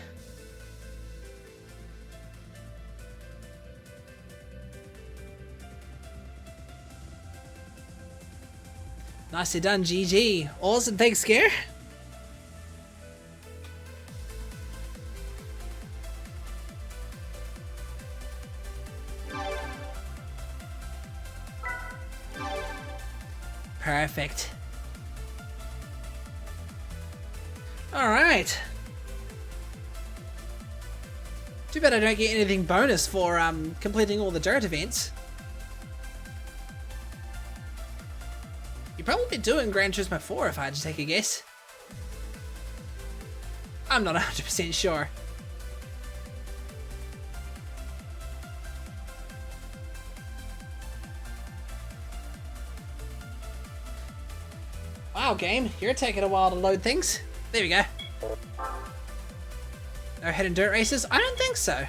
Nicely done, GG. Awesome, thanks, Scare. Perfect. All right. Too bad I don't get anything bonus for completing all the dirt events. You'd probably be doing Gran Turismo 4 if I had to take a guess. I'm not 100% sure. Wow, game, you're taking a while to load things. There we go. No hidden dirt races? I don't think so.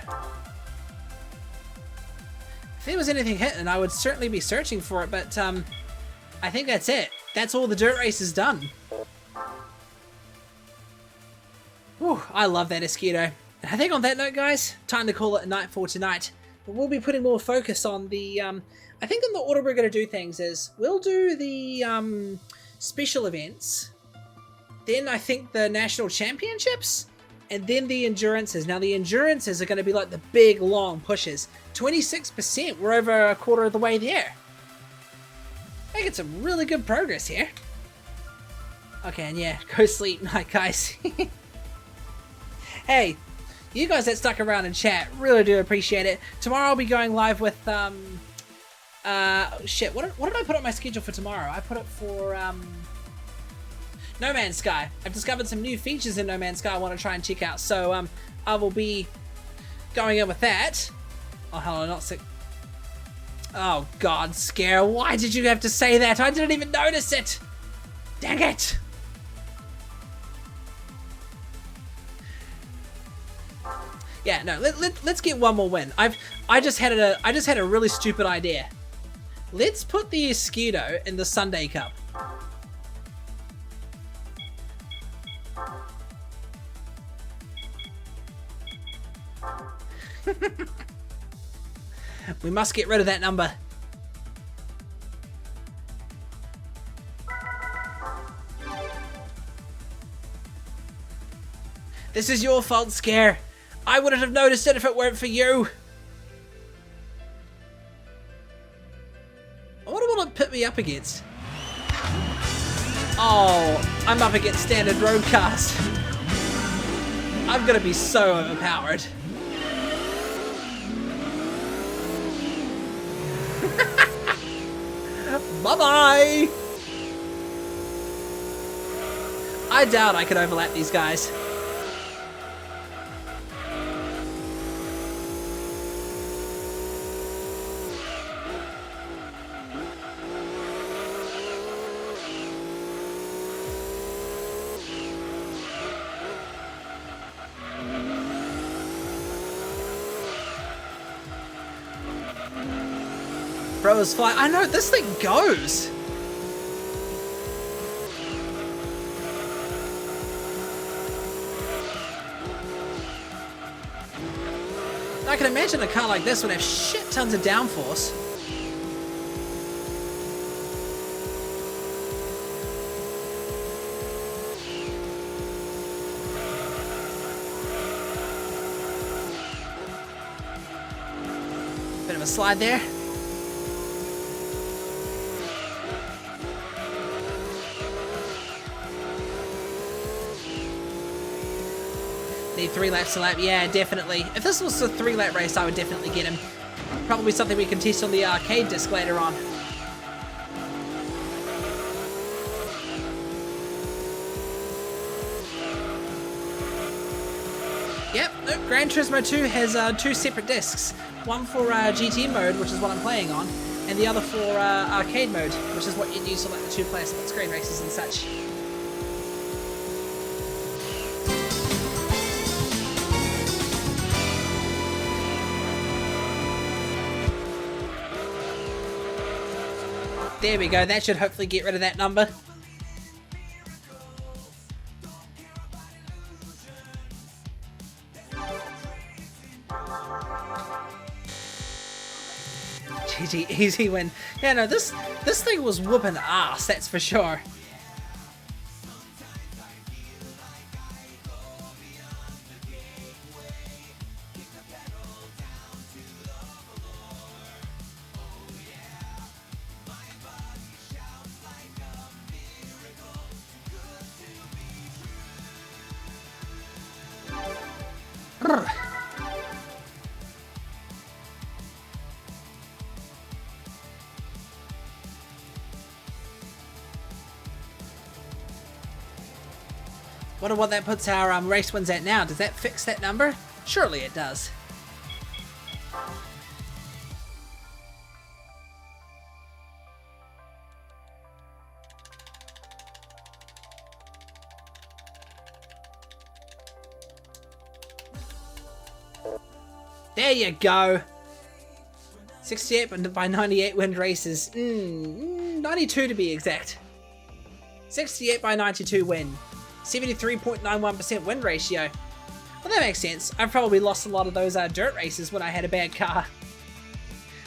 If there was anything hidden, I would certainly be searching for it, but I think that's it. That's all the dirt races done. Whew, I love that Escudo. And I think on that note, guys, time to call it a night for tonight. But we'll be putting more focus on the, I think in the order we're going to do things is, we'll do the special events, then I think the national championships, and then the endurances. Now the endurances are going to be like the big long pushes. 26%, we're over a quarter of the way there. Making some really good progress here. Okay, and yeah, go sleep night, guys. Hey, you guys that stuck around in chat, really do appreciate it. Tomorrow I'll be going live with, shit, what did I put on my schedule for tomorrow? I put it for, No Man's Sky. I've discovered some new features in No Man's Sky I want to try and check out, so I will be going in with that. Oh, hell, I'm not sick. Oh, God, Scare, why did you have to say that? I didn't even notice it! Dang it! Yeah, no, let's get one more win. I just had a really stupid idea. Let's put the Escudo in the Sunday Cup. We must get rid of that number. This is your fault, Scare. I wouldn't have noticed it if it weren't for you. I wonder what it put me up against. Oh, I'm up against standard roadcast. I'm gonna be so overpowered. Bye-bye! I doubt I could overlap these guys. Bro is flying. I know, this thing goes. I can imagine a car like this would have shit tons of downforce. Bit of a slide there. Need 3 laps to lap. Yeah, definitely. If this was a 3-lap race, I would definitely get him. Probably something we can test on the arcade disc later on. Yep, nope, Gran Turismo 2 has 2 separate discs. One for GT mode, which is what I'm playing on, and the other for arcade mode, which is what you'd use for like the 2-player split screen races and such. There we go, that should hopefully get rid of that number. GG, easy win. Yeah, no, this thing was whooping ass, that's for sure. Wonder what that puts our race wins at now. Does that fix that number? Surely it does. There you go. 68 by 98 win races. 92 to be exact. 68 by 92 win. 73.91% win ratio. Well, that makes sense. I've probably lost a lot of those dirt races when I had a bad car.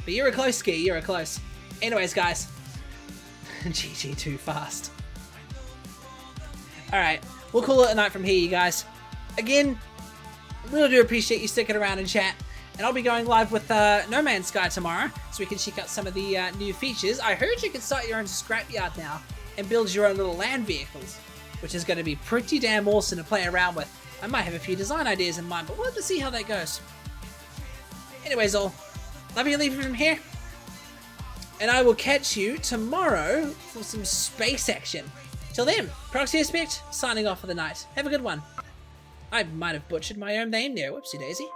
But you were close, Ski. You were close. Anyways, guys. GG too fast. Alright. We'll call it a night from here, you guys. Again, really do appreciate you sticking around and chat. And I'll be going live with No Man's Sky tomorrow, so we can check out some of the new features. I heard you can start your own scrapyard now and build your own little land vehicles, which is going to be pretty damn awesome to play around with. I might have a few design ideas in mind, but we'll have to see how that goes. Anyways, all, love you and leave you from here. And I will catch you tomorrow for some space action. Till then, Proxy Aspect, signing off for the night. Have a good one. I might have butchered my own name there. Whoopsie daisy.